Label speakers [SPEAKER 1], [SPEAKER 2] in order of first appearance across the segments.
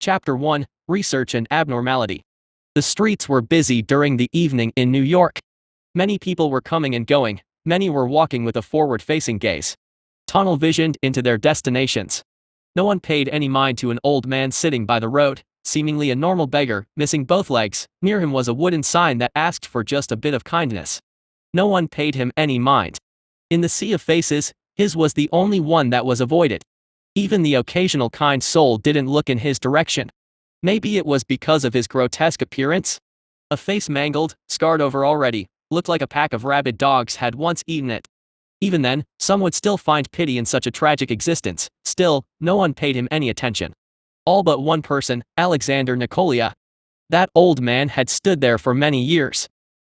[SPEAKER 1] Chapter 1, Research and Abnormality. The streets were busy during the evening in New York. Many people were coming and going, many were walking with a forward-facing gaze, tunnel-visioned into their destinations. No one paid any mind to an old man sitting by the road, seemingly a normal beggar, missing both legs. Near him was a wooden sign that asked for just a bit of kindness. No one paid him any mind. In the sea of faces, his was the only one that was avoided. Even the occasional kind soul didn't look in his direction. Maybe it was because of his grotesque appearance? A face mangled, scarred over already, looked like a pack of rabid dogs had once eaten it. Even then, some would still find pity in such a tragic existence. Still, no one paid him any attention. All but one person, Alexander Nikolia. That old man had stood there for many years.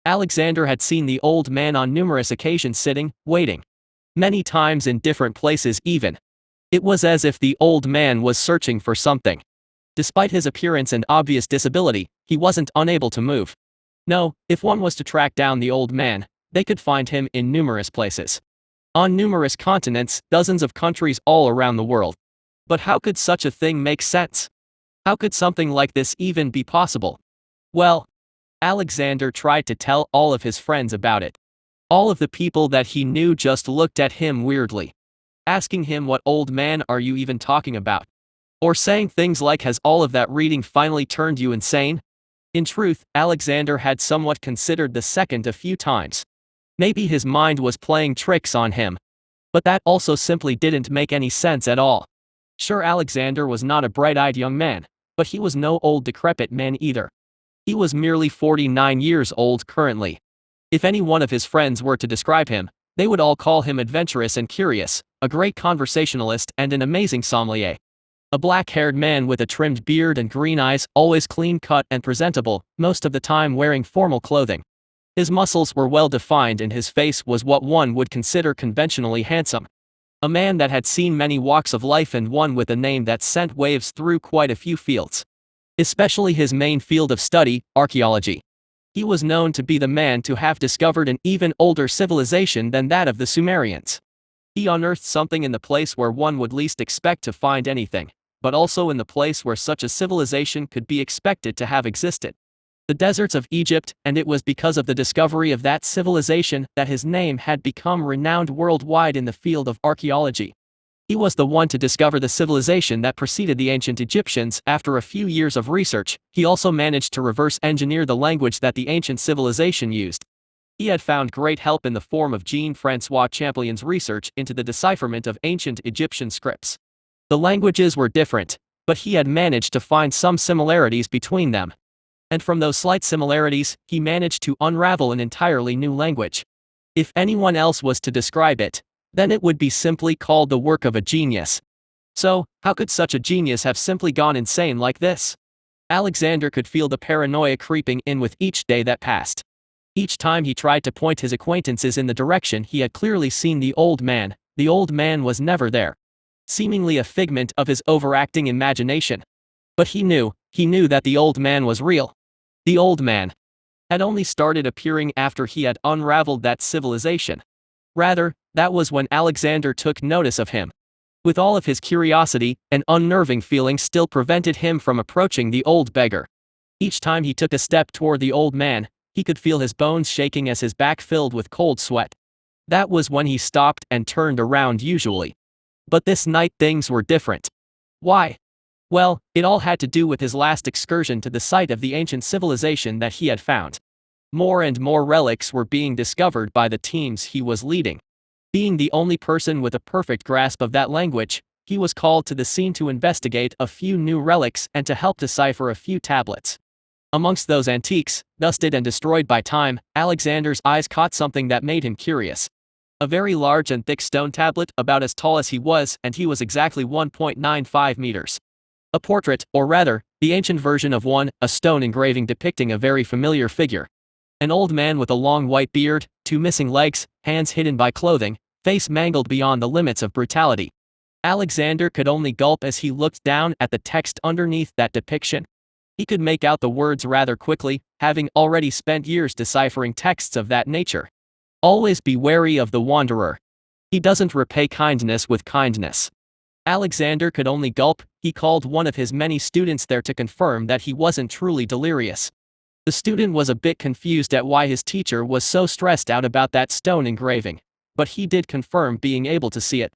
[SPEAKER 1] Alexander had seen the old man on numerous occasions sitting, waiting. Many times in different places even. It was as if the old man was searching for something. Despite his appearance and obvious disability, he wasn't unable to move. No, if one was to track down the old man, they could find him in numerous places. On numerous continents, dozens of countries all around the world. But how could such a thing make sense? How could something like this even be possible? Well, Alexander tried to tell all of his friends about it. All of the people that he knew just looked at him weirdly, asking him, "What old man are you even talking about?" Or saying things like, "Has all of that reading finally turned you insane?" In truth, Alexander had somewhat considered the second a few times. Maybe his mind was playing tricks on him. But that also simply didn't make any sense at all. Sure, Alexander was not a bright-eyed young man, but he was no old decrepit man either. He was merely 49 years old currently. If any one of his friends were to describe him, they would all call him adventurous and curious, a great conversationalist and an amazing sommelier. A black-haired man with a trimmed beard and green eyes, always clean-cut and presentable, most of the time wearing formal clothing. His muscles were well-defined and his face was what one would consider conventionally handsome. A man that had seen many walks of life and one with a name that sent waves through quite a few fields. Especially his main field of study, archaeology. He was known to be the man to have discovered an even older civilization than that of the Sumerians. He unearthed something in the place where one would least expect to find anything, but also in the place where such a civilization could be expected to have existed. The deserts of Egypt, and it was because of the discovery of that civilization that his name had become renowned worldwide in the field of archaeology. He was the one to discover the civilization that preceded the ancient Egyptians. After a few years of research, he also managed to reverse engineer the language that the ancient civilization used. He had found great help in the form of Jean-François Champlion's research into the decipherment of ancient Egyptian scripts. The languages were different, but he had managed to find some similarities between them. And from those slight similarities, he managed to unravel an entirely new language. If anyone else was to describe it, then it would be simply called the work of a genius. So, how could such a genius have simply gone insane like this? Alexander could feel the paranoia creeping in with each day that passed. Each time he tried to point his acquaintances in the direction he had clearly seen the old man was never there. Seemingly a figment of his overacting imagination. But he knew that the old man was real. The old man had only started appearing after he had unraveled that civilization. Rather, that was when Alexander took notice of him. With all of his curiosity, an unnerving feeling still prevented him from approaching the old beggar. Each time he took a step toward the old man, he could feel his bones shaking as his back filled with cold sweat. That was when he stopped and turned around usually. But this night things were different. Why? Well, it all had to do with his last excursion to the site of the ancient civilization that he had found. More and more relics were being discovered by the teams he was leading. Being the only person with a perfect grasp of that language, he was called to the scene to investigate a few new relics and to help decipher a few tablets. Amongst those antiques, dusted and destroyed by time, Alexander's eyes caught something that made him curious. A very large and thick stone tablet about as tall as he was, and he was exactly 1.95 meters. A portrait, or rather, the ancient version of one, a stone engraving depicting a very familiar figure. An old man with a long white beard, 2 missing legs, hands hidden by clothing, face mangled beyond the limits of brutality. Alexander could only gulp as he looked down at the text underneath that depiction. He could make out the words rather quickly, having already spent years deciphering texts of that nature. Always be wary of the wanderer. He doesn't repay kindness with kindness. Alexander could only gulp, He called one of his many students there to confirm that he wasn't truly delirious. The student was a bit confused at why his teacher was so stressed out about that stone engraving, but he did confirm being able to see it.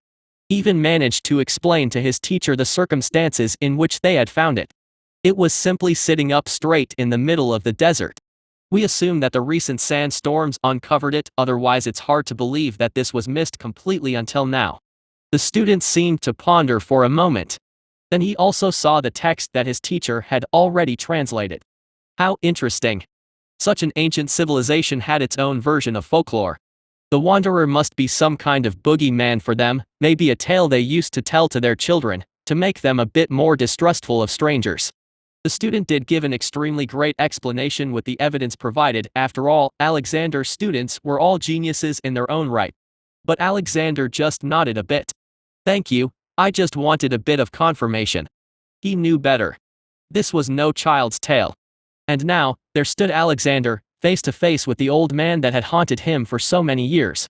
[SPEAKER 1] Even managed to explain to his teacher the circumstances in which they had found it. It was simply sitting up straight in the middle of the desert. We assume that the recent sandstorms uncovered it, otherwise it's hard to believe that this was missed completely until now. The student seemed to ponder for a moment. Then he also saw the text that his teacher had already translated. How interesting. Such an ancient civilization had its own version of folklore. The wanderer must be some kind of boogeyman for them, maybe a tale they used to tell to their children, to make them a bit more distrustful of strangers. The student did give an extremely great explanation with the evidence provided. After all, Alexander's students were all geniuses in their own right. But Alexander just nodded a bit. Thank you, I just wanted a bit of confirmation. He knew better. This was no child's tale. And now, there stood Alexander, face to face with the old man that had haunted him for so many years.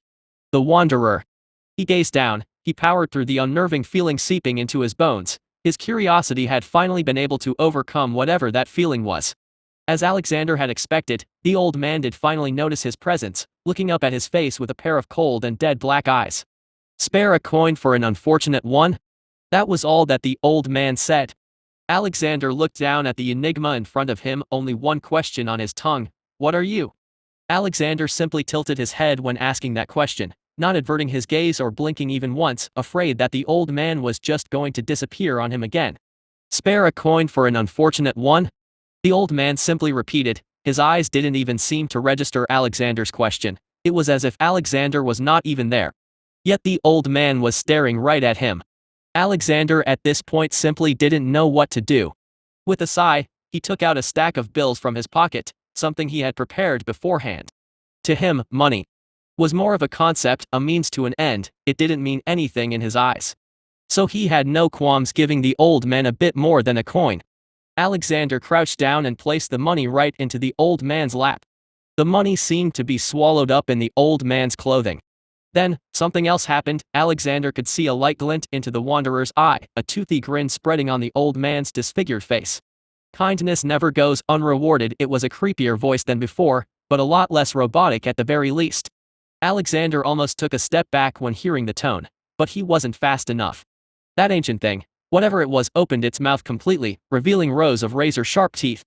[SPEAKER 1] The wanderer. He gazed down, he powered through the unnerving feeling seeping into his bones. His curiosity had finally been able to overcome whatever that feeling was. As Alexander had expected, the old man did finally notice his presence, looking up at his face with a pair of cold and dead black eyes. Spare a coin for an unfortunate one? That was all that the old man said. Alexander looked down at the enigma in front of him, only one question on his tongue. What are you? Alexander simply tilted his head when asking that question, not averting his gaze or blinking even once, afraid that the old man was just going to disappear on him again. Spare a coin for an unfortunate one? The old man simply repeated. His eyes didn't even seem to register Alexander's question. It was as if Alexander was not even there. Yet the old man was staring right at him. Alexander at this point simply didn't know what to do. With a sigh, he took out a stack of bills from his pocket, something he had prepared beforehand. To him, money was more of a concept, a means to an end. It didn't mean anything in his eyes. So he had no qualms giving the old man a bit more than a coin. Alexander crouched down and placed the money right into the old man's lap. The money seemed to be swallowed up in the old man's clothing. Then, something else happened. Alexander could see a light glint into the wanderer's eye, a toothy grin spreading on the old man's disfigured face. Kindness never goes unrewarded. It was a creepier voice than before, but a lot less robotic at the very least. Alexander almost took a step back when hearing the tone, but he wasn't fast enough. That ancient thing, whatever it was, opened its mouth completely, revealing rows of razor-sharp teeth.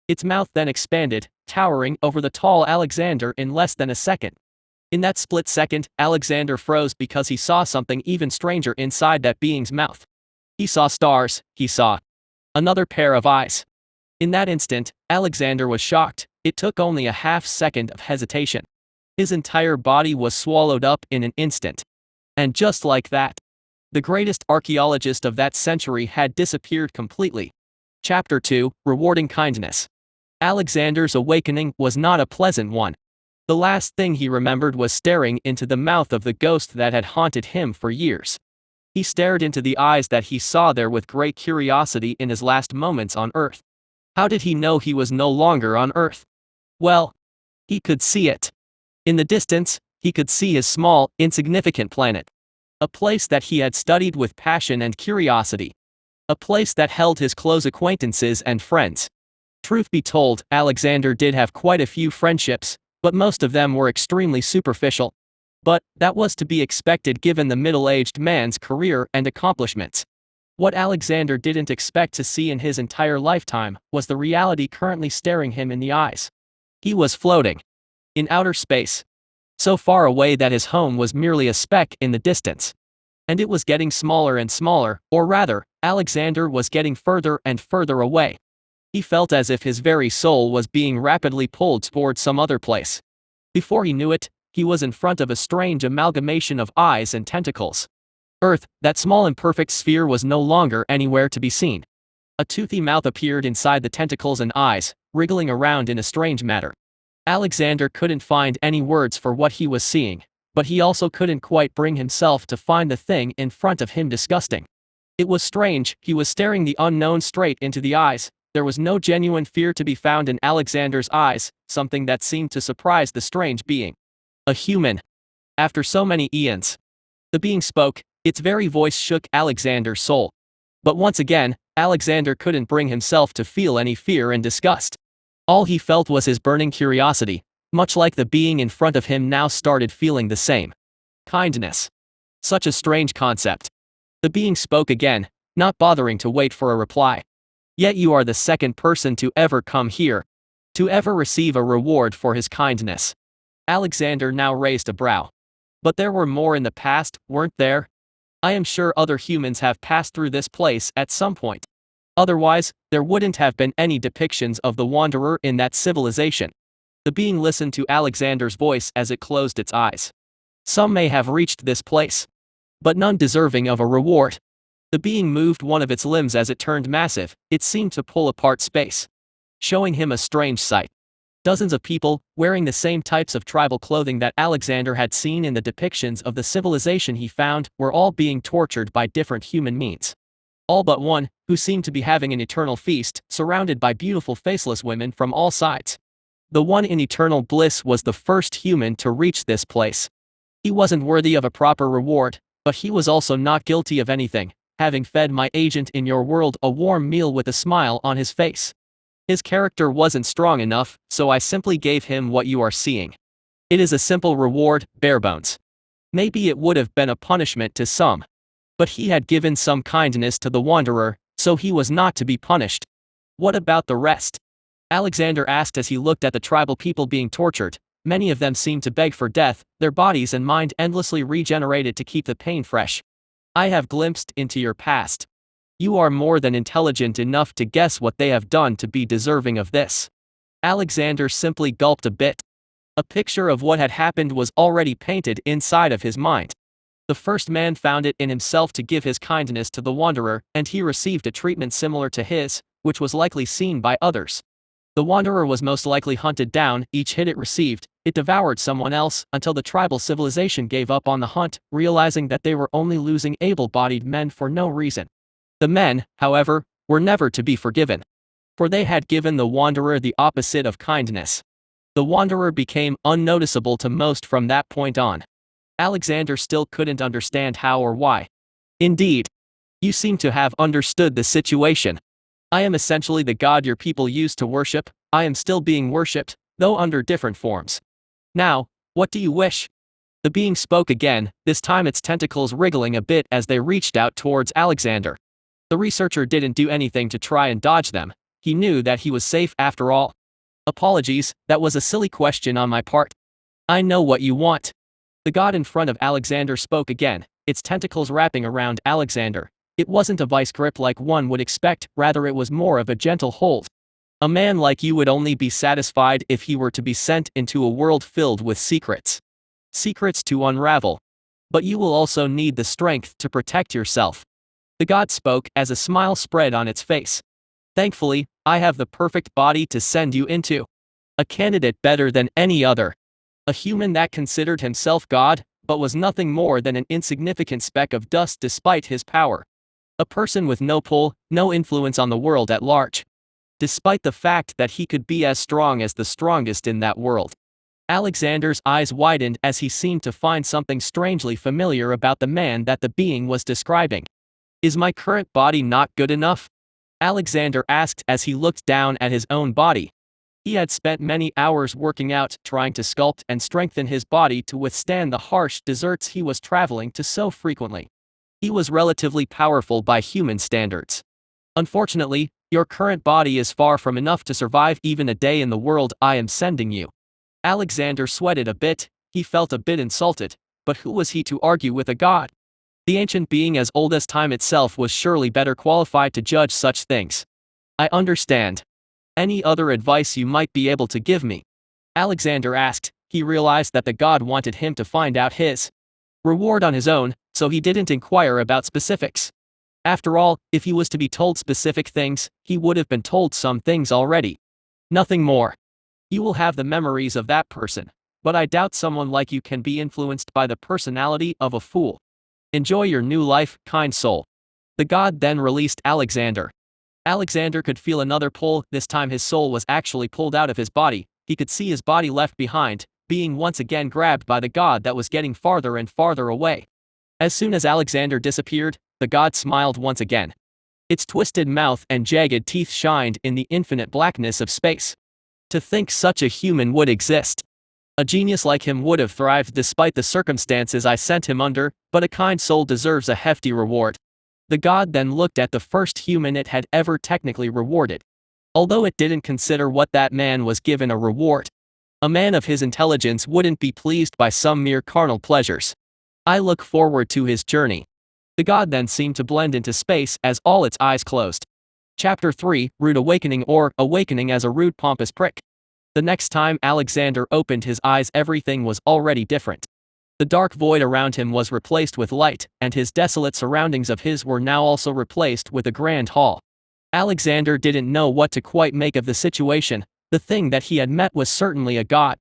[SPEAKER 1] Its mouth then expanded, towering over the tall Alexander in less than a second. In that split second, Alexander froze because he saw something even stranger inside that being's mouth. He saw stars, he saw another pair of eyes. In that instant, Alexander was shocked. It took only a half-second of hesitation. His entire body was swallowed up in an instant. And just like that, the greatest archaeologist of that century had disappeared completely. Chapter 2, Rewarding Kindness. Alexander's awakening was not a pleasant one. The last thing he remembered was staring into the mouth of the ghost that had haunted him for years. He stared into the eyes that he saw there with great curiosity in his last moments on Earth. How did he know he was no longer on Earth? Well, he could see it. In the distance, he could see his small, insignificant planet. A place that he had studied with passion and curiosity. A place that held his close acquaintances and friends. Truth be told, Alexander did have quite a few friendships, but most of them were extremely superficial. But that was to be expected given the middle-aged man's career and accomplishments. What Alexander didn't expect to see in his entire lifetime was the reality currently staring him in the eyes. He was floating in outer space, so far away that his home was merely a speck in the distance. And it was getting smaller and smaller, or rather, Alexander was getting further and further away. He felt as if his very soul was being rapidly pulled toward some other place. Before he knew it, he was in front of a strange amalgamation of eyes and tentacles. Earth, that small imperfect sphere, was no longer anywhere to be seen. A toothy mouth appeared inside the tentacles and eyes, wriggling around in a strange manner. Alexander couldn't find any words for what he was seeing, but he also couldn't quite bring himself to find the thing in front of him disgusting. It was strange. He was staring the unknown straight into the eyes. There was no genuine fear to be found in Alexander's eyes, something that seemed to surprise the strange being. A human. After so many eons. The being spoke, its very voice shook Alexander's soul. But once again, Alexander couldn't bring himself to feel any fear and disgust. All he felt was his burning curiosity, much like the being in front of him now started feeling the same. Kindness. Such a strange concept. The being spoke again, not bothering to wait for a reply. Yet you are the second person to ever come here, to ever receive a reward for his kindness. Alexander now raised a brow. But there were more in the past, weren't there? I am sure other humans have passed through this place at some point. Otherwise, there wouldn't have been any depictions of the Wanderer in that civilization. The being listened to Alexander's voice as it closed its eyes. Some may have reached this place, but none deserving of a reward. The being moved one of its limbs as it turned massive. It seemed to pull apart space, showing him a strange sight. Dozens of people, wearing the same types of tribal clothing that Alexander had seen in the depictions of the civilization he found, were all being tortured by different human means. All but one, who seemed to be having an eternal feast, surrounded by beautiful faceless women from all sides. The one in eternal bliss was the first human to reach this place. He wasn't worthy of a proper reward, but he was also not guilty of anything, having fed my agent in your world a warm meal with a smile on his face. His character wasn't strong enough, so I simply gave him what you are seeing. It is a simple reward, barebones. Maybe it would have been a punishment to some. But he had given some kindness to the Wanderer, so he was not to be punished. What about the rest? Alexander asked as he looked at the tribal people being tortured. Many of them seemed to beg for death, their bodies and mind endlessly regenerated to keep the pain fresh. I have glimpsed into your past. You are more than intelligent enough to guess what they have done to be deserving of this. Alexander simply gulped a bit. A picture of what had happened was already painted inside of his mind. The first man found it in himself to give his kindness to the Wanderer, and he received a treatment similar to his, which was likely seen by others. The Wanderer was most likely hunted down. Each hit it received, it devoured someone else, until the tribal civilization gave up on the hunt, realizing that they were only losing able-bodied men for no reason. The men, however, were never to be forgiven. For they had given the Wanderer the opposite of kindness. The Wanderer became unnoticeable to most from that point on. Alexander still couldn't understand how or why. Indeed, you seem to have understood the situation. I am essentially the god your people used to worship. I am still being worshipped, though under different forms. Now, what do you wish? The being spoke again, this time its tentacles wriggling a bit as they reached out towards Alexander. The researcher didn't do anything to try and dodge them. He knew that he was safe after all. Apologies, that was a silly question on my part. I know what you want. The god in front of Alexander spoke again, its tentacles wrapping around Alexander. It wasn't a vice grip like one would expect, rather it was more of a gentle hold. A man like you would only be satisfied if he were to be sent into a world filled with secrets. Secrets to unravel. But you will also need the strength to protect yourself. The god spoke as a smile spread on its face. Thankfully, I have the perfect body to send you into. A candidate better than any other. A human that considered himself God, but was nothing more than an insignificant speck of dust despite his power. A person with no pull, no influence on the world at large. Despite the fact that he could be as strong as the strongest in that world. Alexander's eyes widened as he seemed to find something strangely familiar about the man that the being was describing. Is my current body not good enough? Alexander asked as he looked down at his own body. He had spent many hours working out, trying to sculpt and strengthen his body to withstand the harsh deserts he was traveling to so frequently. He was relatively powerful by human standards. Unfortunately, your current body is far from enough to survive even a day in the world I am sending you. Alexander sweated a bit. He felt a bit insulted, but who was he to argue with a god? The ancient being as old as time itself was surely better qualified to judge such things. I understand. Any other advice you might be able to give me? Alexander asked. He realized that the god wanted him to find out his reward on his own, so he didn't inquire about specifics. After all, if he was to be told specific things, he would have been told some things already. Nothing more. You will have the memories of that person, but I doubt someone like you can be influenced by the personality of a fool. Enjoy your new life, kind soul. The god then released Alexander. Alexander could feel another pull. This time his soul was actually pulled out of his body. He could see his body left behind, being once again grabbed by the god that was getting farther and farther away. As soon as Alexander disappeared, the god smiled once again. Its twisted mouth and jagged teeth shined in the infinite blackness of space. To think such a human would exist. A genius like him would have thrived despite the circumstances I sent him under, but a kind soul deserves a hefty reward. The god then looked at the first human it had ever technically rewarded. Although it didn't consider what that man was given a reward. A man of his intelligence wouldn't be pleased by some mere carnal pleasures. I look forward to his journey. The god then seemed to blend into space as all its eyes closed. Chapter 3, Rude Awakening, or Awakening as a Rude Pompous Prick. The next time Alexander opened his eyes, everything was already different. The dark void around him was replaced with light, and his desolate surroundings of his were now also replaced with a grand hall. Alexander didn't know what to quite make of the situation. The thing that he had met was certainly a god.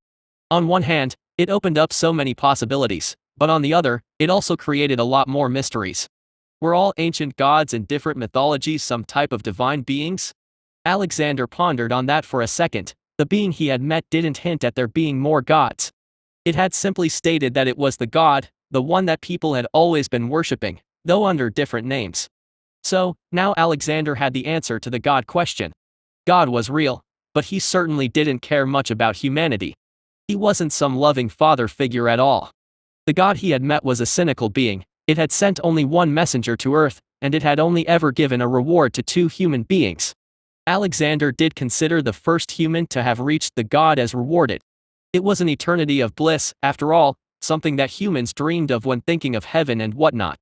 [SPEAKER 1] On one hand, it opened up so many possibilities, but on the other, it also created a lot more mysteries. Were all ancient gods in different mythologies some type of divine beings? Alexander pondered on that for a second. The being he had met didn't hint at there being more gods. It had simply stated that it was the god, the one that people had always been worshipping, though under different names. So, now Alexander had the answer to the god question. God was real, but he certainly didn't care much about humanity. He wasn't some loving father figure at all. The god he had met was a cynical being. It had sent only one messenger to Earth, and it had only ever given a reward to 2 human beings. Alexander did consider the first human to have reached the god as rewarded. It was an eternity of bliss, after all, something that humans dreamed of when thinking of heaven and whatnot.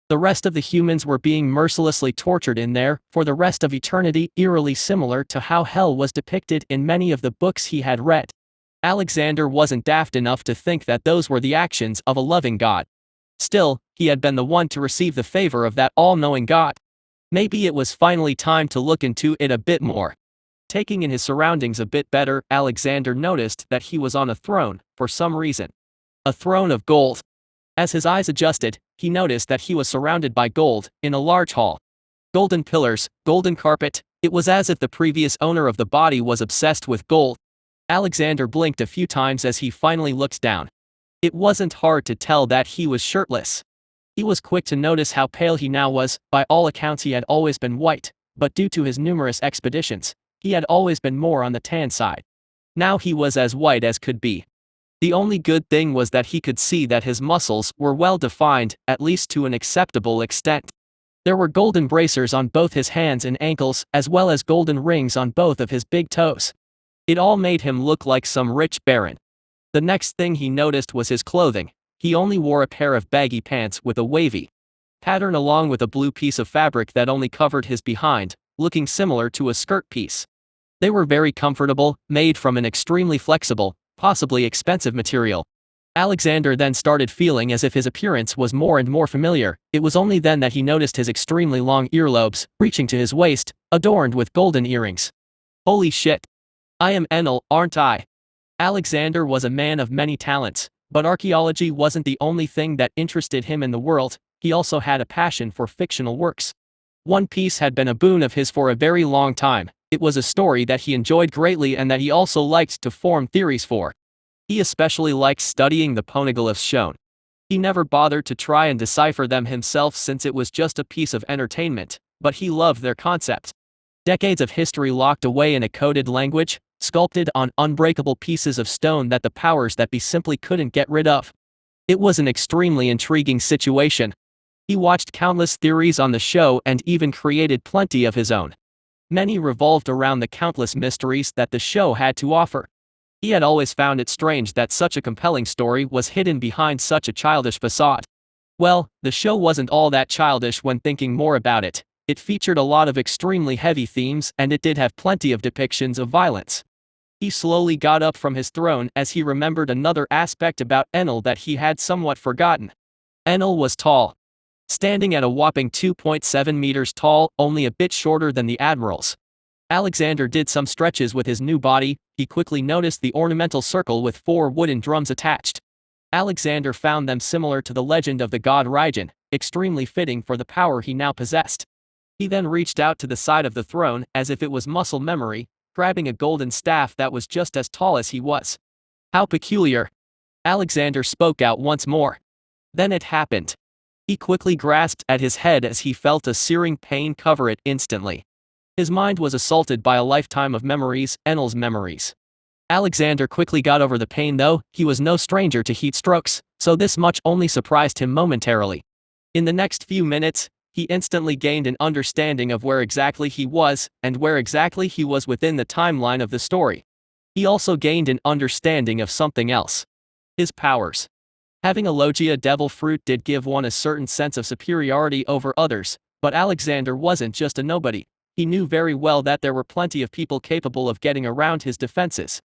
[SPEAKER 1] The rest of the humans were being mercilessly tortured in there, for the rest of eternity, eerily similar to how hell was depicted in many of the books he had read. Alexander wasn't daft enough to think that those were the actions of a loving god. Still, he had been the one to receive the favor of that all-knowing god. Maybe it was finally time to look into it a bit more. Taking in his surroundings a bit better, Alexander noticed that he was on a throne, for some reason. A throne of gold. As his eyes adjusted, he noticed that he was surrounded by gold, in a large hall. Golden pillars, golden carpet, it was as if the previous owner of the body was obsessed with gold. Alexander blinked a few times as he finally looked down. It wasn't hard to tell that he was shirtless. He was quick to notice how pale he now was. By all accounts he had always been white, but due to his numerous expeditions, he had always been more on the tan side. Now he was as white as could be. The only good thing was that he could see that his muscles were well defined, at least to an acceptable extent. There were golden bracers on both his hands and ankles, as well as golden rings on both of his big toes. It all made him look like some rich baron. The next thing he noticed was his clothing. He only wore a pair of baggy pants with a wavy pattern along with a blue piece of fabric that only covered his behind, looking similar to a skirt piece. They were very comfortable, made from an extremely flexible, possibly expensive material. Alexander then started feeling as if his appearance was more and more familiar. It was only then that he noticed his extremely long earlobes, reaching to his waist, adorned with golden earrings. Holy shit! I am Enel, aren't I? Alexander was a man of many talents, but archaeology wasn't the only thing that interested him in the world. He also had a passion for fictional works. One Piece had been a boon of his for a very long time. It was a story that he enjoyed greatly and that he also liked to form theories for. He especially liked studying the poneglyphs shown. He never bothered to try and decipher them himself since it was just a piece of entertainment, but he loved their concept. Decades of history locked away in a coded language, sculpted on unbreakable pieces of stone that the powers that be simply couldn't get rid of. It was an extremely intriguing situation. He watched countless theories on the show and even created plenty of his own. Many revolved around the countless mysteries that the show had to offer. He had always found it strange that such a compelling story was hidden behind such a childish facade. Well, the show wasn't all that childish when thinking more about it. It featured a lot of extremely heavy themes and it did have plenty of depictions of violence. He slowly got up from his throne as he remembered another aspect about Enel that he had somewhat forgotten. Enel was tall. Standing at a whopping 2.7 meters tall, only a bit shorter than the admirals. Alexander did some stretches with his new body. He quickly noticed the ornamental circle with 4 wooden drums attached. Alexander found them similar to the legend of the god Raijin, extremely fitting for the power he now possessed. He then reached out to the side of the throne as if it was muscle memory, grabbing a golden staff that was just as tall as he was. How peculiar! Alexander spoke out once more. Then it happened. He quickly grasped at his head as he felt a searing pain cover it instantly. His mind was assaulted by a lifetime of memories, Enel's memories. Alexander quickly got over the pain though, he was no stranger to heat strokes, so this much only surprised him momentarily. In the next few minutes, he instantly gained an understanding of where exactly he was, and where exactly he was within the timeline of the story. He also gained an understanding of something else. His powers. Having a Logia devil fruit did give one a certain sense of superiority over others, but Alexander wasn't just a nobody. He knew very well that there were plenty of people capable of getting around his defenses.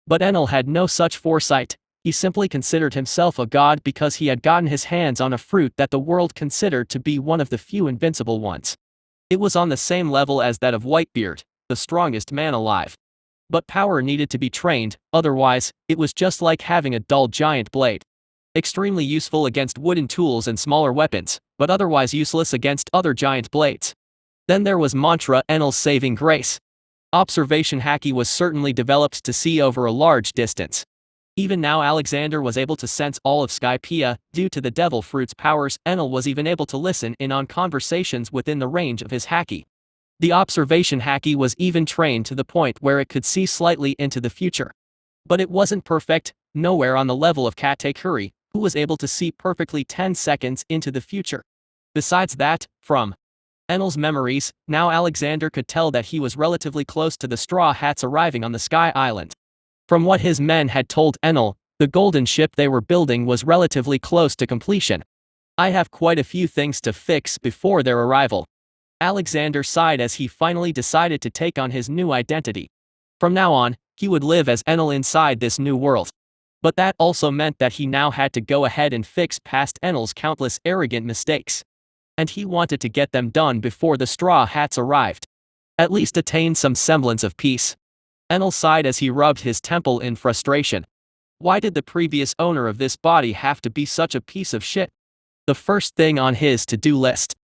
[SPEAKER 1] But Enel had no such foresight. He simply considered himself a god because he had gotten his hands on a fruit that the world considered to be one of the few invincible ones. It was on the same level as that of Whitebeard, the strongest man alive. But power needed to be trained, otherwise, it was just like having a dull giant blade. Extremely useful against wooden tools and smaller weapons, but otherwise useless against other giant blades. Then there was Mantra Enel's saving grace. Observation Haki was certainly developed to see over a large distance. Even now Alexander was able to sense all of Skypia, due to the devil fruit's powers. Enel was even able to listen in on conversations within the range of his Haki. The observation Haki was even trained to the point where it could see slightly into the future. But it wasn't perfect, nowhere on the level of Katekuri, who was able to see perfectly 10 seconds into the future. Besides that, from Enel's memories, now Alexander could tell that he was relatively close to the Straw Hats arriving on the Sky Island. From what his men had told Enel, the golden ship they were building was relatively close to completion. I have quite a few things to fix before their arrival. Alexander sighed as he finally decided to take on his new identity. From now on, he would live as Enel inside this new world. But that also meant that he now had to go ahead and fix past Enel's countless arrogant mistakes. And he wanted to get them done before the Straw Hats arrived. At least attain some semblance of peace. Enel sighed as he rubbed his temple in frustration. Why did the previous owner of this body have to be such a piece of shit? The first thing on his to-do list.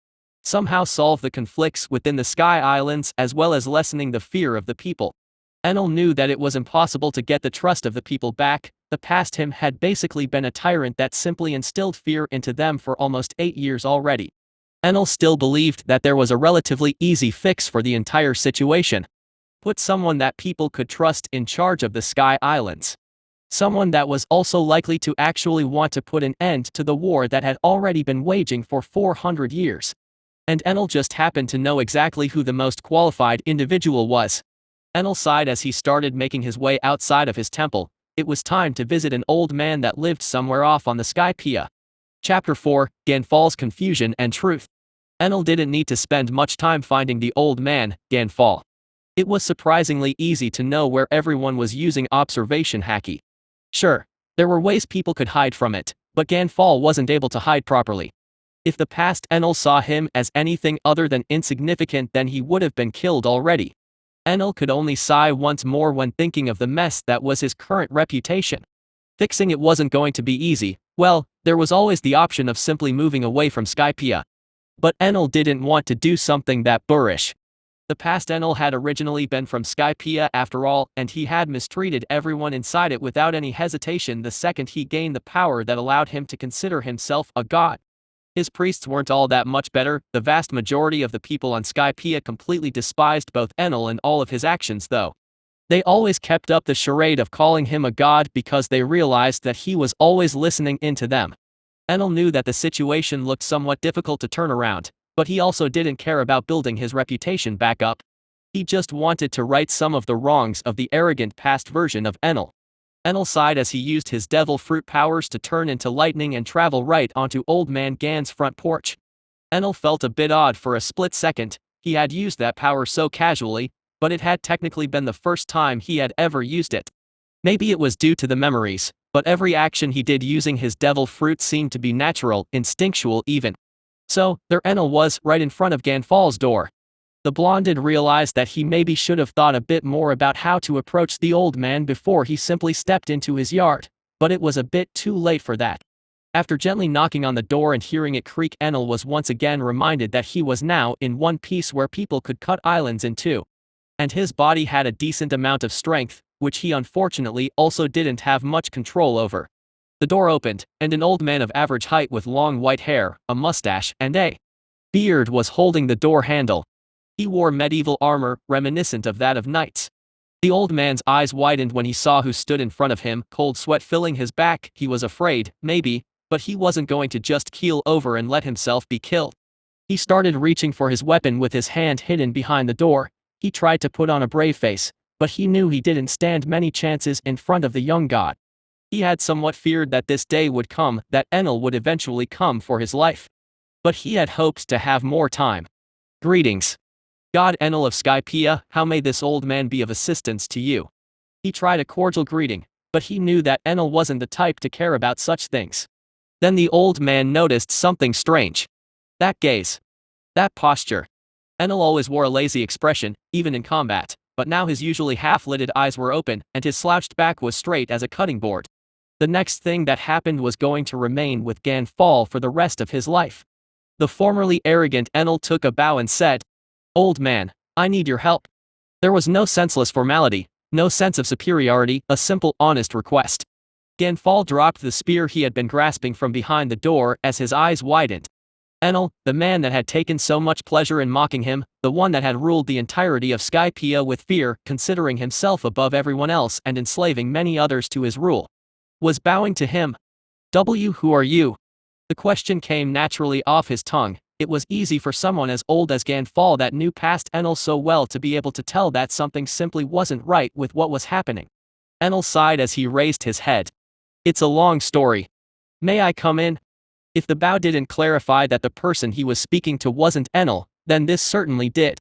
[SPEAKER 1] Somehow solve the conflicts within the Sky Islands as well as lessening the fear of the people. Enel knew that it was impossible to get the trust of the people back. The past him had basically been a tyrant that simply instilled fear into them for almost 8 years already. Enel still believed that there was a relatively easy fix for the entire situation. Put someone that people could trust in charge of the Sky Islands. Someone that was also likely to actually want to put an end to the war that had already been waging for 400 years. And Enel just happened to know exactly who the most qualified individual was. Enel sighed as he started making his way outside of his temple. It was time to visit an old man that lived somewhere off on the Skypia. Chapter 4, Gan Fall's Confusion and Truth. Enel didn't need to spend much time finding the old man, Gan Fall. It was surprisingly easy to know where everyone was using observation Haki. Sure, there were ways people could hide from it, but Gan Fall wasn't able to hide properly. If the past Enel saw him as anything other than insignificant, then he would have been killed already. Enel could only sigh once more when thinking of the mess that was his current reputation. Fixing it wasn't going to be easy. Well, there was always the option of simply moving away from Skypia. But Enel didn't want to do something that boorish. The past Enel had originally been from Skypia after all, and he had mistreated everyone inside it without any hesitation the second he gained the power that allowed him to consider himself a god. His priests weren't all that much better. The vast majority of the people on Skypia completely despised both Enel and all of his actions though. They always kept up the charade of calling him a god because they realized that he was always listening in to them. Enel knew that the situation looked somewhat difficult to turn around, but he also didn't care about building his reputation back up. He just wanted to right some of the wrongs of the arrogant past version of Enel. Enel sighed as he used his devil fruit powers to turn into lightning and travel right onto Old Man Gan's front porch. Enel felt a bit odd for a split second. He had used that power so casually, but it had technically been the first time he had ever used it. Maybe it was due to the memories, but every action he did using his devil fruit seemed to be natural, instinctual even. So, there Enel was, right in front of Gan Fall's door. The blonded realized that he maybe should have thought a bit more about how to approach the old man before he simply stepped into his yard, but it was a bit too late for that. After gently knocking on the door and hearing it creak, Enel was once again reminded that he was now in one piece where people could cut islands in two. And his body had a decent amount of strength, which he unfortunately also didn't have much control over. The door opened, and an old man of average height with long white hair, a mustache, and a beard was holding the door handle. He wore medieval armor, reminiscent of that of knights. The old man's eyes widened when he saw who stood in front of him, cold sweat filling his back. He was afraid, maybe, but he wasn't going to just keel over and let himself be killed. He started reaching for his weapon with his hand hidden behind the door. He tried to put on a brave face, but he knew he didn't stand many chances in front of the young god. He had somewhat feared that this day would come, that Enel would eventually come for his life. But he had hoped to have more time. Greetings. God Enel of Skypia, how may this old man be of assistance to you? He tried a cordial greeting, but he knew that Enel wasn't the type to care about such things. Then the old man noticed something strange. That gaze. That posture. Enel always wore a lazy expression, even in combat, but now his usually half-lidded eyes were open, and his slouched back was straight as a cutting board. The next thing that happened was going to remain with Gan Fall for the rest of his life. The formerly arrogant Enel took a bow and said, "Old man, I need your help." There was no senseless formality, no sense of superiority, a simple, honest request. Gan Fall dropped the spear he had been grasping from behind the door as his eyes widened. Enel, the man that had taken so much pleasure in mocking him, the one that had ruled the entirety of Skypia with fear, considering himself above everyone else and enslaving many others to his rule, was bowing to him. Who are you?" The question came naturally off his tongue. It was easy for someone as old as Gan Fall that knew past Enel so well to be able to tell that something simply wasn't right with what was happening. Enel sighed as he raised his head. "It's a long story. May I come in?" If the bow didn't clarify that the person he was speaking to wasn't Enel, then this certainly did.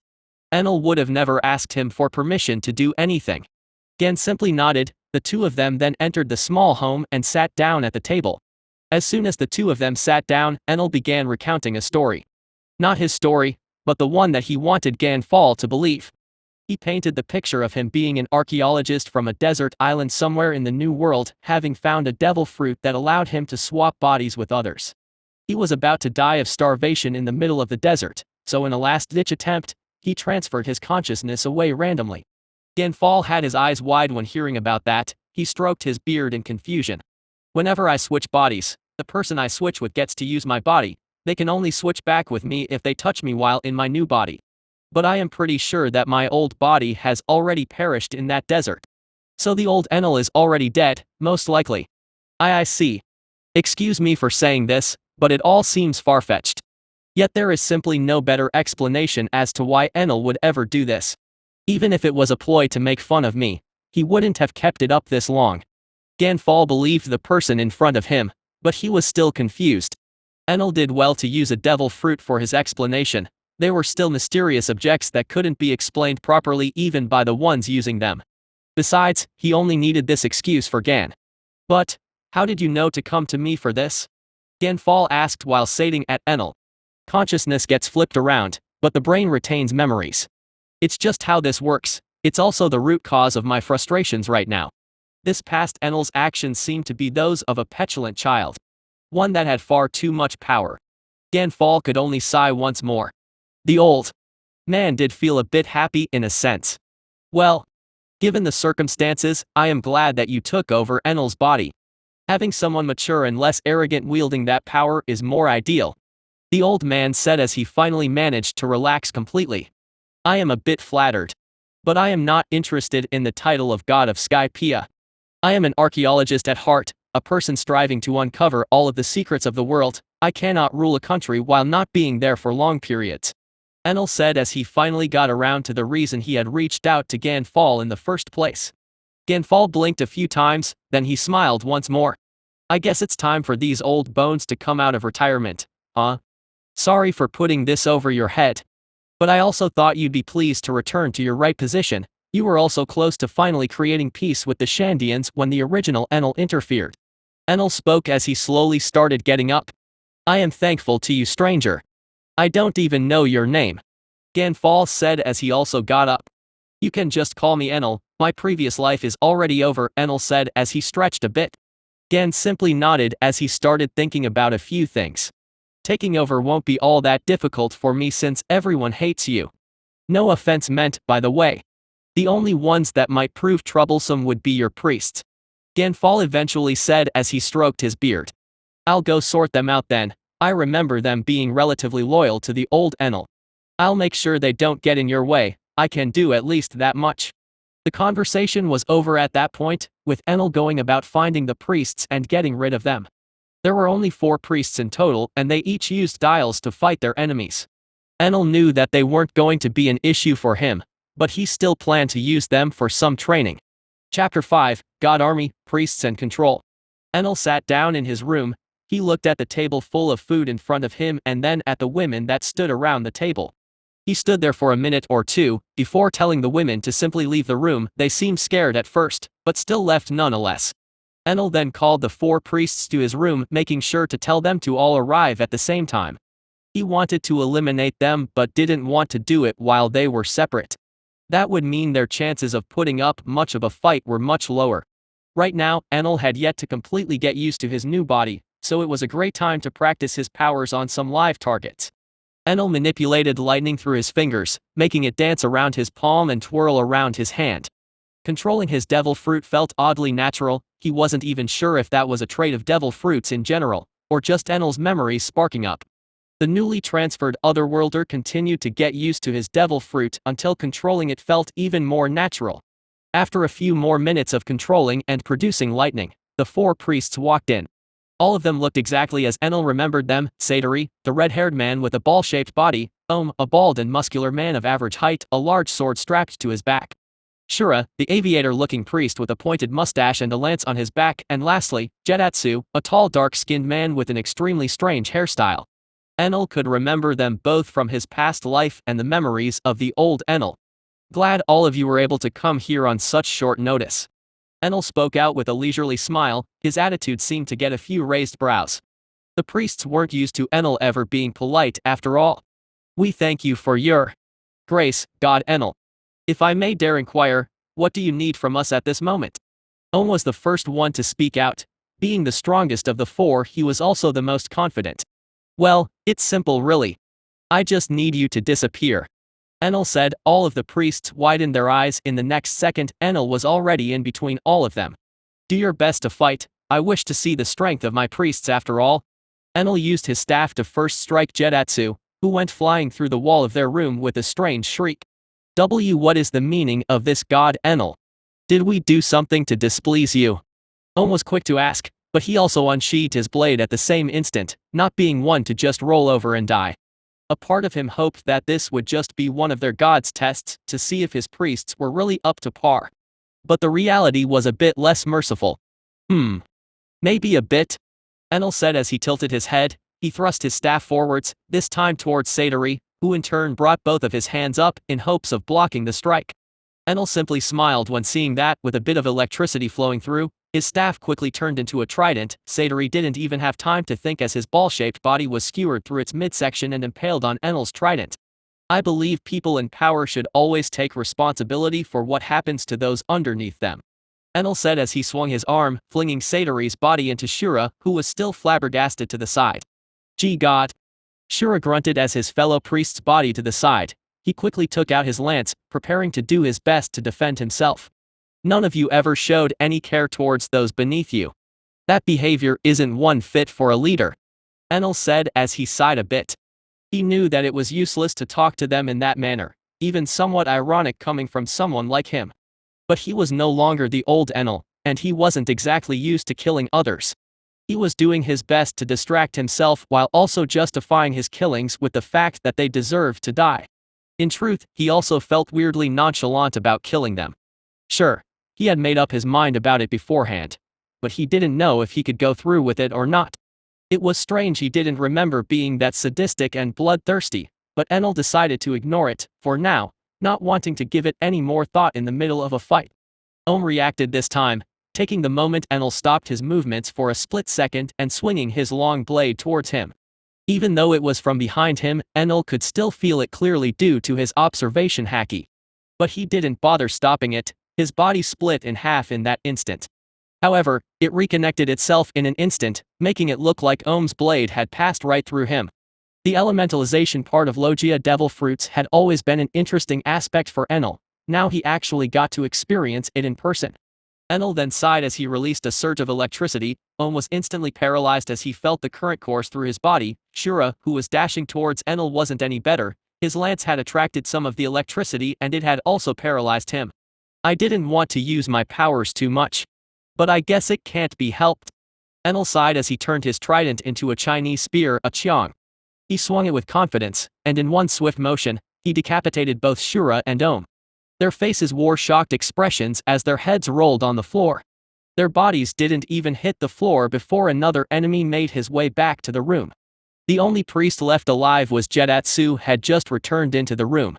[SPEAKER 1] Enel would have never asked him for permission to do anything. Gan simply nodded. The two of them then entered the small home and sat down at the table. As soon as the two of them sat down, Enel began recounting a story. Not his story, but the one that he wanted Gan Fall to believe. He painted the picture of him being an archaeologist from a desert island somewhere in the New World, having found a devil fruit that allowed him to swap bodies with others. He was about to die of starvation in the middle of the desert, so in a last-ditch attempt, he transferred his consciousness away randomly. Gan Fall had his eyes wide when hearing about that. He stroked his beard in confusion. "Whenever I switch bodies, the person I switch with gets to use my body. They can only switch back with me if they touch me while in my new body. But I am pretty sure that my old body has already perished in that desert. So the old Enel is already dead, most likely." I see. Excuse me for saying this, but it all seems far-fetched. Yet there is simply no better explanation as to why Enel would ever do this. Even if it was a ploy to make fun of me, he wouldn't have kept it up this long. Gan Fall believed the person in front of him, but he was still confused. Enel did well to use a devil fruit for his explanation. They were still mysterious objects that couldn't be explained properly even by the ones using them. Besides, he only needed this excuse for Gan. "But, how did you know to come to me for this?" Gan Fall asked while staring at Enel. "Consciousness gets flipped around, but the brain retains memories. It's just how this works. It's also the root cause of my frustrations right now." This past Enel's actions seemed to be those of a petulant child. One that had far too much power. Gan Fall could only sigh once more. The old man did feel a bit happy in a sense. "Well, given the circumstances, I am glad that you took over Enel's body. Having someone mature and less arrogant wielding that power is more ideal," the old man said as he finally managed to relax completely. "I am a bit flattered. But I am not interested in the title of God of Skypia. I am an archaeologist at heart, a person striving to uncover all of the secrets of the world. I cannot rule a country while not being there for long periods," Enel said as he finally got around to the reason he had reached out to Gan Fall in the first place. Gan Fall blinked a few times, then he smiled once more. "I guess it's time for these old bones to come out of retirement, huh? Sorry for putting this over your head. But I also thought you'd be pleased to return to your right position. You were also close to finally creating peace with the Shandians when the original Enel interfered." Enel spoke as he slowly started getting up. "I am thankful to you, stranger. I don't even know your name," Gan Fall said as he also got up. "You can just call me Enel, my previous life is already over," Enel said as he stretched a bit. Gan simply nodded as he started thinking about a few things. "Taking over won't be all that difficult for me since everyone hates you. No offense meant, by the way. The only ones that might prove troublesome would be your priests. Gan Fall eventually said as he stroked his beard. I'll go sort them out then. I remember them being relatively loyal to the old Enel. I'll make sure they don't get in your way. I can do at least that much. The conversation was over at that point, with Enel going about finding the priests and getting rid of them. There were only 4 priests in total, and they each used dials to fight their enemies. Enel knew that they weren't going to be an issue for him, but he still planned to use them for some training. Chapter 5, God Army, Priests and Control. Enel sat down in his room. He looked at the table full of food in front of him and then at the women that stood around the table. He stood there for a minute or two, before telling the women to simply leave the room. They seemed scared at first, but still left nonetheless. Enel then called the 4 priests to his room, making sure to tell them to all arrive at the same time. He wanted to eliminate them but didn't want to do it while they were separate. That would mean their chances of putting up much of a fight were much lower. Right now, Enel had yet to completely get used to his new body, so it was a great time to practice his powers on some live targets. Enel manipulated lightning through his fingers, making it dance around his palm and twirl around his hand. Controlling his devil fruit felt oddly natural. He wasn't even sure if that was a trait of devil fruits in general, or just Enel's memories sparking up. The newly transferred Otherworlder continued to get used to his devil fruit until controlling it felt even more natural. After a few more minutes of controlling and producing lightning, the 4 priests walked in. All of them looked exactly as Enel remembered them: Sadari, the red-haired man with a ball-shaped body; a bald and muscular man of average height, a large sword strapped to his back; Shura, the aviator-looking priest with a pointed mustache and a lance on his back; and lastly, Jetatsu, a tall dark-skinned man with an extremely strange hairstyle. Enel could remember them both from his past life and the memories of the old Enel. Glad all of you were able to come here on such short notice. Enel spoke out with a leisurely smile. His attitude seemed to get a few raised brows. The priests weren't used to Enel ever being polite after all. We thank you for your grace, God Enel. If I may dare inquire, what do you need from us at this moment? Was the first one to speak out. Being the strongest of the 4, he was also the most confident. Well, it's simple really. I just need you to disappear. Enel said. All of the priests widened their eyes. In the next second, Enel was already in between all of them. Do your best to fight. I wish to see the strength of my priests after all. Enel used his staff to first strike Jetatsu, who went flying through the wall of their room with a strange shriek. What is the meaning of this, God Enel? Did we do something to displease you? Was quick to ask, but he also unsheathed his blade at the same instant, not being one to just roll over and die. A part of him hoped that this would just be one of their god's tests to see if his priests were really up to par. But the reality was a bit less merciful. Maybe a bit, Enel said as he tilted his head. He thrust his staff forwards, this time towards Sadari, who in turn brought both of his hands up in hopes of blocking the strike. Enel simply smiled when seeing that. With a bit of electricity flowing through, his staff quickly turned into a trident. Sadari didn't even have time to think as his ball-shaped body was skewered through its midsection and impaled on Enel's trident. I believe people in power should always take responsibility for what happens to those underneath them, Enel said as he swung his arm, flinging Sadari's body into Shura, who was still flabbergasted, to the side. Gee God! Shura grunted as his fellow priest's body to the side. He quickly took out his lance, preparing to do his best to defend himself. None of you ever showed any care towards those beneath you. That behavior isn't one fit for a leader, Enel said as he sighed a bit. He knew that it was useless to talk to them in that manner, even somewhat ironic coming from someone like him. But he was no longer the old Enel, and he wasn't exactly used to killing others. He was doing his best to distract himself while also justifying his killings with the fact that they deserved to die. In truth, he also felt weirdly nonchalant about killing them. Sure, he had made up his mind about it beforehand, but he didn't know if he could go through with it or not. It was strange he didn't remember being that sadistic and bloodthirsty, but Enel decided to ignore it, for now, not wanting to give it any more thought in the middle of a fight. Reacted this time, taking the moment. Enel stopped his movements for a split second and swinging his long blade towards him. Even though it was from behind him, Enel could still feel it clearly due to his observation haki. But he didn't bother stopping it. His body split in half in that instant. However, it reconnected itself in an instant, making it look like Ohm's blade had passed right through him. The elementalization part of Logia devil fruits had always been an interesting aspect for Enel. Now he actually got to experience it in person. Enel then sighed as he released a surge of electricity. Ohm was instantly paralyzed as he felt the current course through his body. Shura, who was dashing towards Enel, wasn't any better. His lance had attracted some of the electricity and it had also paralyzed him. I didn't want to use my powers too much. But I guess it can't be helped. Enel sighed as he turned his trident into a Chinese spear, a qiang. He swung it with confidence, and in one swift motion, he decapitated both Shura and Ohm. Their faces wore shocked expressions as their heads rolled on the floor. Their bodies didn't even hit the floor before another enemy made his way back to the room. The only priest left alive was Jetatsu, had just returned into the room.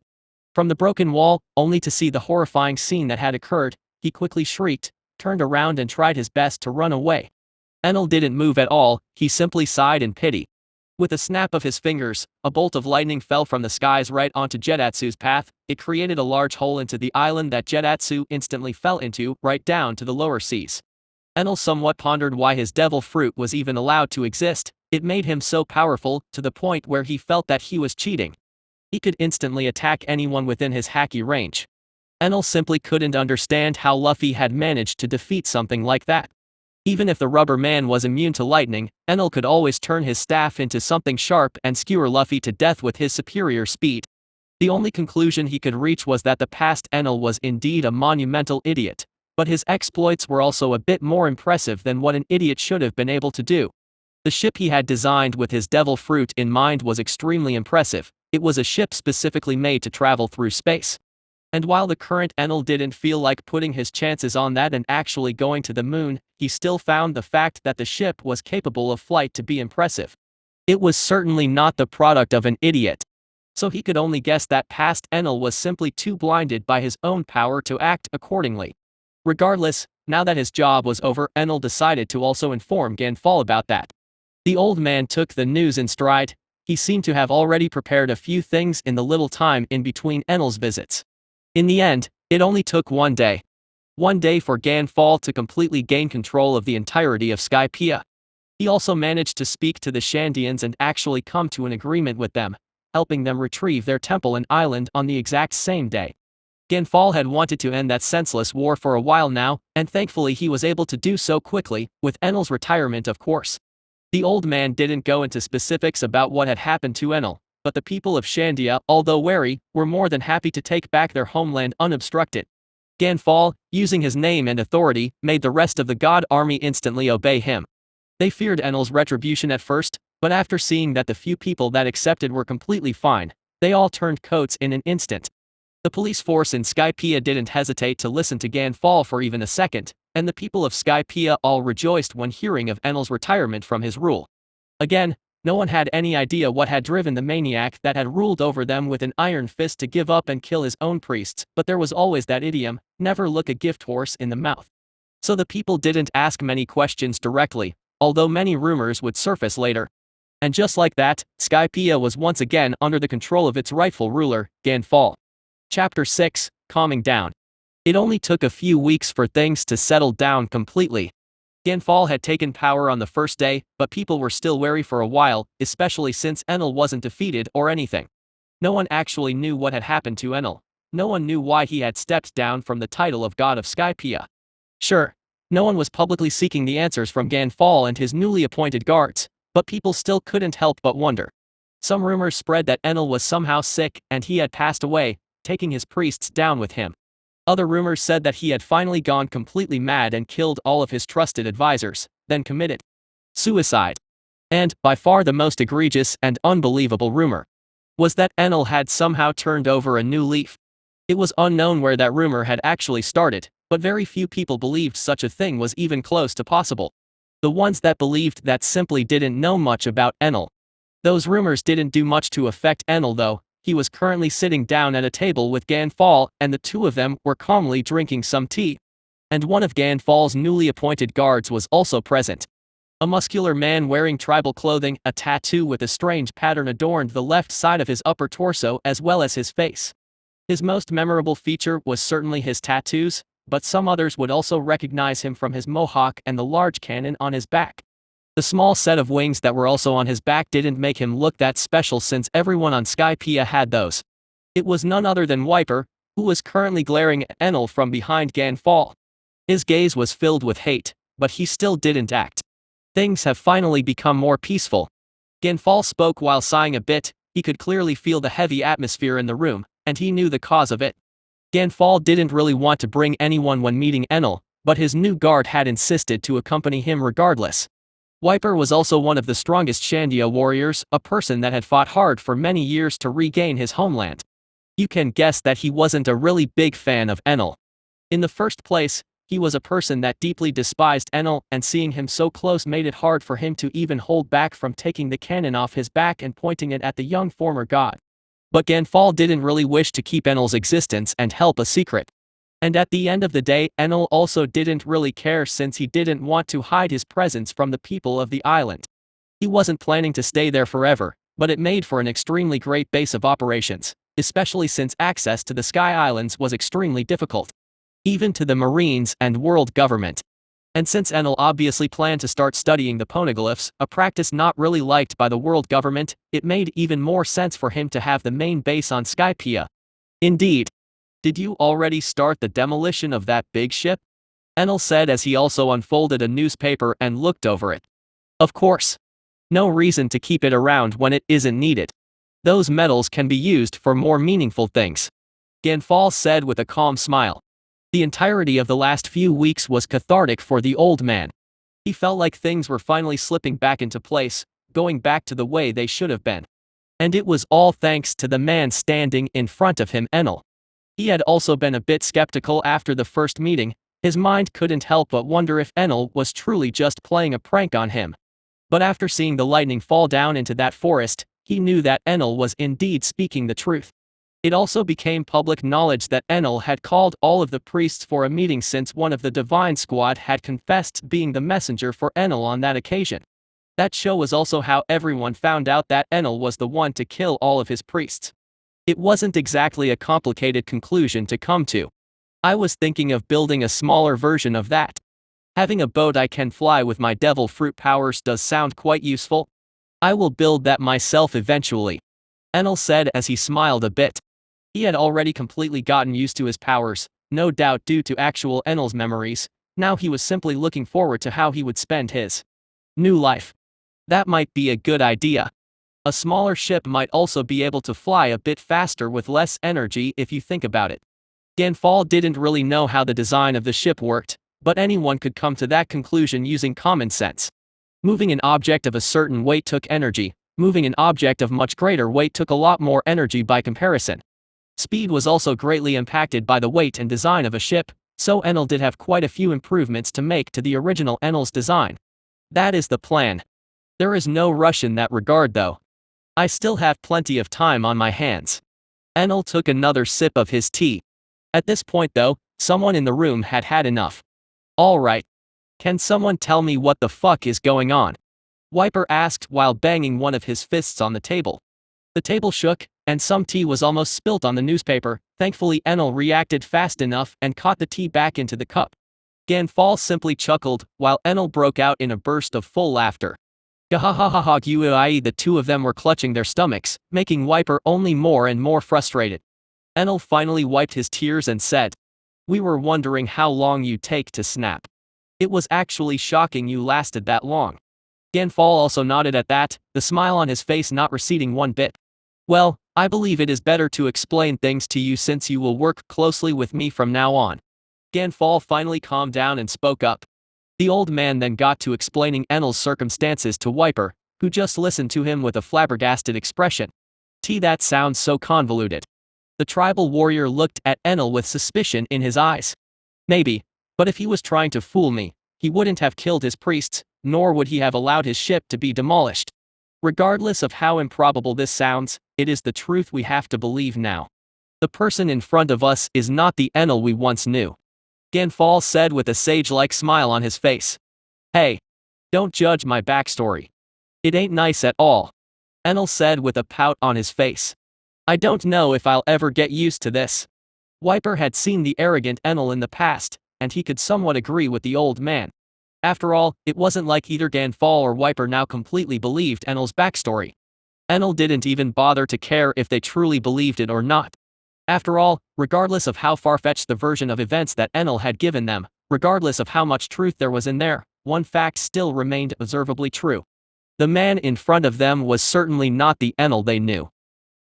[SPEAKER 1] From the broken wall, only to see the horrifying scene that had occurred, he quickly shrieked, turned around and tried his best to run away. Enel didn't move at all, he simply sighed in pity. With a snap of his fingers, a bolt of lightning fell from the skies right onto Jetatsu's path. It created a large hole into the island that Jetatsu instantly fell into, right down to the lower seas. Enel somewhat pondered why his devil fruit was even allowed to exist. It made him so powerful, to the point where he felt that he was cheating. He could instantly attack anyone within his haki range. Enel simply couldn't understand how Luffy had managed to defeat something like that. Even if the rubber man was immune to lightning, Enel could always turn his staff into something sharp and skewer Luffy to death with his superior speed. The only conclusion he could reach was that the past Enel was indeed a monumental idiot, but his exploits were also a bit more impressive than what an idiot should have been able to do. The ship he had designed with his devil fruit in mind was extremely impressive. It was a ship specifically made to travel through space. And while the current Enel didn't feel like putting his chances on that and actually going to the moon, he still found the fact that the ship was capable of flight to be impressive. It was certainly not the product of an idiot. So he could only guess that past Enel was simply too blinded by his own power to act accordingly. Regardless, now that his job was over, Enel decided to also inform Gan Fall about that. The old man took the news in stride. He seemed to have already prepared a few things in the little time in between Enel's visits. In the end, it only took one day. One day for Gan Fall to completely gain control of the entirety of Skypia. He also managed to speak to the Shandians and actually come to an agreement with them, helping them retrieve their temple and island on the exact same day. Gan Fall had wanted to end that senseless war for a while now, and thankfully he was able to do so quickly, with Enel's retirement of course. The old man didn't go into specifics about what had happened to Enel, but the people of Shandia, although wary, were more than happy to take back their homeland unobstructed. Gan Fall, using his name and authority, made the rest of the god army instantly obey him. They feared Enel's retribution at first, but after seeing that the few people that accepted were completely fine, they all turned coats in an instant. The police force in Skypia didn't hesitate to listen to Gan Fall for even a second, and the people of Skypia all rejoiced when hearing of Enel's retirement from his rule. Again, no one had any idea what had driven the maniac that had ruled over them with an iron fist to give up and kill his own priests, but there was always that idiom, never look a gift horse in the mouth. So the people didn't ask many questions directly, although many rumors would surface later. And just like that, Skypia was once again under the control of its rightful ruler, Gan Fall. Chapter 6, Calming Down. It only took a few weeks for things to settle down completely. Gan Fall had taken power on the first day, but people were still wary for a while, especially since Enel wasn't defeated or anything. No one actually knew what had happened to Enel. No one knew why he had stepped down from the title of God of Skypia. Sure, no one was publicly seeking the answers from Gan Fall and his newly appointed guards, but people still couldn't help but wonder. Some rumors spread that Enel was somehow sick and he had passed away, taking his priests down with him. Other rumors said that he had finally gone completely mad and killed all of his trusted advisors, then committed suicide. And, by far the most egregious and unbelievable rumor, was that Enel had somehow turned over a new leaf. It was unknown where that rumor had actually started, but very few people believed such a thing was even close to possible. The ones that believed that simply didn't know much about Enel. Those rumors didn't do much to affect Enel though. He was currently sitting down at a table with Gan Fall, and the two of them were calmly drinking some tea. And one of Gan Fall's newly appointed guards was also present. A muscular man wearing tribal clothing, a tattoo with a strange pattern adorned the left side of his upper torso as well as his face. His most memorable feature was certainly his tattoos, but some others would also recognize him from his mohawk and the large cannon on his back. The small set of wings that were also on his back didn't make him look that special since everyone on Skypia had those. It was none other than Wiper, who was currently glaring at Enel from behind Gan Fall. His gaze was filled with hate, but he still didn't act. Things have finally become more peaceful. Gan Fall spoke while sighing a bit. He could clearly feel the heavy atmosphere in the room, and he knew the cause of it. Gan Fall didn't really want to bring anyone when meeting Enel, but his new guard had insisted to accompany him regardless. Wiper was also one of the strongest Shandia warriors, a person that had fought hard for many years to regain his homeland. You can guess that he wasn't a really big fan of Enel. In the first place, he was a person that deeply despised Enel, and seeing him so close made it hard for him to even hold back from taking the cannon off his back and pointing it at the young former god. But Gan Fall didn't really wish to keep Enel's existence and help a secret. And at the end of the day, Enel also didn't really care, since he didn't want to hide his presence from the people of the island. He wasn't planning to stay there forever, but it made for an extremely great base of operations, especially since access to the Sky Islands was extremely difficult, even to the Marines and world government. And since Enel obviously planned to start studying the poneglyphs, a practice not really liked by the world government, it made even more sense for him to have the main base on Skypia. Indeed. Did you already start the demolition of that big ship? Enel said as he also unfolded a newspaper and looked over it. Of course. No reason to keep it around when it isn't needed. Those metals can be used for more meaningful things. Gan Fall said with a calm smile. The entirety of the last few weeks was cathartic for the old man. He felt like things were finally slipping back into place, going back to the way they should have been. And it was all thanks to the man standing in front of him, Enel. He had also been a bit skeptical after the first meeting. His mind couldn't help but wonder if Enel was truly just playing a prank on him. But after seeing the lightning fall down into that forest, he knew that Enel was indeed speaking the truth. It also became public knowledge that Enel had called all of the priests for a meeting, since one of the divine squad had confessed being the messenger for Enel on that occasion. That show was also how everyone found out that Enel was the one to kill all of his priests. It wasn't exactly a complicated conclusion to come to. I was thinking of building a smaller version of that. Having a boat I can fly with my devil fruit powers does sound quite useful. I will build that myself eventually. Enel said as he smiled a bit. He had already completely gotten used to his powers, no doubt due to actual Enel's memories. Now he was simply looking forward to how he would spend his new life. That might be a good idea. A smaller ship might also be able to fly a bit faster with less energy if you think about it. Gan Fall didn't really know how the design of the ship worked, but anyone could come to that conclusion using common sense. Moving an object of a certain weight took energy, moving an object of much greater weight took a lot more energy by comparison. Speed was also greatly impacted by the weight and design of a ship, so Enel did have quite a few improvements to make to the original Enel's design. That is the plan. There is no rush in that regard though. I still have plenty of time on my hands. Enel took another sip of his tea. At this point though, someone in the room had had enough. Alright. Can someone tell me what the fuck is going on? Wiper asked while banging one of his fists on the table. The table shook, and some tea was almost spilt on the newspaper. Thankfully Enel reacted fast enough and caught the tea back into the cup. Gan Fall simply chuckled, while Enel broke out in a burst of full laughter. Gahahaha, the two of them were clutching their stomachs, making Wiper only more and more frustrated. Enel finally wiped his tears and said, "We were wondering how long you'd take to snap. It was actually shocking you lasted that long." Gan Fall also nodded at that, the smile on his face not receding one bit. "Well, I believe it is better to explain things to you since you will work closely with me from now on." Gan Fall finally calmed down and spoke up. The old man then got to explaining Enel's circumstances to Wiper, who just listened to him with a flabbergasted expression. That sounds so convoluted. The tribal warrior looked at Enel with suspicion in his eyes. Maybe, but if he was trying to fool me, he wouldn't have killed his priests, nor would he have allowed his ship to be demolished. Regardless of how improbable this sounds, it is the truth we have to believe now. The person in front of us is not the Enel we once knew. Gan Fall said with a sage-like smile on his face. Hey. Don't judge my backstory. It ain't nice at all. Enel said with a pout on his face. I don't know if I'll ever get used to this. Wiper had seen the arrogant Enel in the past, and he could somewhat agree with the old man. After all, it wasn't like either Gan Fall or Wiper now completely believed Enel's backstory. Enel didn't even bother to care if they truly believed it or not. After all, regardless of how far-fetched the version of events that Enel had given them, Regardless of how much truth there was in there, one fact still remained observably true. The man in front of them was certainly not the Enel they knew.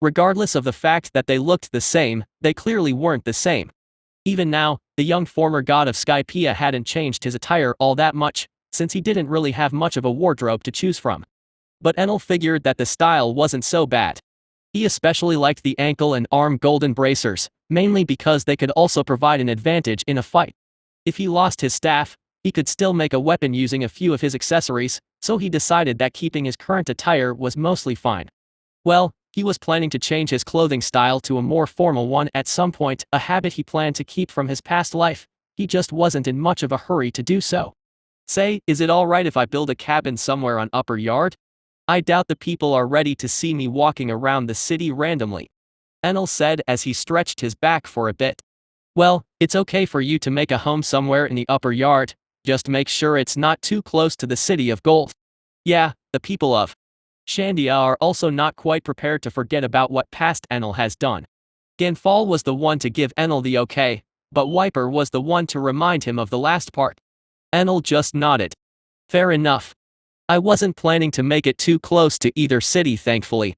[SPEAKER 1] Regardless of the fact that they looked the same, they clearly weren't the same. Even now, the young former god of Skypia hadn't changed his attire all that much, since he didn't really have much of a wardrobe to choose from. But Enel figured that the style wasn't so bad. He especially liked the ankle and arm golden bracers, mainly because they could also provide an advantage in a fight. If he lost his staff, he could still make a weapon using a few of his accessories, so he decided that keeping his current attire was mostly fine. Well, he was planning to change his clothing style to a more formal one at some point, a habit he planned to keep from his past life. He just wasn't in much of a hurry to do so. Say, is it alright if I build a cabin somewhere on Upper Yard? I doubt the people are ready to see me walking around the city randomly. Enel said as he stretched his back for a bit. Well, it's okay for you to make a home somewhere in the Upper Yard, just make sure it's not too close to the City of Gold. Yeah, the people of Shandia are also not quite prepared to forget about what past Enel has done. Gan Fall was the one to give Enel the okay, but Wiper was the one to remind him of the last part. Enel just nodded. Fair enough. I wasn't planning to make it too close to either city, thankfully.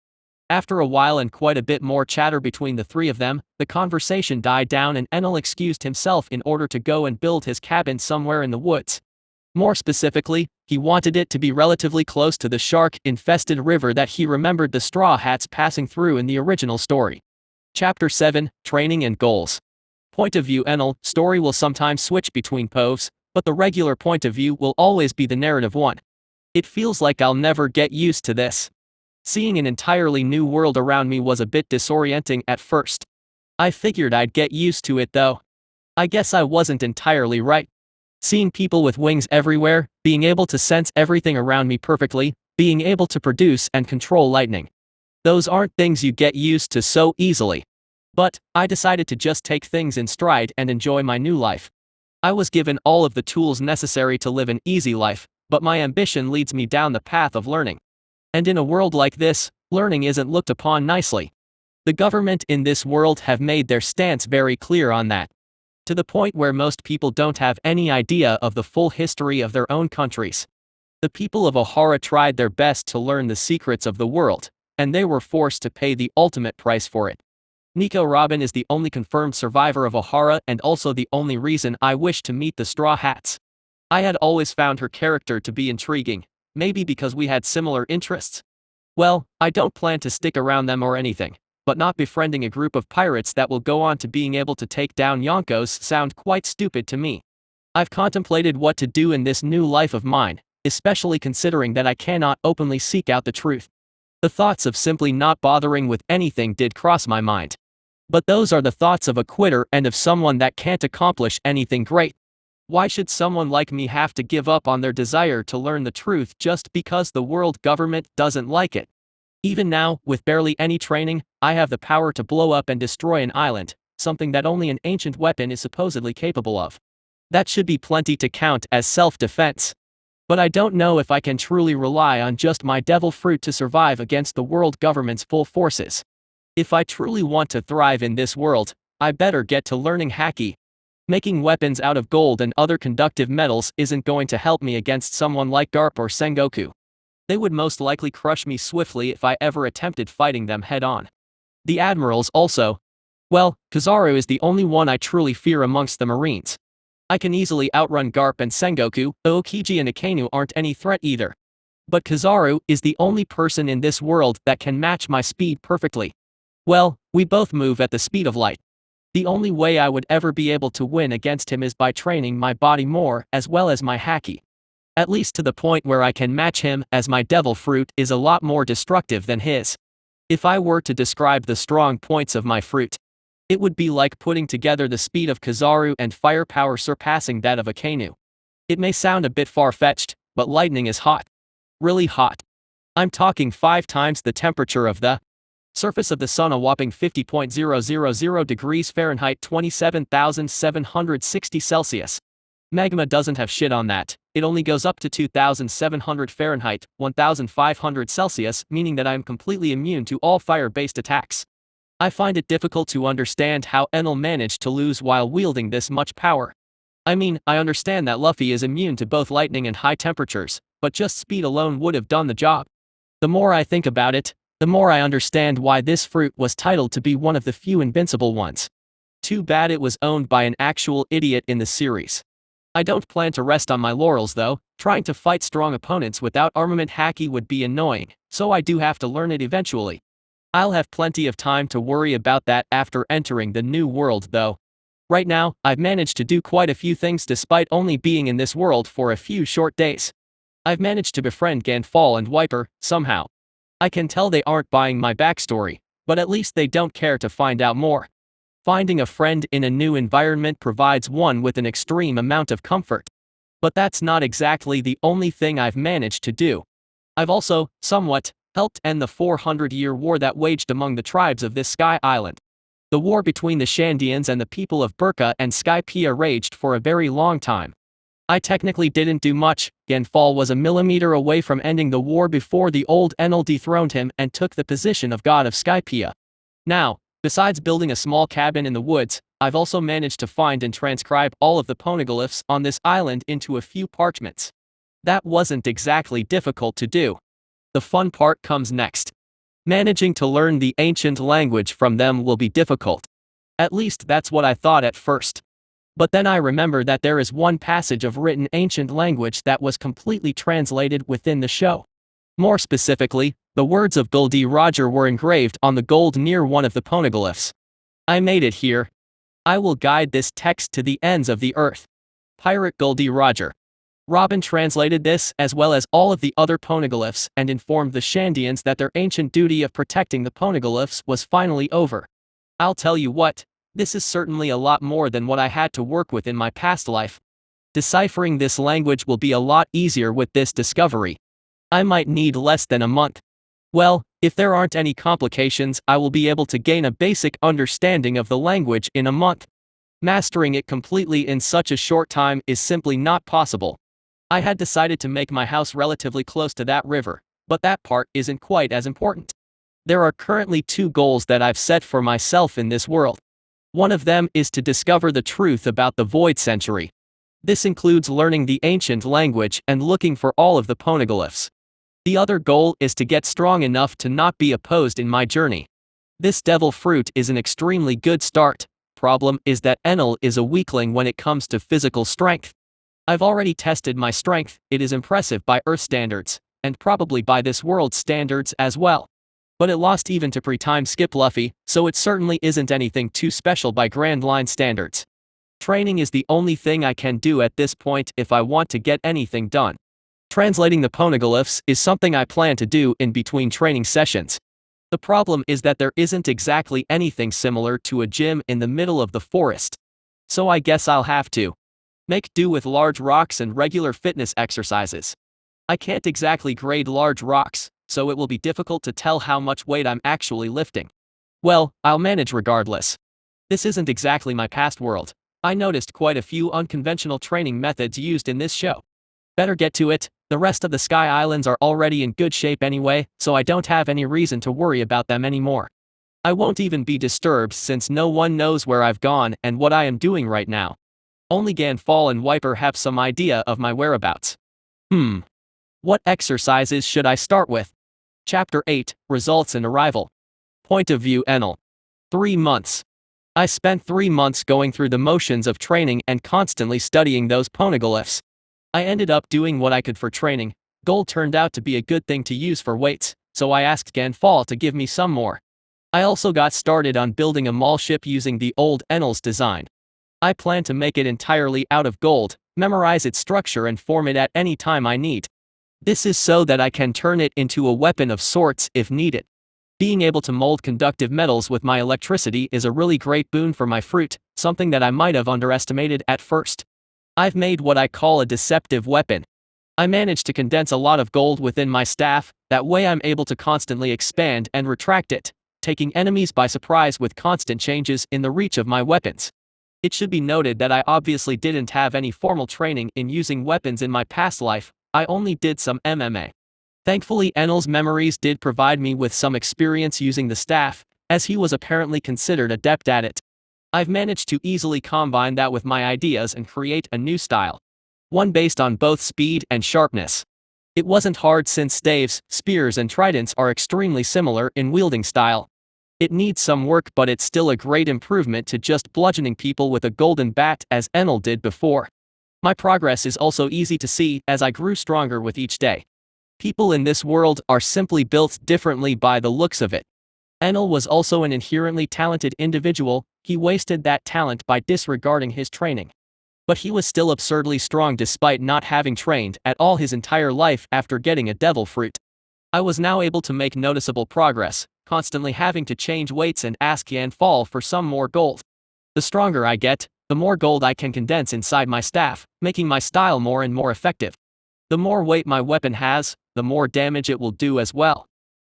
[SPEAKER 1] After a while and quite a bit more chatter between the three of them, the conversation died down and Enel excused himself in order to go and build his cabin somewhere in the woods. More specifically, he wanted it to be relatively close to the shark-infested river that he remembered the Straw Hats passing through in the original story. Chapter 7, Training and Goals. Point of view Enel, story will sometimes switch between POVs, but the regular point of view will always be the narrative one. It feels like I'll never get used to this. Seeing an entirely new world around me was a bit disorienting at first. I figured I'd get used to it though. I guess I wasn't entirely right. Seeing people with wings everywhere, being able to sense everything around me perfectly, being able to produce and control lightning. Those aren't things you get used to so easily. But, I decided to just take things in stride and enjoy my new life. I was given all of the tools necessary to live an easy life, but my ambition leads me down the path of learning. And in a world like this, learning isn't looked upon nicely. The government in this world have made their stance very clear on that. To the point where most people don't have any idea of the full history of their own countries. The people of Ohara tried their best to learn the secrets of the world, and they were forced to pay the ultimate price for it. Nico Robin is the only confirmed survivor of Ohara and also the only reason I wish to meet the Straw Hats. I had always found her character to be intriguing. Maybe because we had similar interests? Well, I don't plan to stick around them or anything, but not befriending a group of pirates that will go on to being able to take down Yonkos sound quite stupid to me. I've contemplated what to do in this new life of mine, especially considering that I cannot openly seek out the truth. The thoughts of simply not bothering with anything did cross my mind. But those are the thoughts of a quitter and of someone that can't accomplish anything great. Why should someone like me have to give up on their desire to learn the truth just because the world government doesn't like it? Even now, with barely any training, I have the power to blow up and destroy an island, something that only an ancient weapon is supposedly capable of. That should be plenty to count as self-defense. But I don't know if I can truly rely on just my devil fruit to survive against the world government's full forces. If I truly want to thrive in this world, I better get to learning Haki. Making weapons out of gold and other conductive metals isn't going to help me against someone like Garp or Sangoku. They would most likely crush me swiftly if I ever attempted fighting them head-on. The admirals also. Well, Kizaru is the only one I truly fear amongst the Marines. I can easily outrun Garp and Sangoku, though Okiji and Akainu aren't any threat either. But Kizaru is the only person in this world that can match my speed perfectly. Well, we both move at the speed of light. The only way I would ever be able to win against him is by training my body more as well as my Haki. At least to the point where I can match him, as my devil fruit is a lot more destructive than his. If I were to describe the strong points of my fruit, it would be like putting together the speed of Kizaru and firepower surpassing that of Akainu. It may sound a bit far-fetched, but lightning is hot. Really hot. I'm talking 5 times the temperature of the surface of the sun, a whopping 50.000 degrees Fahrenheit, 27,760 Celsius. Magma doesn't have shit on that. It only goes up to 2,700 Fahrenheit, 1,500 Celsius, meaning that I am completely immune to all fire-based attacks. I find it difficult to understand how Enel managed to lose while wielding this much power. I mean, I understand that Luffy is immune to both lightning and high temperatures, but just speed alone would have done the job. The more I think about it, the more I understand why this fruit was titled to be one of the few invincible ones. Too bad it was owned by an actual idiot in the series. I don't plan to rest on my laurels though. Trying to fight strong opponents without armament haki would be annoying, so I do have to learn it eventually. I'll have plenty of time to worry about that after entering the new world though. Right now, I've managed to do quite a few things despite only being in this world for a few short days. I've managed to befriend Gan Fall and Wiper, somehow. I can tell they aren't buying my backstory, but at least they don't care to find out more. Finding a friend in a new environment provides one with an extreme amount of comfort. But that's not exactly the only thing I've managed to do. I've also, somewhat, helped end the 400-year war that waged among the tribes of this sky island. The war between the Shandians and the people of Burka and Skypia raged for a very long time. I technically didn't do much. Gan Fall was a millimeter away from ending the war before the old Enel dethroned him and took the position of god of Skypia. Now, besides building a small cabin in the woods, I've also managed to find and transcribe all of the poneglyphs on this island into a few parchments. That wasn't exactly difficult to do. The fun part comes next. Managing to learn the ancient language from them will be difficult. At least that's what I thought at first. But then I remember that there is one passage of written ancient language that was completely translated within the show. More specifically, the words of Guldi Roger were engraved on the gold near one of the poneglyphs. I made it here. I will guide this text to the ends of the earth. Pirate Guldi Roger. Robin translated this as well as all of the other poneglyphs and informed the Shandians that their ancient duty of protecting the poneglyphs was finally over. I'll tell you what, this is certainly a lot more than what I had to work with in my past life. Deciphering this language will be a lot easier with this discovery. I might need less than a month. Well, if there aren't any complications, I will be able to gain a basic understanding of the language in a month. Mastering it completely in such a short time is simply not possible. I had decided to make my house relatively close to that river, but that part isn't quite as important. There are currently two goals that I've set for myself in this world. One of them is to discover the truth about the Void Century. This includes learning the ancient language and looking for all of the poneglyphs. The other goal is to get strong enough to not be opposed in my journey. This devil fruit is an extremely good start. Problem is that Enel is a weakling when it comes to physical strength. I've already tested my strength, it is impressive by Earth standards, and probably by this world's standards as well. But it lost even to pre-time skip Luffy, so it certainly isn't anything too special by Grand Line standards. Training is the only thing I can do at this point if I want to get anything done. Translating the poneglyphs is something I plan to do in between training sessions. The problem is that there isn't exactly anything similar to a gym in the middle of the forest. So I guess I'll have to make do with large rocks and regular fitness exercises. I can't exactly grade large rocks, so it will be difficult to tell how much weight I'm actually lifting. Well, I'll manage regardless. This isn't exactly my past world. I noticed quite a few unconventional training methods used in this show. Better get to it. The rest of the Sky Islands are already in good shape anyway, so I don't have any reason to worry about them anymore. I won't even be disturbed since no one knows where I've gone and what I am doing right now. Only Gan Fall and Wiper have some idea of my whereabouts. What exercises should I start with? Chapter 8, Results and Arrival. Point of view Enel. 3 months. I spent 3 months going through the motions of training and constantly studying those poneglyphs. I ended up doing what I could for training. Gold turned out to be a good thing to use for weights, so I asked Gan Fall to give me some more. I also got started on building a mall ship using the old Enel's design. I plan to make it entirely out of gold, memorize its structure and form it at any time I need. This is so that I can turn it into a weapon of sorts if needed. Being able to mold conductive metals with my electricity is a really great boon for my fruit, something that I might have underestimated at first. I've made what I call a deceptive weapon. I managed to condense a lot of gold within my staff, that way I'm able to constantly expand and retract it, taking enemies by surprise with constant changes in the reach of my weapons. It should be noted that I obviously didn't have any formal training in using weapons in my past life, I only did some MMA. Thankfully Enel's memories did provide me with some experience using the staff, as he was apparently considered adept at it. I've managed to easily combine that with my ideas and create a new style. One based on both speed and sharpness. It wasn't hard since staves, spears and tridents are extremely similar in wielding style. It needs some work, but it's still a great improvement to just bludgeoning people with a golden bat as Enel did before. My progress is also easy to see as I grew stronger with each day. People in this world are simply built differently by the looks of it. Enel was also an inherently talented individual. He wasted that talent by disregarding his training. But he was still absurdly strong despite not having trained at all his entire life after getting a devil fruit. I was now able to make noticeable progress, constantly having to change weights and ask Gan Fall for some more gold. The stronger I get, the more gold I can condense inside my staff, making my style more and more effective. The more weight my weapon has, the more damage it will do as well.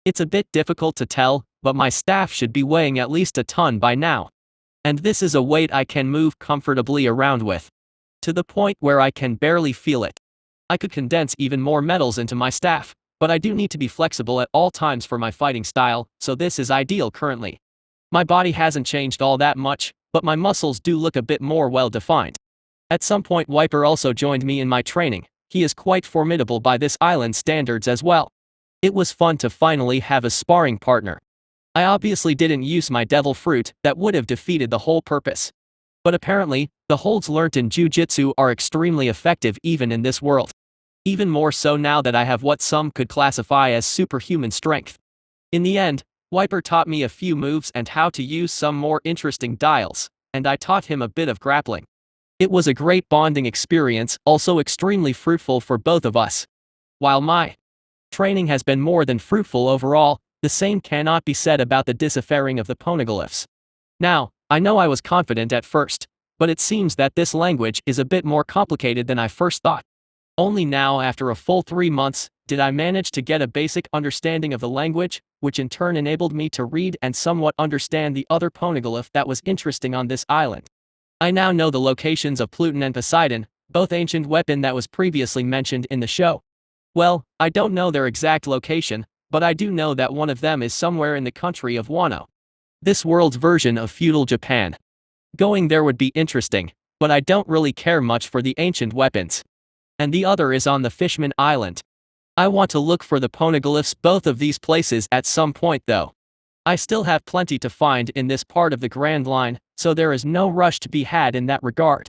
[SPEAKER 1] It's a bit difficult to tell, but my staff should be weighing at least a ton by now. And this is a weight I can move comfortably around with. To the point where I can barely feel it. I could condense even more metals into my staff, but I do need to be flexible at all times for my fighting style, so this is ideal currently. My body hasn't changed all that much, but my muscles do look a bit more well defined. At some point Wiper also joined me in my training. He is quite formidable by this island standards as well. It was fun to finally have a sparring partner. I obviously didn't use my devil fruit, that would have defeated the whole purpose. But apparently, the holds learnt in Jiu-Jitsu are extremely effective even in this world. Even more so now that I have what some could classify as superhuman strength. In the end, Wiper taught me a few moves and how to use some more interesting dials, and I taught him a bit of grappling. It was a great bonding experience, also extremely fruitful for both of us. While my training has been more than fruitful overall, the same cannot be said about the deciphering of the poneglyphs. Now, I know I was confident at first, but it seems that this language is a bit more complicated than I first thought. Only now, after a full 3 months, did I manage to get a basic understanding of the language, which in turn enabled me to read and somewhat understand the other poneglyph that was interesting on this island. I now know the locations of Pluton and Poseidon, both ancient weapon that was previously mentioned in the show. Well, I don't know their exact location, but I do know that one of them is somewhere in the country of Wano. This world's version of feudal Japan. Going there would be interesting, but I don't really care much for the ancient weapons. And the other is on the Fishman Island. I want to look for the poneglyphs both of these places at some point though. I still have plenty to find in this part of the Grand Line, so there is no rush to be had in that regard.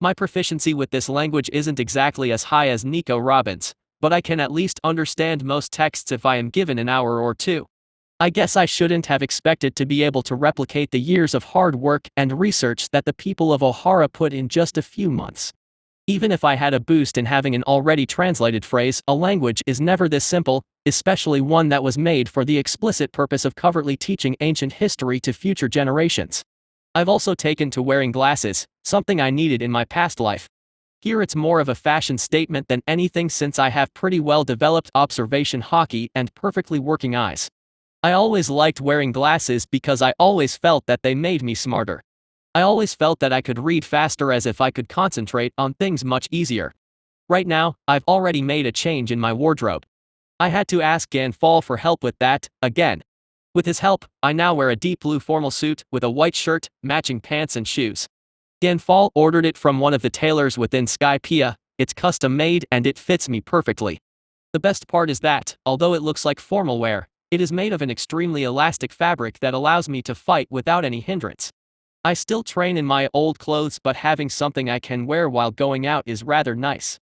[SPEAKER 1] My proficiency with this language isn't exactly as high as Nico Robin's, but I can at least understand most texts if I am given an hour or two. I guess I shouldn't have expected to be able to replicate the years of hard work and research that the people of Ohara put in just a few months. Even if I had a boost in having an already translated phrase, a language is never this simple, especially one that was made for the explicit purpose of covertly teaching ancient history to future generations. I've also taken to wearing glasses, something I needed in my past life. Here it's more of a fashion statement than anything since I have pretty well developed observation hockey and perfectly working eyes. I always liked wearing glasses because I always felt that they made me smarter. I always felt that I could read faster as if I could concentrate on things much easier. Right now, I've already made a change in my wardrobe. I had to ask Gan Fall for help with that, again. With his help, I now wear a deep blue formal suit with a white shirt, matching pants and shoes. Gan Fall ordered it from one of the tailors within Skypia. It's custom made and it fits me perfectly. The best part is that, although it looks like formal wear, it is made of an extremely elastic fabric that allows me to fight without any hindrance. I still train in my old clothes, but having something I can wear while going out is rather nice.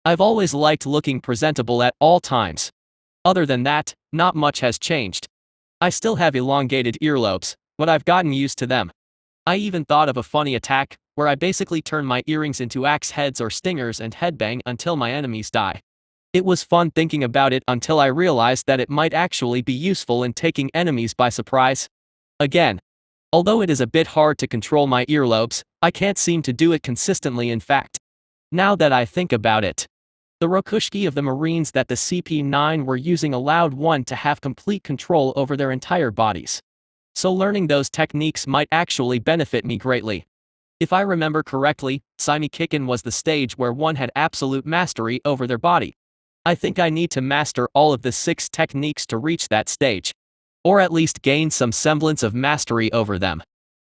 [SPEAKER 1] I've always liked looking presentable at all times. Other than that, not much has changed. I still have elongated earlobes, but I've gotten used to them. I even thought of a funny attack, where I basically turn my earrings into axe heads or stingers and headbang until my enemies die. It was fun thinking about it until I realized that it might actually be useful in taking enemies by surprise. Again. Although it is a bit hard to control my earlobes, I can't seem to do it consistently in fact. Now that I think about it. The Rokushiki of the Marines that the CP9 were using allowed one to have complete control over their entire bodies. So learning those techniques might actually benefit me greatly. If I remember correctly, Saimekikken was the stage where one had absolute mastery over their body. I think I need to master all of the 6 techniques to reach that stage. Or at least gain some semblance of mastery over them.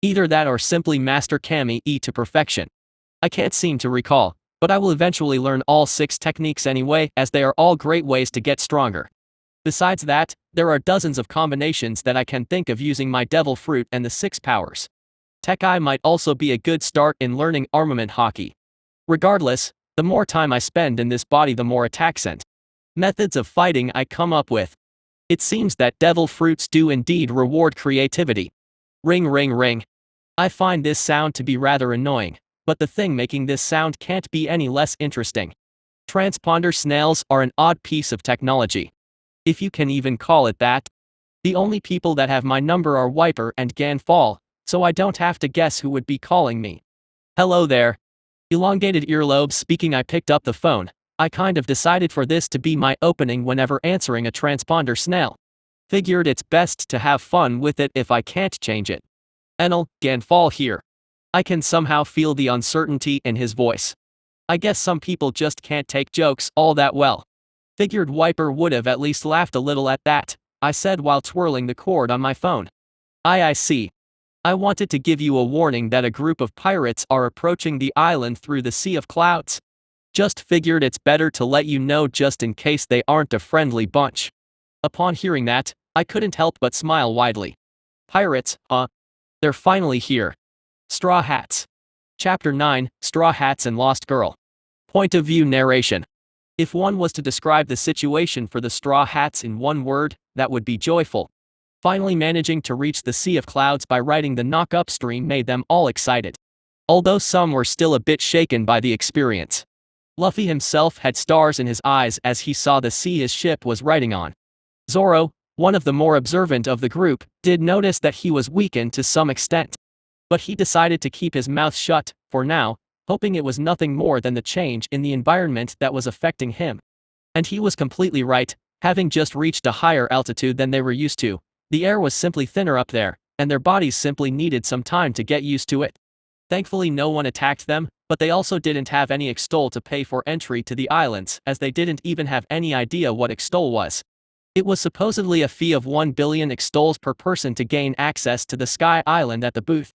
[SPEAKER 1] Either that or simply master Kami E to perfection. I can't seem to recall, but I will eventually learn all 6 techniques anyway, as they are all great ways to get stronger. Besides that, there are dozens of combinations that I can think of using my devil fruit and the 6 powers. Tech-Eye might also be a good start in learning armament hockey. Regardless, the more time I spend in this body, the more attacks and methods of fighting I come up with. It seems that devil fruits do indeed reward creativity. Ring ring ring. I find this sound to be rather annoying, but the thing making this sound can't be any less interesting. Transponder snails are an odd piece of technology, if you can even call it that. The only people that have my number are Wiper and Gan Fall, so I don't have to guess who would be calling me. Hello there. Elongated earlobes speaking. I picked up the phone. I kind of decided for this to be my opening whenever answering a transponder snail. Figured it's best to have fun with it if I can't change it. Enel, Gan Fall here. I can somehow feel the uncertainty in his voice. I guess some people just can't take jokes all that well. Figured Wiper would have at least laughed a little at that, I said while twirling the cord on my phone. I see. I wanted to give you a warning that a group of pirates are approaching the island through the sea of clouds. Just figured it's better to let you know just in case they aren't a friendly bunch. Upon hearing that, I couldn't help but smile widely. Pirates, huh? They're finally here. Straw Hats. Chapter 9, Straw Hats and Lost Girl. Point of view narration. If one was to describe the situation for the Straw Hats in one word, that would be joyful. Finally managing to reach the Sea of Clouds by riding the knock upstream made them all excited. Although some were still a bit shaken by the experience. Luffy himself had stars in his eyes as he saw the sea his ship was riding on. Zoro, one of the more observant of the group, did notice that he was weakened to some extent. But he decided to keep his mouth shut, for now, hoping it was nothing more than the change in the environment that was affecting him. And he was completely right, having just reached a higher altitude than they were used to. The air was simply thinner up there, and their bodies simply needed some time to get used to it. Thankfully no one attacked them, but they also didn't have any extol to pay for entry to the islands, as they didn't even have any idea what extol was. It was supposedly a fee of 1 billion extols per person to gain access to the Sky Island at the booth.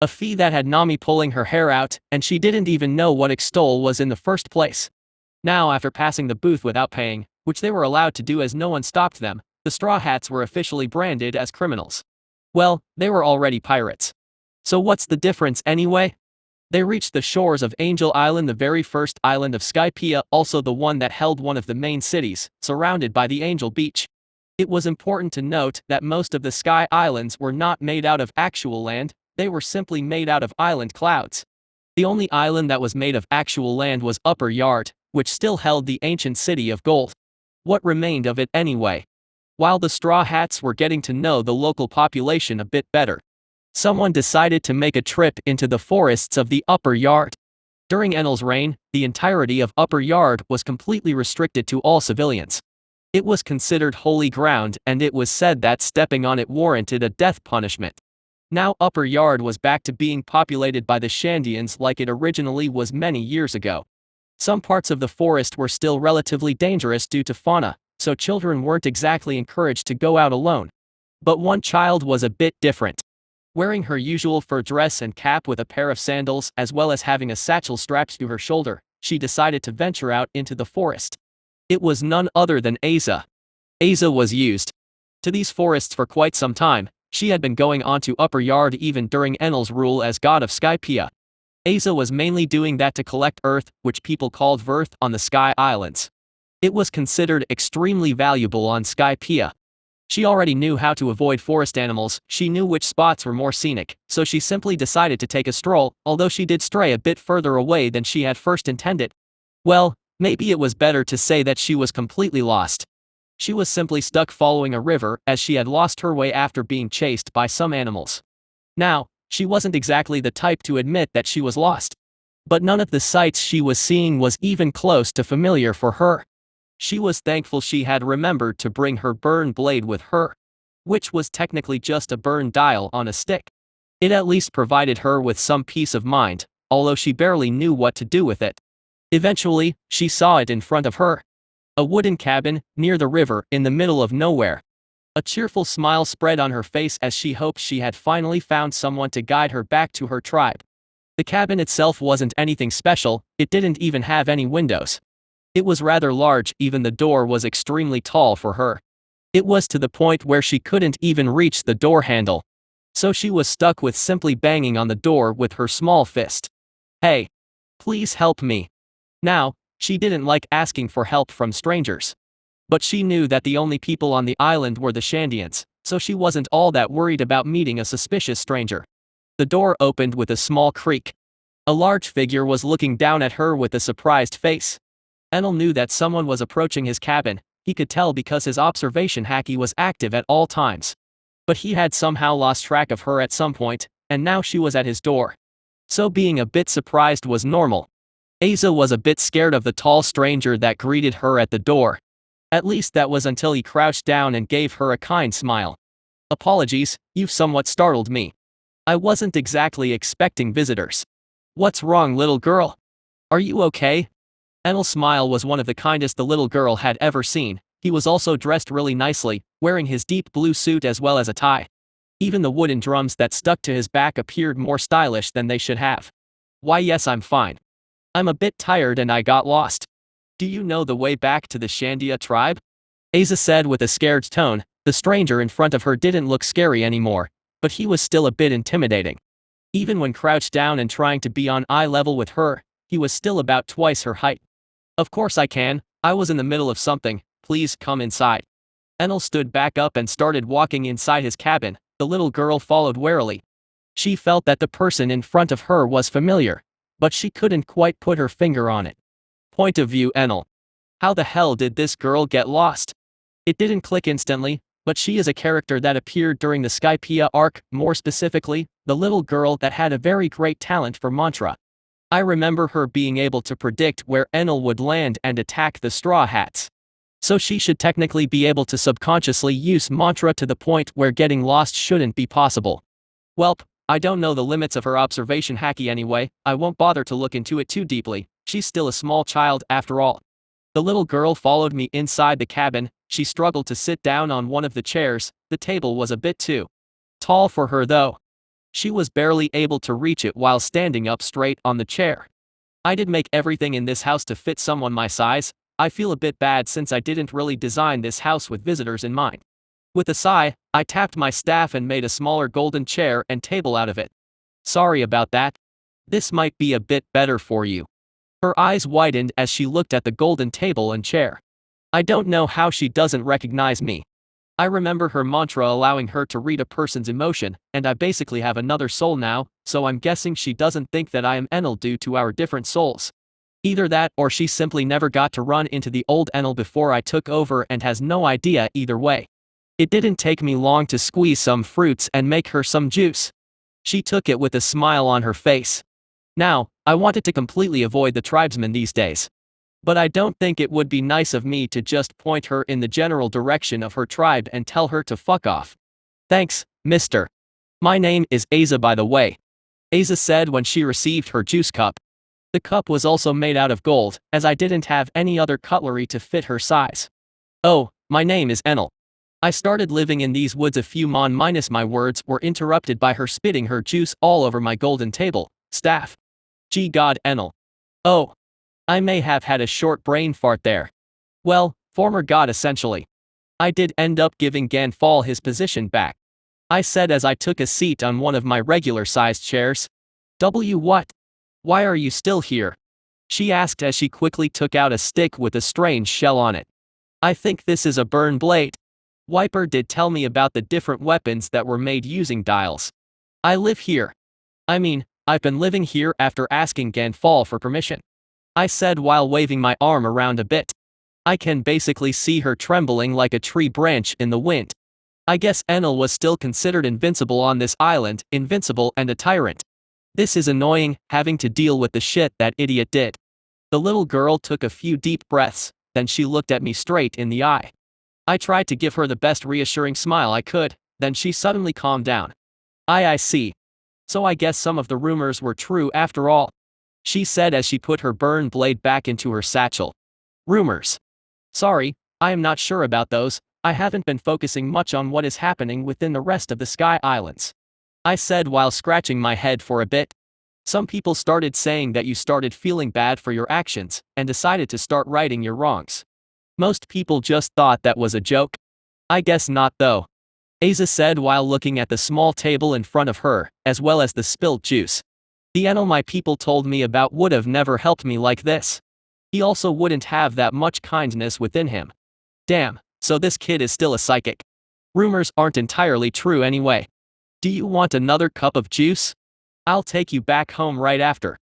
[SPEAKER 1] A fee that had Nami pulling her hair out, and she didn't even know what extol was in the first place. Now after passing the booth without paying, which they were allowed to do as no one stopped them, the Straw Hats were officially branded as criminals. Well, they were already pirates. So what's the difference anyway? They reached the shores of Angel Island, the very first island of Skypia, also the one that held one of the main cities, surrounded by the Angel Beach. It was important to note that most of the Sky Islands were not made out of actual land, they were simply made out of island clouds. The only island that was made of actual land was Upper Yard, which still held the ancient city of gold. What remained of it anyway? While the Straw Hats were getting to know the local population a bit better, someone decided to make a trip into the forests of the Upper Yard. During Enel's reign, the entirety of Upper Yard was completely restricted to all civilians. It was considered holy ground, and it was said that stepping on it warranted a death punishment. Now Upper Yard was back to being populated by the Shandians like it originally was many years ago. Some parts of the forest were still relatively dangerous due to fauna, so children weren't exactly encouraged to go out alone. But one child was a bit different. Wearing her usual fur dress and cap with a pair of sandals as well as having a satchel strapped to her shoulder, she decided to venture out into the forest. It was none other than Asa. Asa was used to these forests for quite some time. She had been going on to Upper Yard even during Enel's rule as god of Skypia. Asa was mainly doing that to collect earth, which people called Verth, on the Sky Islands. It was considered extremely valuable on Skypia. She already knew how to avoid forest animals, she knew which spots were more scenic, so she simply decided to take a stroll, although she did stray a bit further away than she had first intended. Well, maybe it was better to say that she was completely lost. She was simply stuck following a river, as she had lost her way after being chased by some animals. Now, she wasn't exactly the type to admit that she was lost. But none of the sights she was seeing was even close to familiar for her. She was thankful she had remembered to bring her burn blade with her, which was technically just a burn dial on a stick. It at least provided her with some peace of mind, although she barely knew what to do with it. Eventually, she saw it in front of her. A wooden cabin, near the river, in the middle of nowhere. A cheerful smile spread on her face as she hoped she had finally found someone to guide her back to her tribe. The cabin itself wasn't anything special, it didn't even have any windows. It was rather large, even the door was extremely tall for her. It was to the point where she couldn't even reach the door handle. So she was stuck with simply banging on the door with her small fist. Hey! Please help me. Now, she didn't like asking for help from strangers. But she knew that the only people on the island were the Shandians, so she wasn't all that worried about meeting a suspicious stranger. The door opened with a small creak. A large figure was looking down at her with a surprised face. Enel knew that someone was approaching his cabin, he could tell because his observation haki was active at all times. But he had somehow lost track of her at some point, and now she was at his door. So being a bit surprised was normal. Asa was a bit scared of the tall stranger that greeted her at the door. At least that was until he crouched down and gave her a kind smile. Apologies, you've somewhat startled me. I wasn't exactly expecting visitors. What's wrong, little girl? Are you okay? Enel's smile was one of the kindest the little girl had ever seen. He was also dressed really nicely, wearing his deep blue suit as well as a tie. Even the wooden drums that stuck to his back appeared more stylish than they should have. Why, yes, I'm fine. I'm a bit tired and I got lost. Do you know the way back to the Shandia tribe? Asa said with a scared tone. The stranger in front of her didn't look scary anymore, but he was still a bit intimidating. Even when crouched down and trying to be on eye level with her, he was still about twice her height. Of course I can, I was in the middle of something, please come inside. Enel stood back up and started walking inside his cabin, the little girl followed warily. She felt that the person in front of her was familiar, but she couldn't quite put her finger on it. Point of view Enel. How the hell did this girl get lost? It didn't click instantly, but she is a character that appeared during the Skypia arc, more specifically, the little girl that had a very great talent for mantra. I remember her being able to predict where Enel would land and attack the Straw Hats. So she should technically be able to subconsciously use mantra to the point where getting lost shouldn't be possible. Welp, I don't know the limits of her observation haki anyway, I won't bother to look into it too deeply, she's still a small child after all. The little girl followed me inside the cabin, she struggled to sit down on one of the chairs, the table was a bit too tall for her though. She was barely able to reach it while standing up straight on the chair. I did make everything in this house to fit someone my size, I feel a bit bad since I didn't really design this house with visitors in mind. With a sigh, I tapped my staff and made a smaller golden chair and table out of it. Sorry about that. This might be a bit better for you. Her eyes widened as she looked at the golden table and chair. I don't know how she doesn't recognize me. I remember her mantra allowing her to read a person's emotion, and I basically have another soul now, so I'm guessing she doesn't think that I am Enel due to our different souls. Either that or she simply never got to run into the old Enel before I took over and has no idea either way. It didn't take me long to squeeze some fruits and make her some juice. She took it with a smile on her face. Now, I wanted to completely avoid the tribesmen these days. But I don't think it would be nice of me to just point her in the general direction of her tribe and tell her to fuck off. Thanks, mister. My name is Asa by the way. Asa said when she received her juice cup. The cup was also made out of gold, as I didn't have any other cutlery to fit her size. Oh, my name is Enel. I started living in these woods a few minus my words were interrupted by her spitting her juice all over my golden table, staff. Gee God Enel. Oh. I may have had a short brain fart there. Well, former god essentially. I did end up giving Gan Fall his position back. I said as I took a seat on one of my regular-sized chairs. What? Why are you still here? She asked as she quickly took out a stick with a strange shell on it. I think this is a burn blade. Wiper did tell me about the different weapons that were made using dials. I live here. I mean, I've been living here after asking Gan Fall for permission. I said while waving my arm around a bit. I can basically see her trembling like a tree branch in the wind. I guess Enel was still considered invincible on this island, invincible and a tyrant. This is annoying, having to deal with the shit that idiot did. The little girl took a few deep breaths, then she looked at me straight in the eye. I tried to give her the best reassuring smile I could, then she suddenly calmed down. I see. So I guess some of the rumors were true after all. She said as she put her burn blade back into her satchel. Rumors. Sorry, I am not sure about those, I haven't been focusing much on what is happening within the rest of the Sky Islands. I said while scratching my head for a bit. Some people started saying that you started feeling bad for your actions and decided to start righting your wrongs. Most people just thought that was a joke. I guess not though. Asa said while looking at the small table in front of her, as well as the spilled juice. The Enel my people told me about would have never helped me like this. He also wouldn't have that much kindness within him. Damn, so this kid is still a psychic. Rumors aren't entirely true anyway. Do you want another cup of juice? I'll take you back home right after.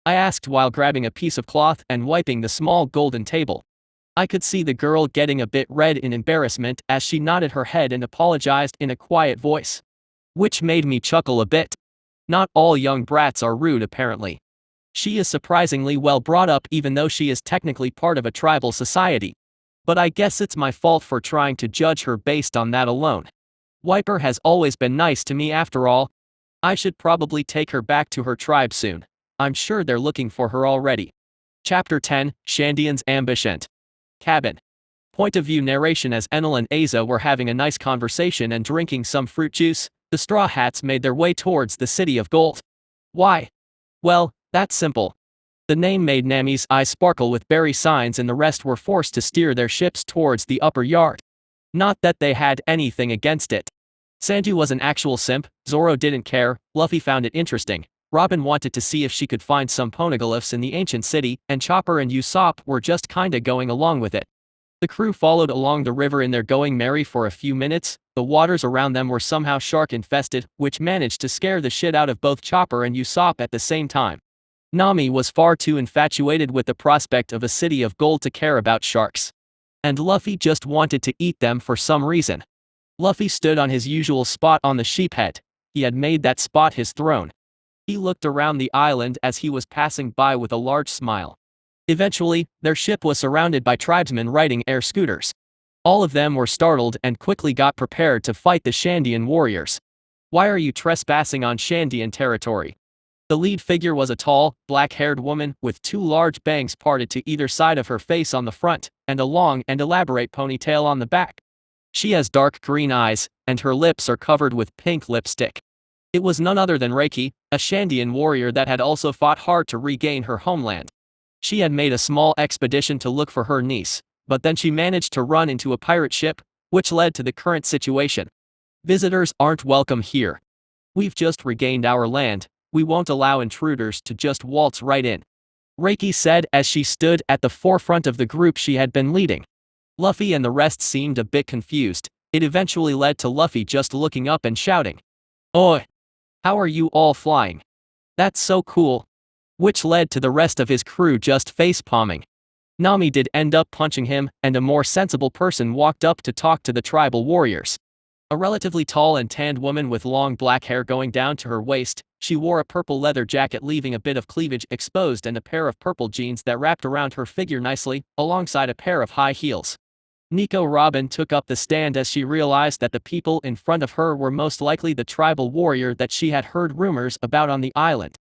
[SPEAKER 1] I asked while grabbing a piece of cloth and wiping the small golden table. I could see the girl getting a bit red in embarrassment as she nodded her head and apologized in a quiet voice. Which made me chuckle a bit. Not all young brats are rude apparently. She is surprisingly well brought up even though she is technically part of a tribal society. But I guess it's my fault for trying to judge her based on that alone. Wiper has always been nice to me after all. I should probably take her back to her tribe soon. I'm sure they're looking for her already. Chapter 10, Shandian's Ambition. Cabin. Point of view narration. As Enel and Asa were having a nice conversation and drinking some fruit juice, the Straw Hats made their way towards the city of gold. Why? Well, that's simple. The name made Nami's eyes sparkle with berry signs and the rest were forced to steer their ships towards the upper yard. Not that they had anything against it. Sanju was an actual simp, Zoro didn't care, Luffy found it interesting, Robin wanted to see if she could find some poneglyphs in the ancient city, and Chopper and Usopp were just kinda going along with it. The crew followed along the river in their going merry for a few minutes. The waters around them were somehow shark infested, which managed to scare the shit out of both Chopper and Usopp at the same time. Nami was far too infatuated with the prospect of a city of gold to care about sharks. And Luffy just wanted to eat them for some reason. Luffy stood on his usual spot on the sheephead. He had made that spot his throne. He looked around the island as he was passing by with a large smile. Eventually, their ship was surrounded by tribesmen riding air scooters. All of them were startled and quickly got prepared to fight the Shandian warriors. Why are you trespassing on Shandian territory? The lead figure was a tall, black-haired woman with two large bangs parted to either side of her face on the front, and a long and elaborate ponytail on the back. She has dark green eyes, and her lips are covered with pink lipstick. It was none other than Reiki, a Shandian warrior that had also fought hard to regain her homeland. She had made a small expedition to look for her niece, but then she managed to run into a pirate ship, which led to the current situation. Visitors aren't welcome here. We've just regained our land, we won't allow intruders to just waltz right in. Reiki said as she stood at the forefront of the group she had been leading. Luffy and the rest seemed a bit confused. It eventually led to Luffy just looking up and shouting, "Oi! How are you all flying? That's so cool." Which led to the rest of his crew just face-palming. Nami did end up punching him, and a more sensible person walked up to talk to the tribal warriors. A relatively tall and tanned woman with long black hair going down to her waist. She wore a purple leather jacket leaving a bit of cleavage exposed and a pair of purple jeans that wrapped around her figure nicely, alongside a pair of high heels. Nico Robin took up the stand as she realized that the people in front of her were most likely the tribal warrior that she had heard rumors about on the island.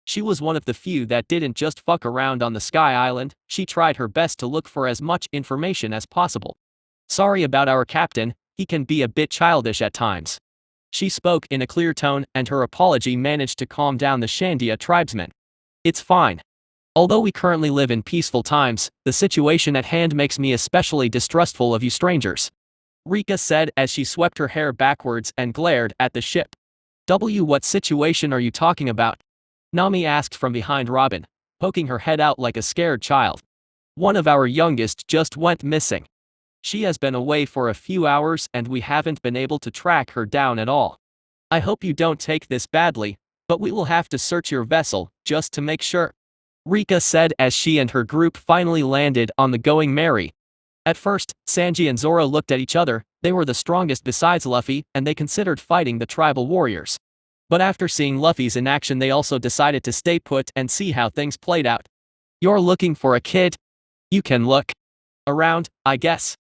[SPEAKER 1] She was one of the few that didn't just fuck around on the Sky Island, she tried her best to look for as much information as possible. "Sorry about our captain, he can be a bit childish at times." She spoke in a clear tone, and her apology managed to calm down the Shandia tribesmen. "It's fine. Although we currently live in peaceful times, the situation at hand makes me especially distrustful of you strangers," Rika said as she swept her hair backwards and glared at the ship. What situation are you talking about?" Nami asked from behind Robin, poking her head out like a scared child. "One of our youngest just went missing. She has been away for a few hours and we haven't been able to track her down at all. I hope you don't take this badly, but we will have to search your vessel, just to make sure," Rika said as she and her group finally landed on the Going Merry. At first, Sanji and Zoro looked at each other. They were the strongest besides Luffy, and they considered fighting the tribal warriors. But after seeing Luffy's in action, they also decided to stay put and see how things played out. "You're looking for a kid? You can look around, I guess.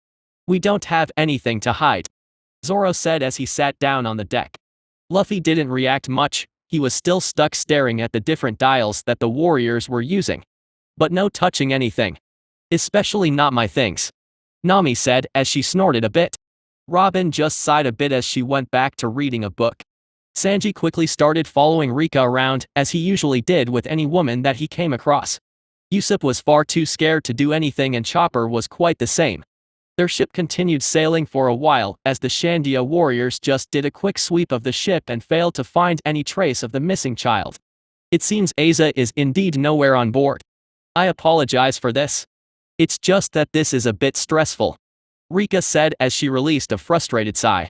[SPEAKER 1] We don't have anything to hide," Zoro said as he sat down on the deck. Luffy didn't react much. He was still stuck staring at the different dials that the warriors were using. "But no touching anything. Especially not my things," Nami said as she snorted a bit. Robin just sighed a bit as she went back to reading a book. Sanji quickly started following Rika around, as he usually did with any woman that he came across. Usopp was far too scared to do anything and Chopper was quite the same. Their ship continued sailing for a while as the Shandia warriors just did a quick sweep of the ship and failed to find any trace of the missing child. It seems Asa is indeed nowhere on board. I apologize for this. It's just that this is a bit stressful, Rika said as she released a frustrated sigh.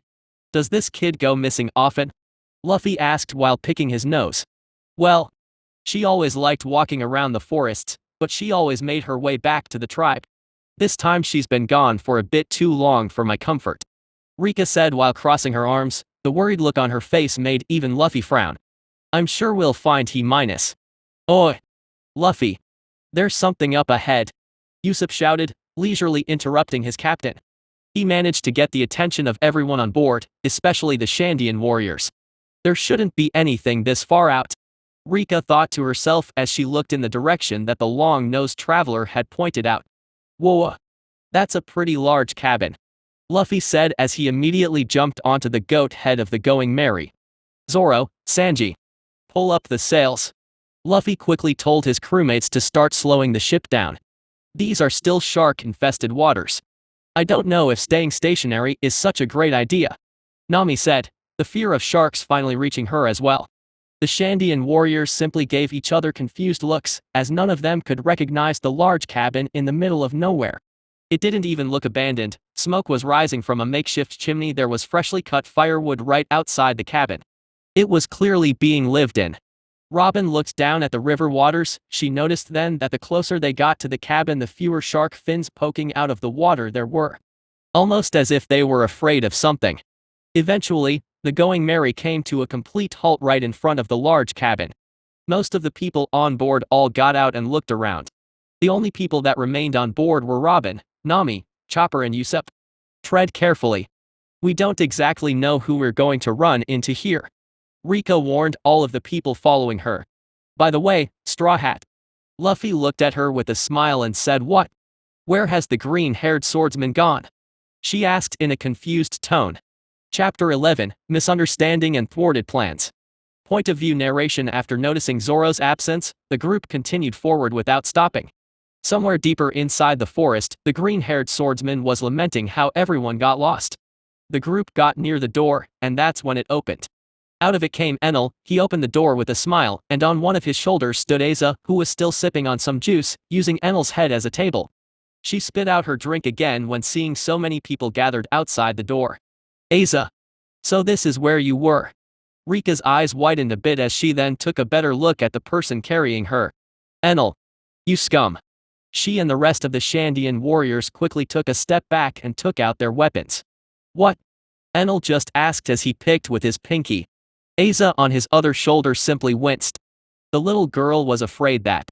[SPEAKER 1] Does this kid go missing often? Luffy asked while picking his nose. Well, she always liked walking around the forests, but she always made her way back to the tribe. This time she's been gone for a bit too long for my comfort, Rika said while crossing her arms. The worried look on her face made even Luffy frown. I'm sure we'll find he minus. Oi! Luffy! There's something up ahead, Usopp shouted, leisurely interrupting his captain. He managed to get the attention of everyone on board, especially the Shandian warriors. There shouldn't be anything this far out, Rika thought to herself as she looked in the direction that the long-nosed traveler had pointed out. Whoa! That's a pretty large cabin, Luffy said as he immediately jumped onto the goat head of the Going Merry. Zoro, Sanji, pull up the sails. Luffy quickly told his crewmates to start slowing the ship down. These are still shark-infested waters. I don't know if staying stationary is such a great idea, Nami said, the fear of sharks finally reaching her as well. The Shandian warriors simply gave each other confused looks, as none of them could recognize the large cabin in the middle of nowhere. It didn't even look abandoned. Smoke was rising from a makeshift chimney. There was freshly cut firewood right outside the cabin. It was clearly being lived in. Robin looked down at the river waters. She noticed then that the closer they got to the cabin, the fewer shark fins poking out of the water there were. Almost as if they were afraid of something. Eventually, the Going Merry came to a complete halt right in front of the large cabin. Most of the people on board all got out and looked around. The only people that remained on board were Robin, Nami, Chopper and Usopp. Tread carefully. We don't exactly know who we're going to run into here, Rika warned all of the people following her. By the way, Straw Hat. Luffy looked at her with a smile and said, what? Where has the green-haired swordsman gone? She asked in a confused tone. Chapter 11, Misunderstanding and Thwarted Plans. Point of view narration. After noticing Zoro's absence, the group continued forward without stopping. Somewhere deeper inside the forest, the green-haired swordsman was lamenting how everyone got lost. The group got near the door, and that's when it opened. Out of it came Enel. He opened the door with a smile, and on one of his shoulders stood Asa, who was still sipping on some juice, using Enel's head as a table. She spit out her drink again when seeing so many people gathered outside the door. Asa. So this is where you were. Rika's eyes widened a bit as she then took a better look at the person carrying her. Enel. You scum. She and the rest of the Shandian warriors quickly took a step back and took out their weapons. What? Enel just asked as he picked with his pinky. Asa on his other shoulder simply winced. The little girl was afraid that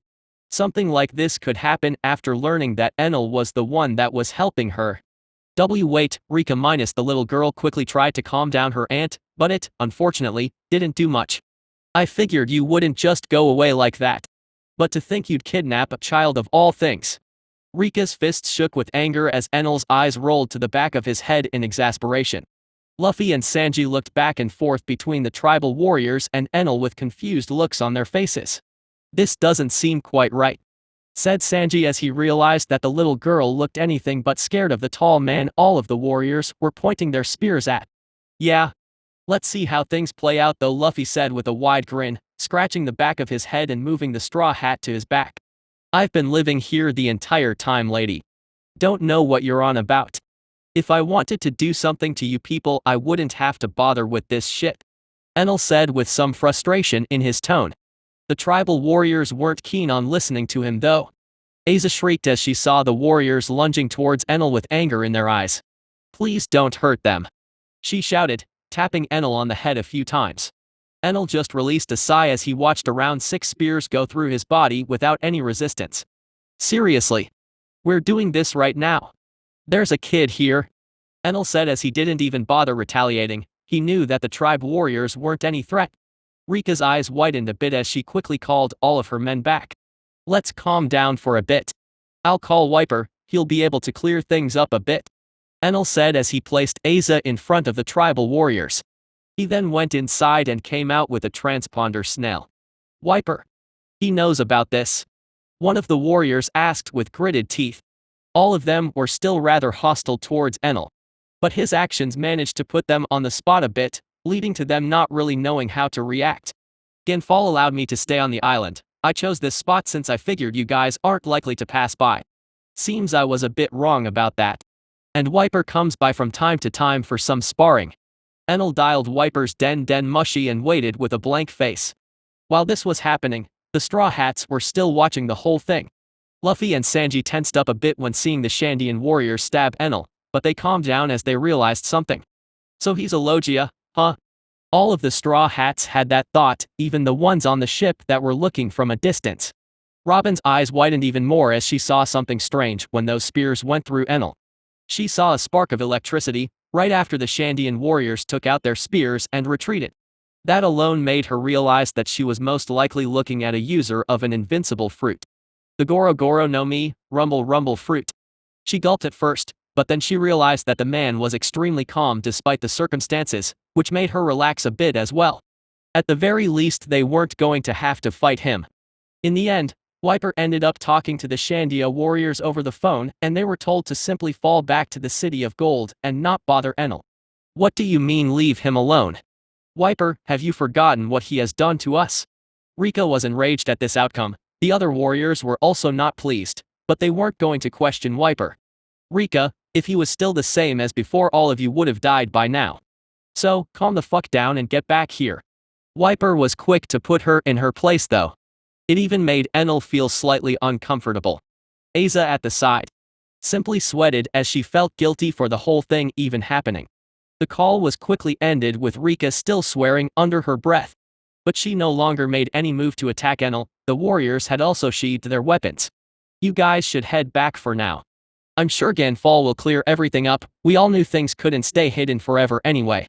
[SPEAKER 1] something like this could happen after learning that Enel was the one that was helping her. Wait, Rika minus the little girl quickly tried to calm down her aunt, but it, unfortunately, didn't do much. I figured you wouldn't just go away like that. But to think you'd kidnap a child of all things. Rika's fists shook with anger as Enel's eyes rolled to the back of his head in exasperation. Luffy and Sanji looked back and forth between the tribal warriors and Enel with confused looks on their faces. This doesn't seem quite right, said Sanji as he realized that the little girl looked anything but scared of the tall man all of the warriors were pointing their spears at. Yeah. Let's see how things play out though, Luffy said with a wide grin, scratching the back of his head and moving the straw hat to his back. I've been living here the entire time, lady. Don't know what you're on about. If I wanted to do something to you people, I wouldn't have to bother with this shit, Enel said with some frustration in his tone. The tribal warriors weren't keen on listening to him though. Asa shrieked as she saw the warriors lunging towards Enel with anger in their eyes. Please don't hurt them, she shouted, tapping Enel on the head a few times. Enel just released a sigh as he watched around 6 spears go through his body without any resistance. Seriously? We're doing this right now? There's a kid here, Enel said as he didn't even bother retaliating. He knew that the tribe warriors weren't any threat. Rika's eyes widened a bit as she quickly called all of her men back. Let's calm down for a bit. I'll call Wiper, he'll be able to clear things up a bit. Enel said as he placed Asa in front of the tribal warriors. He then went inside and came out with a transponder snail. Wiper. He knows about this. One of the warriors asked with gritted teeth. All of them were still rather hostile towards Enel. But his actions managed to put them on the spot a bit, leading to them not really knowing how to react. Gan Fall allowed me to stay on the island. I chose this spot since I figured you guys aren't likely to pass by. Seems I was a bit wrong about that. And Wiper comes by from time to time for some sparring. Enel dialed Wiper's den mushy and waited with a blank face. While this was happening, the Straw Hats were still watching the whole thing. Luffy and Sanji tensed up a bit when seeing the Shandian warriors stab Enel, but they calmed down as they realized something. So he's a Logia, huh? All of the Straw Hats had that thought, even the ones on the ship that were looking from a distance. Robin's eyes widened even more as she saw something strange when those spears went through Enel. She saw a spark of electricity, right after the Shandian warriors took out their spears and retreated. That alone made her realize that she was most likely looking at a user of an invincible fruit. The Goro Goro no Mi, Rumble Rumble fruit. She gulped at first, but then she realized that the man was extremely calm despite the circumstances, which made her relax a bit as well. At the very least they weren't going to have to fight him. In the end, Wiper ended up talking to the Shandia warriors over the phone and they were told to simply fall back to the City of Gold and not bother Enel. What do you mean leave him alone? Wiper, have you forgotten what he has done to us? Rika was enraged at this outcome. The other warriors were also not pleased, but they weren't going to question Wiper. Rika, if he was still the same as before all of you would have died by now. So, calm the fuck down and get back here. Wiper was quick to put her in her place though. It even made Enel feel slightly uncomfortable. Asa at the side simply sweated as she felt guilty for the whole thing even happening. The call was quickly ended with Rika still swearing under her breath. But she no longer made any move to attack Enel. The warriors had also sheathed their weapons. You guys should head back for now. I'm sure Gan Fall will clear everything up, we all knew things couldn't stay hidden forever anyway.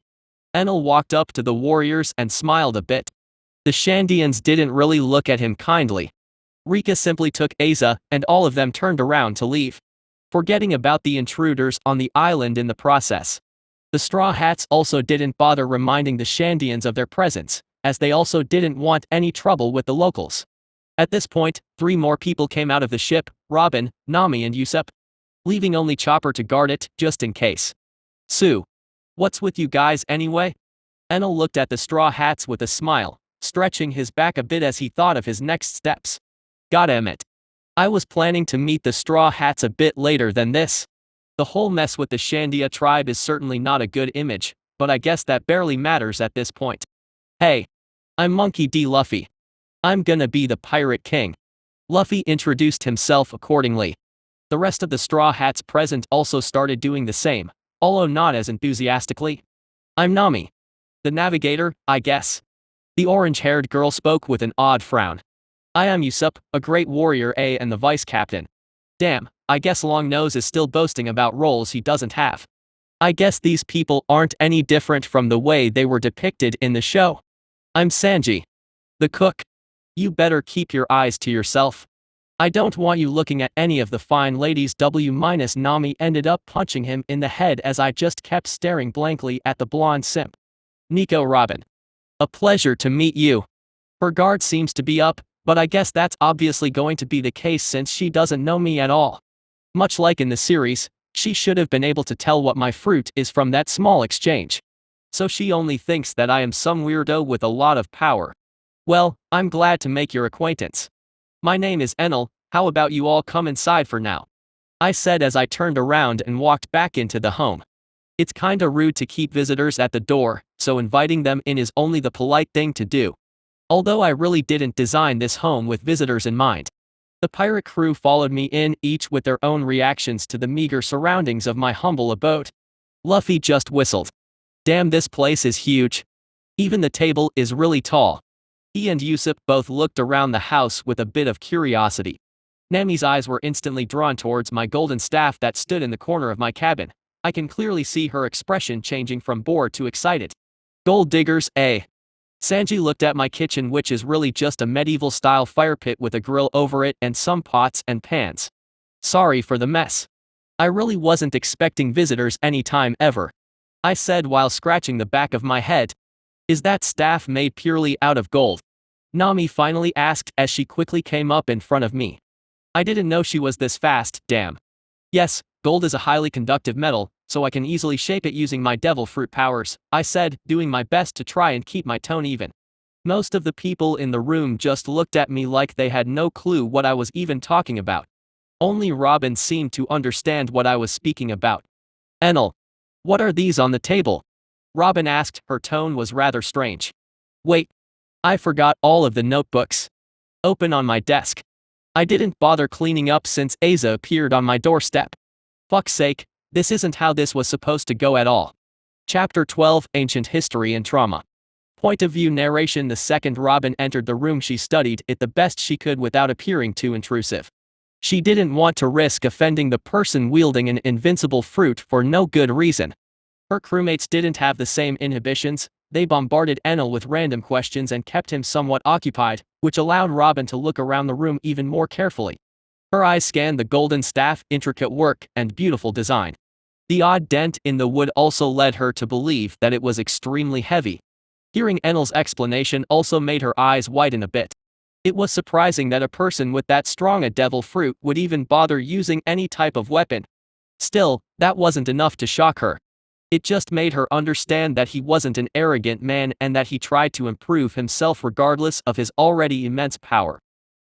[SPEAKER 1] Enel walked up to the warriors and smiled a bit. The Shandians didn't really look at him kindly. Rika simply took Asa, and all of them turned around to leave, forgetting about the intruders on the island in the process. The Straw Hats also didn't bother reminding the Shandians of their presence, as they also didn't want any trouble with the locals. At this point, 3 more people came out of the ship, Robin, Nami and Usopp, leaving only Chopper to guard it, just in case. Sue. What's with you guys anyway? Enel looked at the Straw Hats with a smile, stretching his back a bit as he thought of his next steps. Goddammit. I was planning to meet the Straw Hats a bit later than this. The whole mess with the Shandia tribe is certainly not a good image, but I guess that barely matters at this point. Hey. I'm Monkey D. Luffy. I'm gonna be the Pirate King. Luffy introduced himself accordingly. The rest of the Straw Hats present also started doing the same, although not as enthusiastically. I'm Nami. The navigator, I guess. The orange-haired girl spoke with an odd frown. I am Usopp, a great warrior and the vice captain. Damn, I guess Longnose is still boasting about roles he doesn't have. I guess these people aren't any different from the way they were depicted in the show. I'm Sanji. The cook. You better keep your eyes to yourself. I don't want you looking at any of the fine ladies. Nami ended up punching him in the head as I just kept staring blankly at the blonde simp. Nico Robin. A pleasure to meet you. Her guard seems to be up, but I guess that's obviously going to be the case since she doesn't know me at all. Much like in the series, she should have been able to tell what my fruit is from that small exchange. So she only thinks that I am some weirdo with a lot of power. Well, I'm glad to make your acquaintance. My name is Enel, how about you all come inside for now? I said as I turned around and walked back into the home. It's kinda rude to keep visitors at the door, so inviting them in is only the polite thing to do. Although I really didn't design this home with visitors in mind. The pirate crew followed me in, each with their own reactions to the meager surroundings of my humble abode. Luffy just whistled. Damn, this place is huge. Even the table is really tall. He and Usopp both looked around the house with a bit of curiosity. Nami's eyes were instantly drawn towards my golden staff that stood in the corner of my cabin. I can clearly see her expression changing from bored to excited. Gold diggers, eh? Sanji looked at my kitchen, which is really just a medieval-style fire pit with a grill over it and some pots and pans. Sorry for the mess. I really wasn't expecting visitors anytime ever, I said while scratching the back of my head. Is that staff made purely out of gold? Nami finally asked as she quickly came up in front of me. I didn't know she was this fast, damn. Yes, gold is a highly conductive metal, so I can easily shape it using my devil fruit powers, I said, doing my best to try and keep my tone even. Most of the people in the room just looked at me like they had no clue what I was even talking about. Only Robin seemed to understand what I was speaking about. Enel. What are these on the table? Robin asked, her tone was rather strange. Wait. I forgot all of the notebooks. Open on my desk. I didn't bother cleaning up since Asa appeared on my doorstep. Fuck's sake, this isn't how this was supposed to go at all. Chapter 12, Ancient History and Trauma. Point of view narration. The second Robin entered the room, she studied it the best she could without appearing too intrusive. She didn't want to risk offending the person wielding an invincible fruit for no good reason. Her crewmates didn't have the same inhibitions. They bombarded Enel with random questions and kept him somewhat occupied, which allowed Robin to look around the room even more carefully. Her eyes scanned the golden staff, intricate work, and beautiful design. The odd dent in the wood also led her to believe that it was extremely heavy. Hearing Enel's explanation also made her eyes widen a bit. It was surprising that a person with that strong a devil fruit would even bother using any type of weapon. Still, that wasn't enough to shock her. It just made her understand that he wasn't an arrogant man and that he tried to improve himself regardless of his already immense power.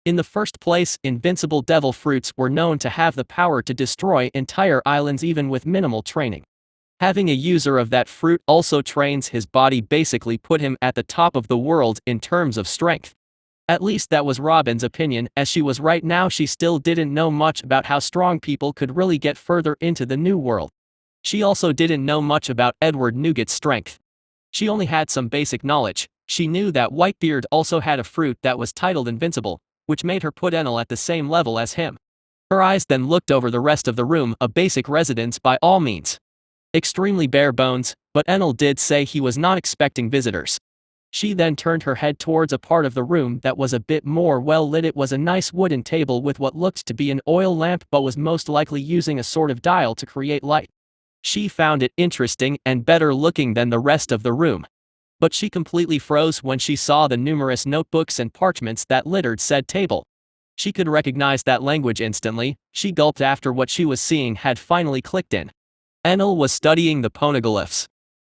[SPEAKER 1] In the first place, invincible devil fruits were known to have the power to destroy entire islands even with minimal training. Having a user of that fruit also trains his body, basically put him at the top of the world in terms of strength. At least that was Robin's opinion, as she was right now. She still didn't know much about how strong people could really get further into the new world. She also didn't know much about Edward Nougat's strength. She only had some basic knowledge. She knew that Whitebeard also had a fruit that was titled Invincible, which made her put Enel at the same level as him. Her eyes then looked over the rest of the room, a basic residence by all means. Extremely bare bones, but Enel did say he was not expecting visitors. She then turned her head towards a part of the room that was a bit more well lit. It was a nice wooden table with what looked to be an oil lamp, but was most likely using a sort of dial to create light. She found it interesting and better looking than the rest of the room. But she completely froze when she saw the numerous notebooks and parchments that littered said table. She could recognize that language instantly. She gulped after what she was seeing had finally clicked in. Enel was studying the poneglyphs.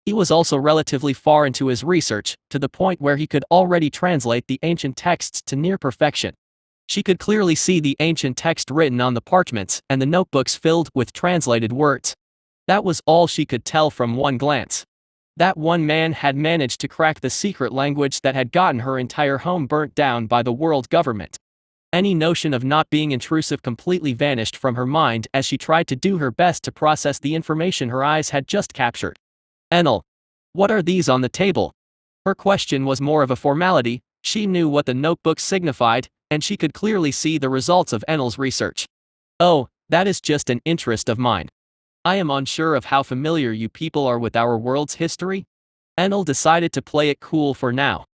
[SPEAKER 1] He was also relatively far into his research, to the point where he could already translate the ancient texts to near perfection. She could clearly see the ancient text written on the parchments and the notebooks filled with translated words. That was all she could tell from one glance. That one man had managed to crack the secret language that had gotten her entire home burnt down by the world government. Any notion of not being intrusive completely vanished from her mind as she tried to do her best to process the information her eyes had just captured. Enel. What are these on the table? Her question was more of a formality. She knew what the notebooks signified, and she could clearly see the results of Enel's research. Oh, that is just an interest of mine. I am unsure of how familiar you people are with our world's history. Enel decided to play it cool for now.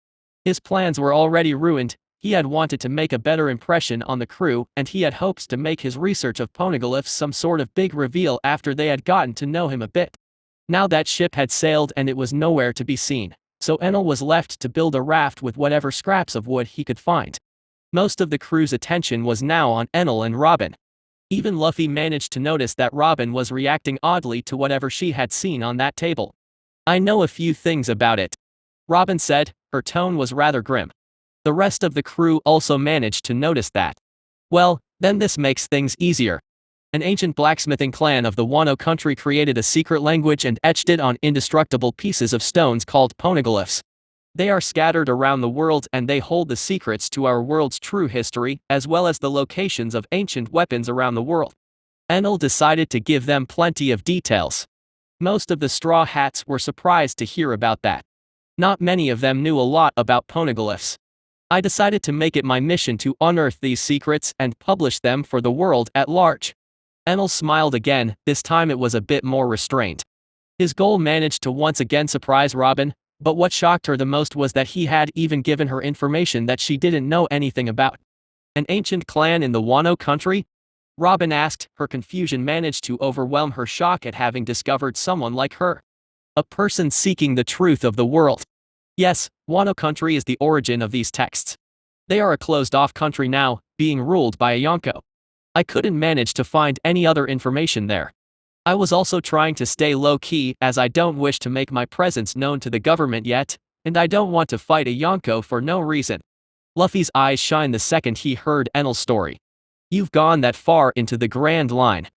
[SPEAKER 1] His plans were already ruined. He had wanted to make a better impression on the crew, and he had hopes to make his research of poneglyphs some sort of big reveal after they had gotten to know him a bit. Now that ship had sailed and it was nowhere to be seen, so Enel was left to build a raft with whatever scraps of wood he could find. Most of the crew's attention was now on Enel and Robin. Even Luffy managed to notice that Robin was reacting oddly to whatever she had seen on that table. I know a few things about it, Robin said. Her tone was rather grim. The rest of the crew also managed to notice that. Well, then this makes things easier. An ancient blacksmithing clan of the Wano country created a secret language and etched it on indestructible pieces of stones called poneglyphs. They are scattered around the world and they hold the secrets to our world's true history, as well as the locations of ancient weapons around the world. Enel decided to give them plenty of details. Most of the Straw Hats were surprised to hear about that. Not many of them knew a lot about poneglyphs. I decided to make it my mission to unearth these secrets and publish them for the world at large. Enel smiled again, this time it was a bit more restrained. His goal managed to once again surprise Robin, but what shocked her the most was that he had even given her information that she didn't know anything about. An ancient clan in the Wano country? Robin asked, her confusion managed to overwhelm her shock at having discovered someone like her. A person seeking the truth of the world. Yes, Wano country is the origin of these texts. They are a closed-off country now, being ruled by a Yonko. I couldn't manage to find any other information there. I was also trying to stay low-key as I don't wish to make my presence known to the government yet, and I don't want to fight a Yonko for no reason. Luffy's eyes shined the second he heard Enel's story. You've gone that far into the Grand Line.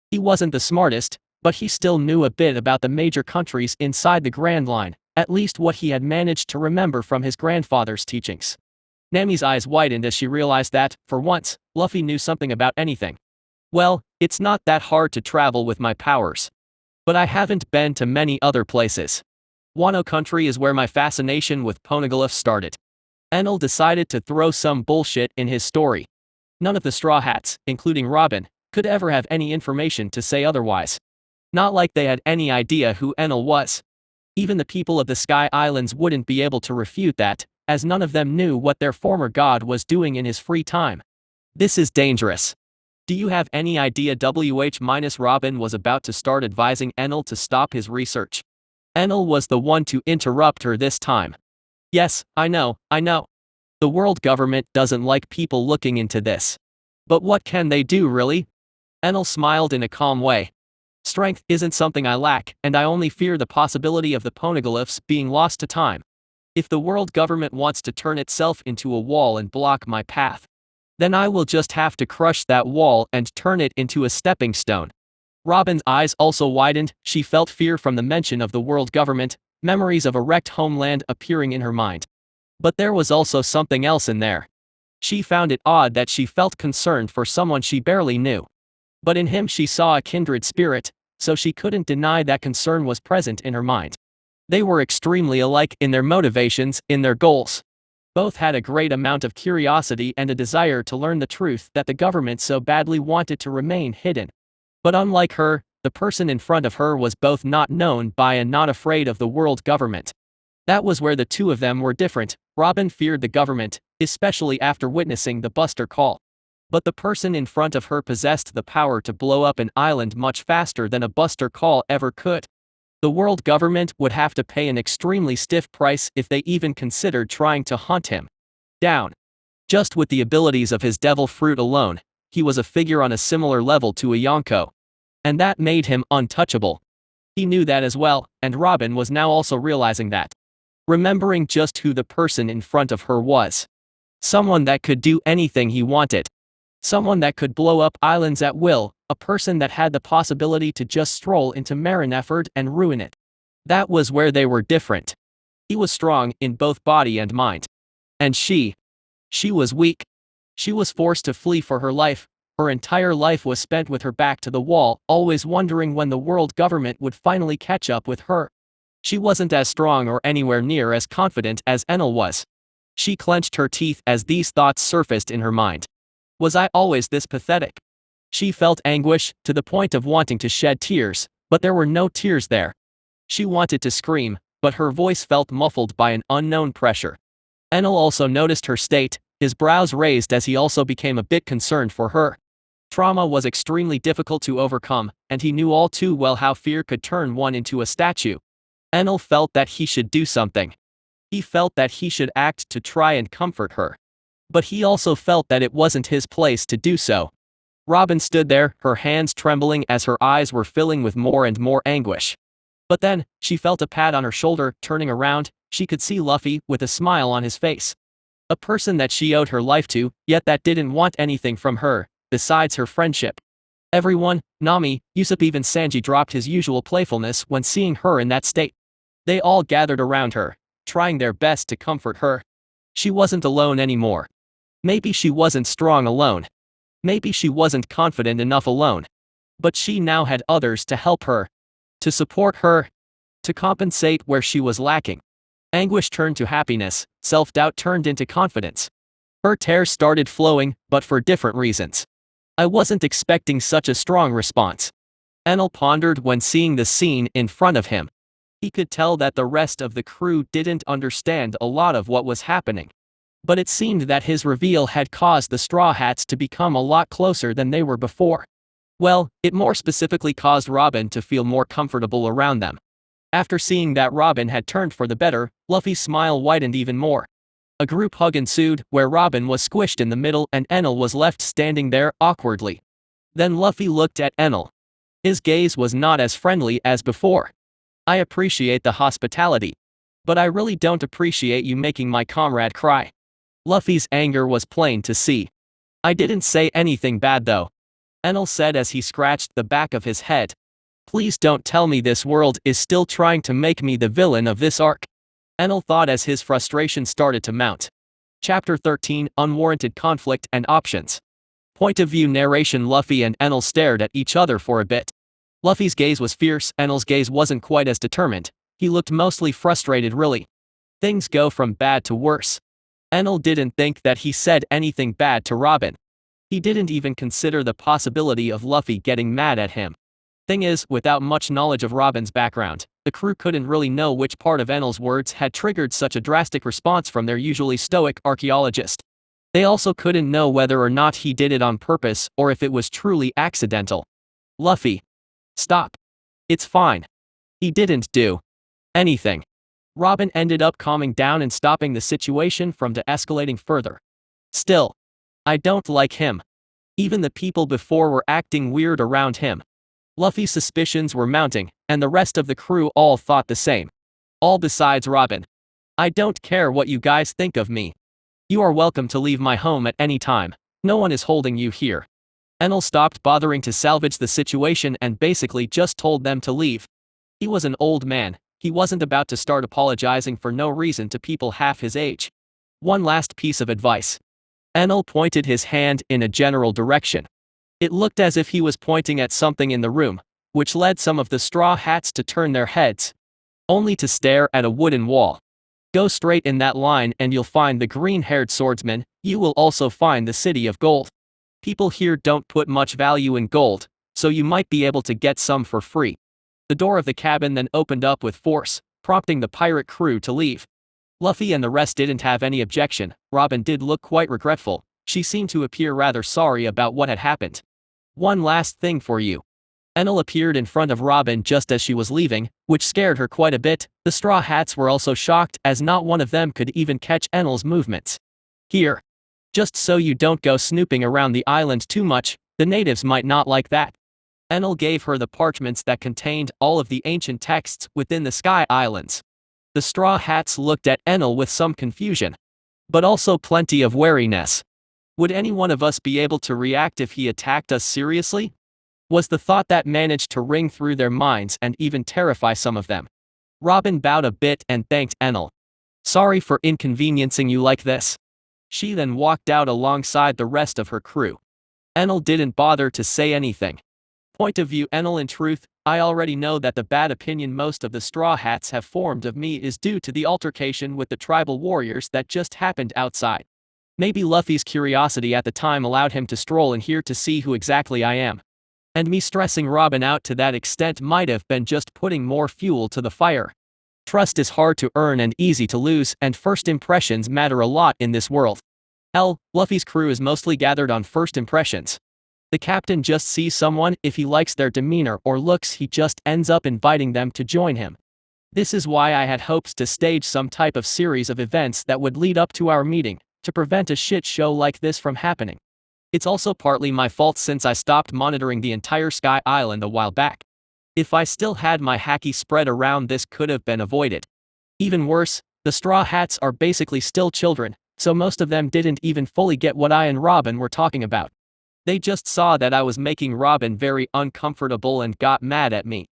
[SPEAKER 1] He wasn't the smartest, but he still knew a bit about the major countries inside the Grand Line, at least what he had managed to remember from his grandfather's teachings. Nami's eyes widened as she realized that, for once, Luffy knew something about anything. Well, it's not that hard to travel with my powers. But I haven't been to many other places. Wano country is where my fascination with poneglyphs started. Enel decided to throw some bullshit in his story. None of the Straw Hats, including Robin, could ever have any information to say otherwise. Not like they had any idea who Enel was. Even the people of the Sky Islands wouldn't be able to refute that, as none of them knew what their former god was doing in his free time. This is dangerous. Do you have any idea Robin was about to start advising Enel to stop his research? Enel was the one to interrupt her this time. Yes, I know. The world government doesn't like people looking into this. But what can they do really? Enel smiled in a calm way. Strength isn't something I lack, and I only fear the possibility of the poneglyphs being lost to time. If the world government wants to turn itself into a wall and block my path, then I will just have to crush that wall and turn it into a stepping stone. Robin's eyes also widened. She felt fear from the mention of the world government, memories of a wrecked homeland appearing in her mind. But there was also something else in there. She found it odd that she felt concerned for someone she barely knew. But in him she saw a kindred spirit, so she couldn't deny that concern was present in her mind. They were extremely alike in their motivations, in their goals. Both had a great amount of curiosity and a desire to learn the truth that the government so badly wanted to remain hidden. But unlike her, the person in front of her was both not known by and not afraid of the world government. That was where the two of them were different. Robin feared the government, especially after witnessing the Buster Call. But the person in front of her possessed the power to blow up an island much faster than a Buster Call ever could. The world government would have to pay an extremely stiff price if they even considered trying to hunt him down. Just with the abilities of his devil fruit alone, he was a figure on a similar level to a Yonko. And that made him untouchable. He knew that as well, and Robin was now also realizing that. Remembering just who the person in front of her was. Someone that could do anything he wanted. Someone that could blow up islands at will, a person that had the possibility to just stroll into Marineford and ruin it. That was where they were different. He was strong in both body and mind. And she was weak. She was forced to flee for her life. Her entire life was spent with her back to the wall, always wondering when the world government would finally catch up with her. She wasn't as strong or anywhere near as confident as Enel was. She clenched her teeth as these thoughts surfaced in her mind. Was I always this pathetic? She felt anguish, to the point of wanting to shed tears, but there were no tears there. She wanted to scream, but her voice felt muffled by an unknown pressure. Enel also noticed her state, his brows raised as he also became a bit concerned for her. Trauma was extremely difficult to overcome, and he knew all too well how fear could turn one into a statue. Enel felt that he should do something. He felt that he should act to try and comfort her. But he also felt that it wasn't his place to do so. Robin stood there, her hands trembling as her eyes were filling with more and more anguish. But then, she felt a pat on her shoulder. Turning around, she could see Luffy with a smile on his face. A person that she owed her life to, yet that didn't want anything from her, besides her friendship. Everyone, Nami, Usopp, even Sanji dropped his usual playfulness when seeing her in that state. They all gathered around her, trying their best to comfort her. She wasn't alone anymore. Maybe she wasn't strong alone. Maybe she wasn't confident enough alone. But she now had others to help her. To support her. To compensate where she was lacking. Anguish turned to happiness, self-doubt turned into confidence. Her tears started flowing, but for different reasons. I wasn't expecting such a strong response. Enel pondered when seeing the scene in front of him. He could tell that the rest of the crew didn't understand a lot of what was happening. But it seemed that his reveal had caused the Straw Hats to become a lot closer than they were before. Well, it more specifically caused Robin to feel more comfortable around them. After seeing that Robin had turned for the better, Luffy's smile widened even more. A group hug ensued, where Robin was squished in the middle and Enel was left standing there awkwardly. Then Luffy looked at Enel. His gaze was not as friendly as before. I appreciate the hospitality. But I really don't appreciate you making my comrade cry. Luffy's anger was plain to see. I didn't say anything bad though. Enel said as he scratched the back of his head. Please don't tell me this world is still trying to make me the villain of this arc. Enel thought as his frustration started to mount. Chapter 13, Unwarranted Conflict and Options. Point of view narration. Luffy and Enel stared at each other for a bit. Luffy's gaze was fierce, Enel's gaze wasn't quite as determined. He looked mostly frustrated really. Things go from bad to worse. Enel didn't think that he said anything bad to Robin. He didn't even consider the possibility of Luffy getting mad at him. Thing is, without much knowledge of Robin's background, the crew couldn't really know which part of Enel's words had triggered such a drastic response from their usually stoic archaeologist. They also couldn't know whether or not he did it on purpose or if it was truly accidental. Luffy. Stop. It's fine. He didn't do anything. Robin ended up calming down and stopping the situation from de-escalating further. Still, I don't like him. Even the people before were acting weird around him. Luffy's suspicions were mounting, and the rest of the crew all thought the same. All besides Robin. I don't care what you guys think of me. You are welcome to leave my home at any time. No one is holding you here. Enel stopped bothering to salvage the situation and basically just told them to leave. He was an old man. He wasn't about to start apologizing for no reason to people half his age. One last piece of advice. Enel pointed his hand in a general direction. It looked as if he was pointing at something in the room, which led some of the Straw Hats to turn their heads, only to stare at a wooden wall. Go straight in that line and you'll find the green-haired swordsman. You will also find the City of Gold. People here don't put much value in gold, so you might be able to get some for free. The door of the cabin then opened up with force, prompting the pirate crew to leave. Luffy and the rest didn't have any objection. Robin did look quite regretful. She seemed to appear rather sorry about what had happened. One last thing for you. Enel appeared in front of Robin just as she was leaving, which scared her quite a bit. The Straw Hats were also shocked as not one of them could even catch Enel's movements. Here. Just so you don't go snooping around the island too much, the natives might not like that. Enel gave her the parchments that contained all of the ancient texts within the Sky Islands. The Straw Hats looked at Enel with some confusion, but also plenty of wariness. Would any one of us be able to react if he attacked us seriously? Was the thought that managed to ring through their minds and even terrify some of them. Robin bowed a bit and thanked Enel. Sorry for inconveniencing you like this. She then walked out alongside the rest of her crew. Enel didn't bother to say anything. Point of view. Enel, in truth, I already know that the bad opinion most of the Straw Hats have formed of me is due to the altercation with the tribal warriors that just happened outside. Maybe Luffy's curiosity at the time allowed him to stroll in here to see who exactly I am. And me stressing Robin out to that extent might have been just putting more fuel to the fire. Trust is hard to earn and easy to lose, and first impressions matter a lot in this world. Hell, Luffy's crew is mostly gathered on first impressions. The captain just sees someone, if he likes their demeanor or looks, he just ends up inviting them to join him. This is why I had hopes to stage some type of series of events that would lead up to our meeting, to prevent a shit show like this from happening. It's also partly my fault since I stopped monitoring the entire Sky Island a while back. If I still had my haki spread around, this could have been avoided. Even worse, the Straw Hats are basically still children, so most of them didn't even fully get what I and Robin were talking about. They just saw that I was making Robin very uncomfortable and got mad at me.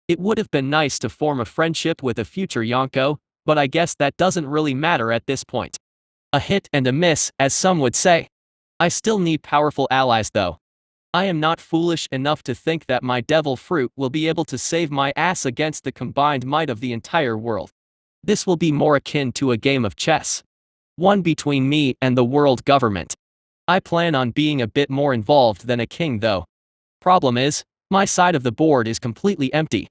[SPEAKER 1] It would have been nice to form a friendship with a future Yonko, but I guess that doesn't really matter at this point. A hit and a miss, as some would say. I still need powerful allies though. I am not foolish enough to think that my devil fruit will be able to save my ass against the combined might of the entire world. This will be more akin to a game of chess. One between me and the world government. I plan on being a bit more involved than a king though. Problem is, my side of the board is completely empty.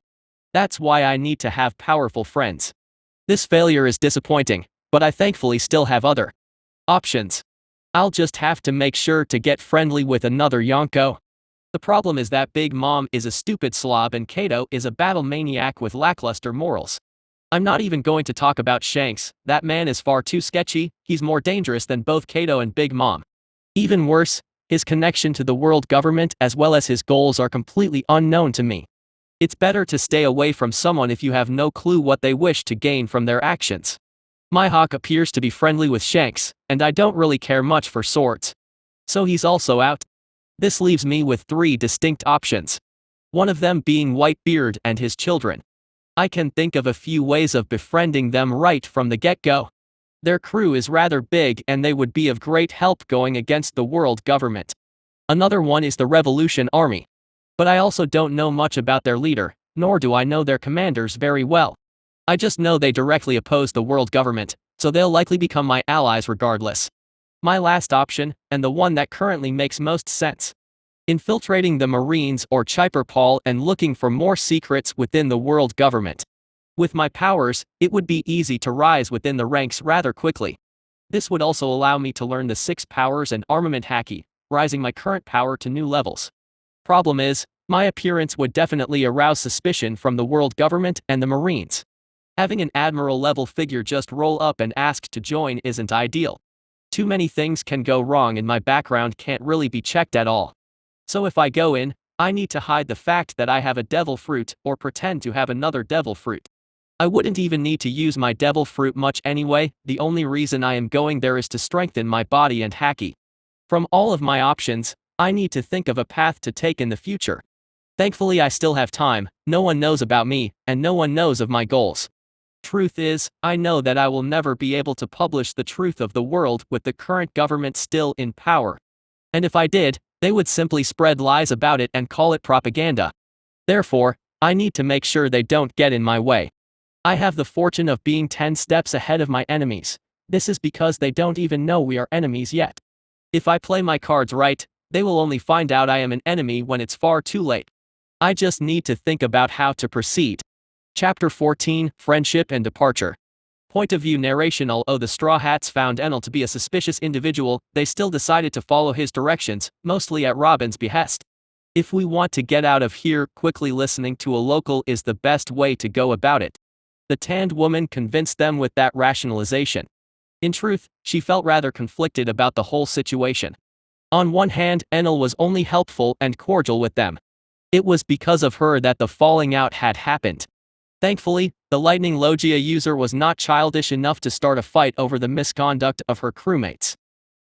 [SPEAKER 1] That's why I need to have powerful friends. This failure is disappointing, but I thankfully still have other Options. I'll just have to make sure to get friendly with another Yonko. The problem is that Big Mom is a stupid slob and Kato is a battle maniac with lackluster morals. I'm not even going to talk about Shanks, that man is far too sketchy, he's more dangerous than both Kato and Big Mom. Even worse, his connection to the world government as well as his goals are completely unknown to me. It's better to stay away from someone if you have no clue what they wish to gain from their actions. Mihawk appears to be friendly with Shanks, and I don't really care much for swords. So he's also out. This leaves me with 3 distinct options. One of them being Whitebeard and his children. I can think of a few ways of befriending them right from the get-go. Their crew is rather big and they would be of great help going against the world government. Another one is the Revolution Army. But I also don't know much about their leader, nor do I know their commanders very well. I just know they directly oppose the world government, so they'll likely become my allies regardless. My last option, and the one that currently makes most sense. Infiltrating the Marines or Chiperpal and looking for more secrets within the world government. With my powers, it would be easy to rise within the ranks rather quickly. This would also allow me to learn the 6 powers and armament haki, rising my current power to new levels. Problem is, my appearance would definitely arouse suspicion from the world government and the Marines. Having an admiral-level figure just roll up and ask to join isn't ideal. Too many things can go wrong and my background can't really be checked at all. So if I go in, I need to hide the fact that I have a devil fruit or pretend to have another devil fruit. I wouldn't even need to use my devil fruit much anyway, the only reason I am going there is to strengthen my body and haki. From all of my options, I need to think of a path to take in the future. Thankfully I still have time, no one knows about me, and no one knows of my goals. Truth is, I know that I will never be able to publish the truth of the world with the current government still in power. And if I did, they would simply spread lies about it and call it propaganda. Therefore, I need to make sure they don't get in my way. I have the fortune of being 10 steps ahead of my enemies. This is because they don't even know we are enemies yet. If I play my cards right, they will only find out I am an enemy when it's far too late. I just need to think about how to proceed. Chapter 14, Friendship and Departure. Point of view narration. Although the Straw Hats found Enel to be a suspicious individual, they still decided to follow his directions, mostly at Robin's behest. If we want to get out of here quickly, listening to a local is the best way to go about it. The tanned woman convinced them with that rationalization. In truth, she felt rather conflicted about the whole situation. On one hand, Enel was only helpful and cordial with them. It was because of her that the falling out had happened. Thankfully, the Lightning Logia user was not childish enough to start a fight over the misconduct of her crewmates.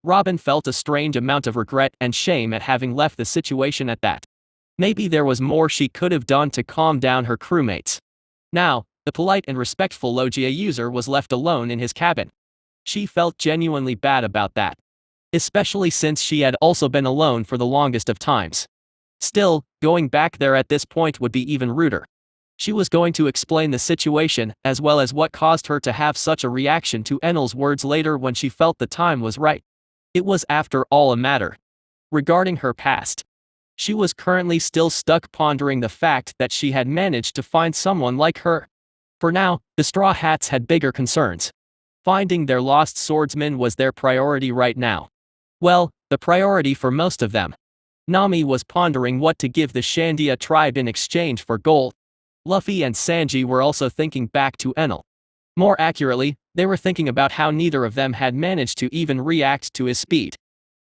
[SPEAKER 1] Robin felt a strange amount of regret and shame at having left the situation at that. Maybe there was more she could have done to calm down her crewmates. Now, the polite and respectful Logia user was left alone in his cabin. She felt genuinely bad about that. Especially since she had also been alone for the longest of times. Still, going back there at this point would be even ruder. She was going to explain the situation, as well as what caused her to have such a reaction to Enel's words later when she felt the time was right. It was after all a matter regarding her past. She was currently still stuck pondering the fact that she had managed to find someone like her. For now, the Straw Hats had bigger concerns. Finding their lost swordsman was their priority right now. Well, the priority for most of them. Nami was pondering what to give the Shandia tribe in exchange for gold. Luffy and Sanji were also thinking back to Enel. More accurately, they were thinking about how neither of them had managed to even react to his speed.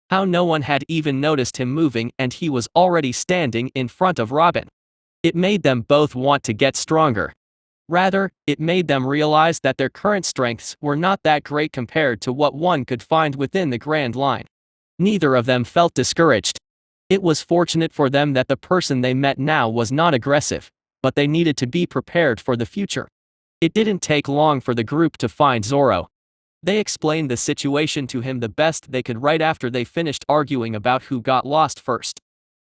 [SPEAKER 1] How no one had even noticed him moving and he was already standing in front of Robin. It made them both want to get stronger. Rather, it made them realize that their current strengths were not that great compared to what one could find within the Grand Line. Neither of them felt discouraged. It was fortunate for them that the person they met now was not aggressive, but they needed to be prepared for the future. It didn't take long for the group to find Zoro. They explained the situation to him the best they could right after they finished arguing about who got lost first.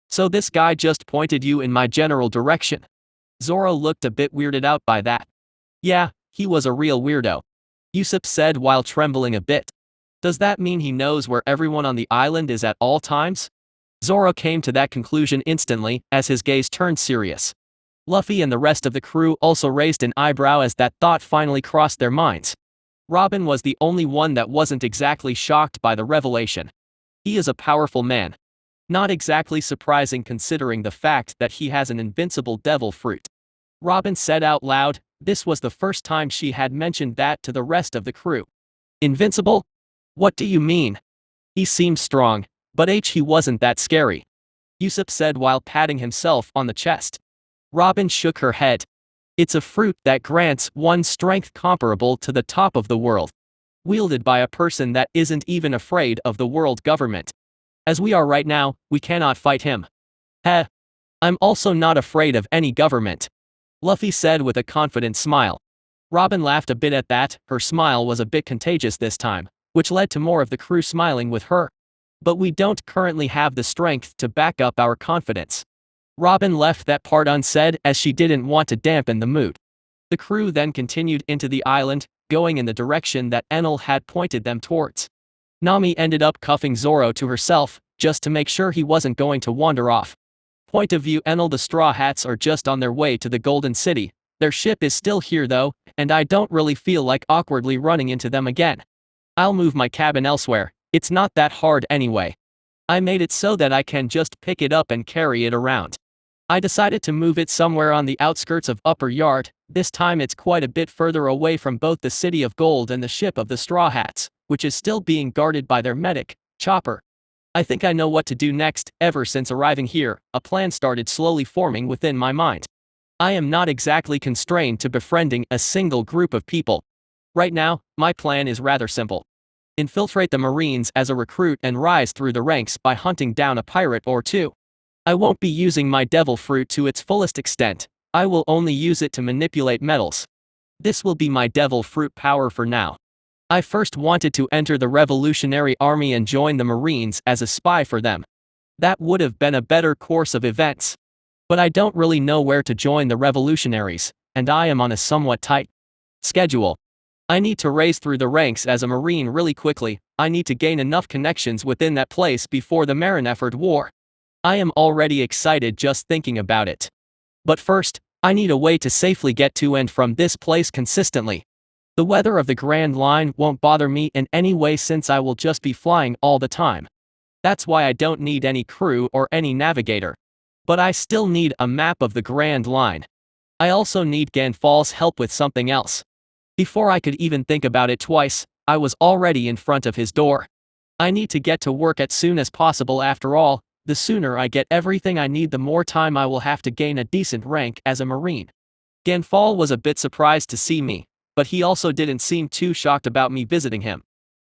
[SPEAKER 1] So this guy just pointed you in my general direction. Zoro looked a bit weirded out by that. Yeah, he was a real weirdo. Usopp said while trembling a bit. Does that mean he knows where everyone on the island is at all times? Zoro came to that conclusion instantly, as his gaze turned serious. Luffy and the rest of the crew also raised an eyebrow as that thought finally crossed their minds. Robin was the only one that wasn't exactly shocked by the revelation. He is a powerful man. Not exactly surprising considering the fact that he has an invincible devil fruit. Robin said out loud. This was the first time she had mentioned that to the rest of the crew. Invincible? What do you mean? He seemed strong, but he wasn't that scary, Usopp said while patting himself on the chest. Robin shook her head. It's a fruit that grants one strength comparable to the top of the world. Wielded by a person that isn't even afraid of the world government. As we are right now, we cannot fight him. Heh. I'm also not afraid of any government, Luffy said with a confident smile. Robin laughed a bit at that. Her smile was a bit contagious this time, which led to more of the crew smiling with her. But we don't currently have the strength to back up our confidence. Robin left that part unsaid as she didn't want to dampen the mood. The crew then continued into the island, going in the direction that Enel had pointed them towards. Nami ended up cuffing Zoro to herself, just to make sure he wasn't going to wander off. Point of view Enel, the Straw Hats are just on their way to the Golden City. Their ship is still here though, and I don't really feel like awkwardly running into them again. I'll move my cabin elsewhere, it's not that hard anyway. I made it so that I can just pick it up and carry it around. I decided to move it somewhere on the outskirts of Upper Yard. This time it's quite a bit further away from both the City of Gold and the ship of the Straw Hats, which is still being guarded by their medic, Chopper. I think I know what to do next. Ever since arriving here, a plan started slowly forming within my mind. I am not exactly constrained to befriending a single group of people. Right now, my plan is rather simple. Infiltrate the Marines as a recruit and rise through the ranks by hunting down a pirate or two. I won't be using my devil fruit to its fullest extent. I will only use it to manipulate metals. This will be my devil fruit power for now. I first wanted to enter the Revolutionary Army and join the Marines as a spy for them. That would have been a better course of events. But I don't really know where to join the revolutionaries, and I am on a somewhat tight schedule. I need to raise through the ranks as a Marine really quickly. I need to gain enough connections within that place before the Marineford War. I am already excited just thinking about it. But first, I need a way to safely get to and from this place consistently. The weather of the Grand Line won't bother me in any way since I will just be flying all the time. That's why I don't need any crew or any navigator. But I still need a map of the Grand Line. I also need Gan Fall's help with something else. Before I could even think about it twice, I was already in front of his door. I need to get to work as soon as possible. After all, the sooner I get everything I need, the more time I will have to gain a decent rank as a Marine. Gan Fall was a bit surprised to see me, but he also didn't seem too shocked about me visiting him.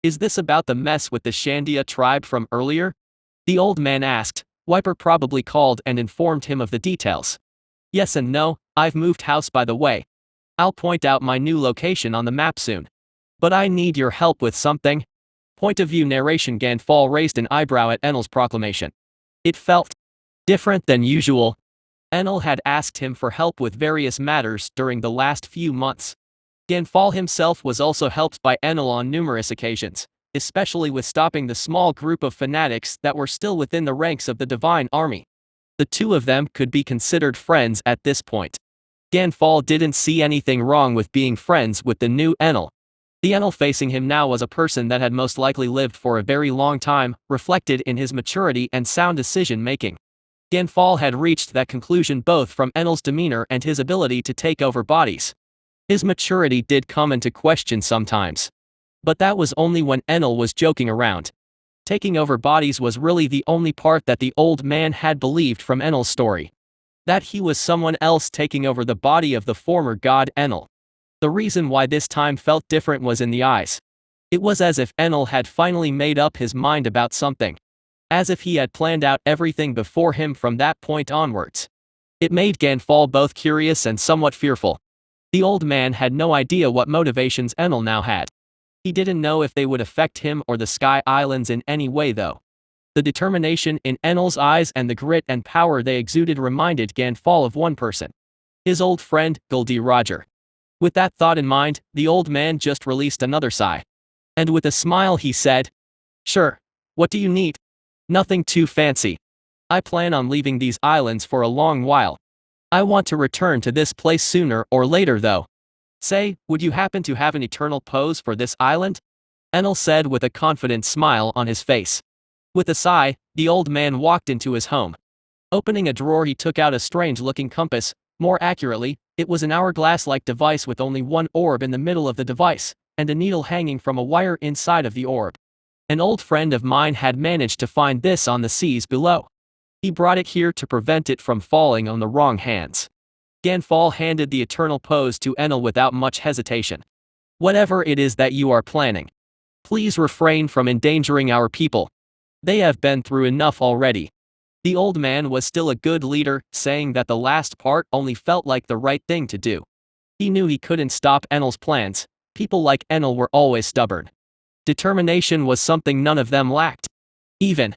[SPEAKER 1] Is this about the mess with the Shandia tribe from earlier? The old man asked. Wiper probably called and informed him of the details. Yes and no, I've moved house by the way. I'll point out my new location on the map soon. But I need your help with something. Point of view narration. Gan Fall raised an eyebrow at Enel's proclamation. It felt different than usual. Enel had asked him for help with various matters during the last few months. Gan Fall himself was also helped by Enel on numerous occasions, especially with stopping the small group of fanatics that were still within the ranks of the Divine Army. The two of them could be considered friends at this point. Gan Fall didn't see anything wrong with being friends with the new Enel. The Enel facing him now was a person that had most likely lived for a very long time, reflected in his maturity and sound decision-making. Gan Fall had reached that conclusion both from Enel's demeanor and his ability to take over bodies. His maturity did come into question sometimes. But that was only when Enel was joking around. Taking over bodies was really the only part that the old man had believed from Enel's story. That he was someone else taking over the body of the former god Enel. The reason why this time felt different was in the eyes. It was as if Enel had finally made up his mind about something. As if he had planned out everything before him from that point onwards. It made Gan Fall both curious and somewhat fearful. The old man had no idea what motivations Enel now had. He didn't know if they would affect him or the Sky Islands in any way though. The determination in Enel's eyes and the grit and power they exuded reminded Gan Fall of one person. His old friend, Goldie Roger. With that thought in mind, the old man just released another sigh. And with a smile he said, "Sure. What do you need?" "Nothing too fancy. I plan on leaving these islands for a long while. I want to return to this place sooner or later though. Say, would you happen to have an eternal pose for this island? Enel said with a confident smile on his face. With a sigh, the old man walked into his home. Opening a drawer, he took out a strange-looking compass. More accurately, it was an hourglass-like device with only one orb in the middle of the device, and a needle hanging from a wire inside of the orb. An old friend of mine had managed to find this on the seas below. He brought it here to prevent it from falling on the wrong hands. Gan Fall handed the eternal pose to Enel without much hesitation. Whatever it is that you are planning, please refrain from endangering our people. They have been through enough already. The old man was still a good leader, saying that the last part only felt like the right thing to do. He knew he couldn't stop Enel's plans. People like Enel were always stubborn. Determination was something none of them lacked. Even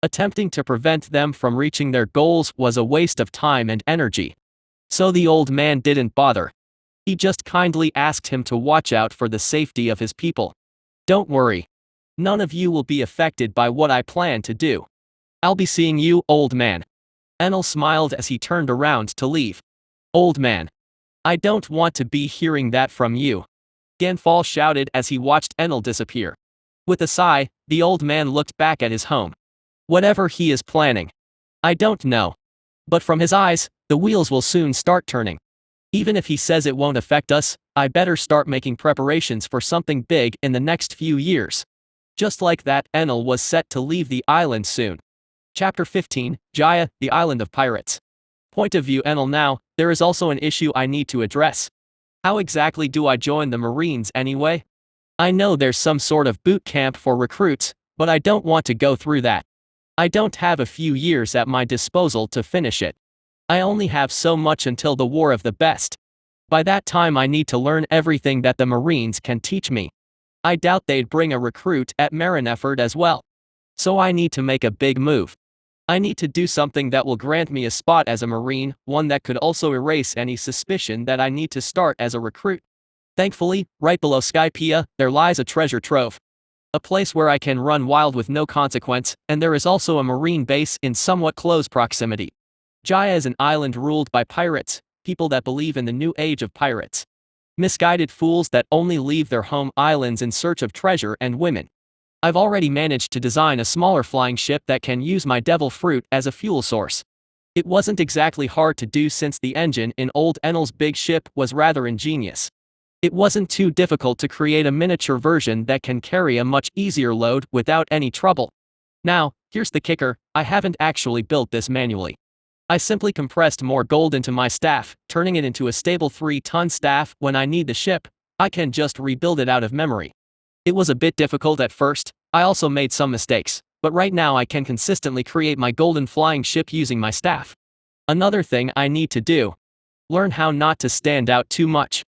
[SPEAKER 1] attempting to prevent them from reaching their goals was a waste of time and energy. So the old man didn't bother. He just kindly asked him to watch out for the safety of his people. Don't worry. None of you will be affected by what I plan to do. I'll be seeing you, old man. Enel smiled as he turned around to leave. Old man. I don't want to be hearing that from you. Gan Fall shouted as he watched Enel disappear. With a sigh, the old man looked back at his home. Whatever he is planning, I don't know. But from his eyes, the wheels will soon start turning. Even if he says it won't affect us, I better start making preparations for something big in the next few years. Just like that, Enel was set to leave the island soon. Chapter 15, Gaia, the Island of Pirates. Point of view Enel now, there is also an issue I need to address. How exactly do I join the Marines anyway? I know there's some sort of boot camp for recruits, but I don't want to go through that. I don't have a few years at my disposal to finish it. I only have so much until the War of the Best. By that time I need to learn everything that the Marines can teach me. I doubt they'd bring a recruit at Marineford as well. So I need to make a big move. I need to do something that will grant me a spot as a Marine, one that could also erase any suspicion that I need to start as a recruit. Thankfully, right below Skypia, there lies a treasure trove. A place where I can run wild with no consequence, and there is also a marine base in somewhat close proximity. Gaia is an island ruled by pirates, people that believe in the new age of pirates. Misguided fools that only leave their home islands in search of treasure and women. I've already managed to design a smaller flying ship that can use my devil fruit as a fuel source. It wasn't exactly hard to do since the engine in old Enel's big ship was rather ingenious. It wasn't too difficult to create a miniature version that can carry a much easier load without any trouble. Now, here's the kicker, I haven't actually built this manually. I simply compressed more gold into my staff, turning it into a stable 3-ton staff. When I need the ship, I can just rebuild it out of memory. It was a bit difficult at first, I also made some mistakes, but right now I can consistently create my golden flying ship using my staff. Another thing I need to do. Learn how not to stand out too much.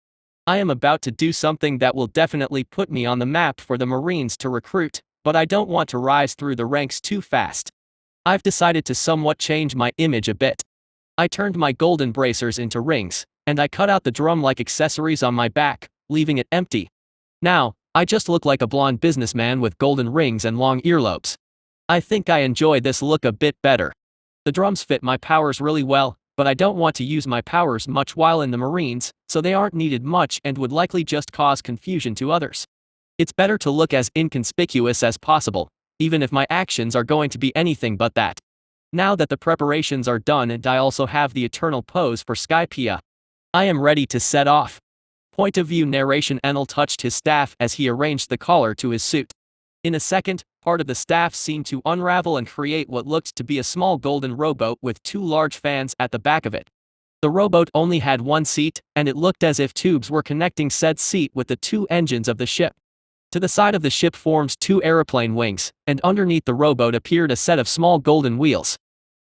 [SPEAKER 1] I am about to do something that will definitely put me on the map for the Marines to recruit, but I don't want to rise through the ranks too fast. I've decided to somewhat change my image a bit. I turned my golden bracers into rings, and I cut out the drum-like accessories on my back, leaving it empty. Now, I just look like a blonde businessman with golden rings and long earlobes. I think I enjoy this look a bit better. The drums fit my powers really well, but I don't want to use my powers much while in the Marines, so they aren't needed much and would likely just cause confusion to others. It's better to look as inconspicuous as possible, even if my actions are going to be anything but that. Now that the preparations are done and I also have the eternal pose for Skypia, I am ready to set off. Point of view narration Enel touched his staff as he arranged the collar to his suit. In a second, part of the staff seemed to unravel and create what looked to be a small golden rowboat with 2 large fans at the back of it. The rowboat only had 1 seat, and it looked as if tubes were connecting said seat with the 2 engines of the ship. To the side of the ship formed 2 aeroplane wings, and underneath the rowboat appeared a set of small golden wheels.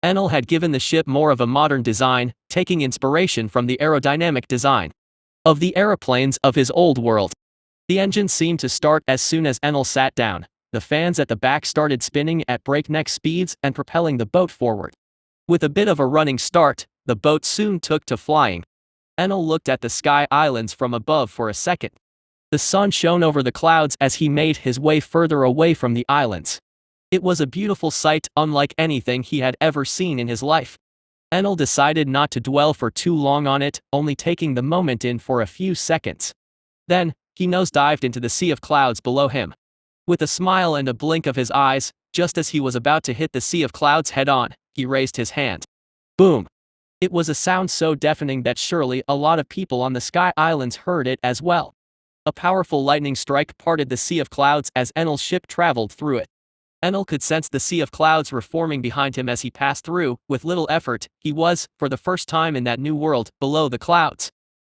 [SPEAKER 1] Enel had given the ship more of a modern design, taking inspiration from the aerodynamic design of the aeroplanes of his old world. The engine seemed to start as soon as Enel sat down. The fans at the back started spinning at breakneck speeds and propelling the boat forward. With a bit of a running start, the boat soon took to flying. Enel looked at the sky islands from above for a second. The sun shone over the clouds as he made his way further away from the islands. It was a beautiful sight, unlike anything he had ever seen in his life. Enel decided not to dwell for too long on it, only taking the moment in for a few seconds. Then, he nosedived into the sea of clouds below him. With a smile and a blink of his eyes, just as he was about to hit the sea of clouds head-on, he raised his hand. Boom! It was a sound so deafening that surely a lot of people on the Sky Islands heard it as well. A powerful lightning strike parted the sea of clouds as Enel's ship traveled through it. Enel could sense the sea of clouds reforming behind him as he passed through. With little effort, he was, for the first time in that new world, below the clouds.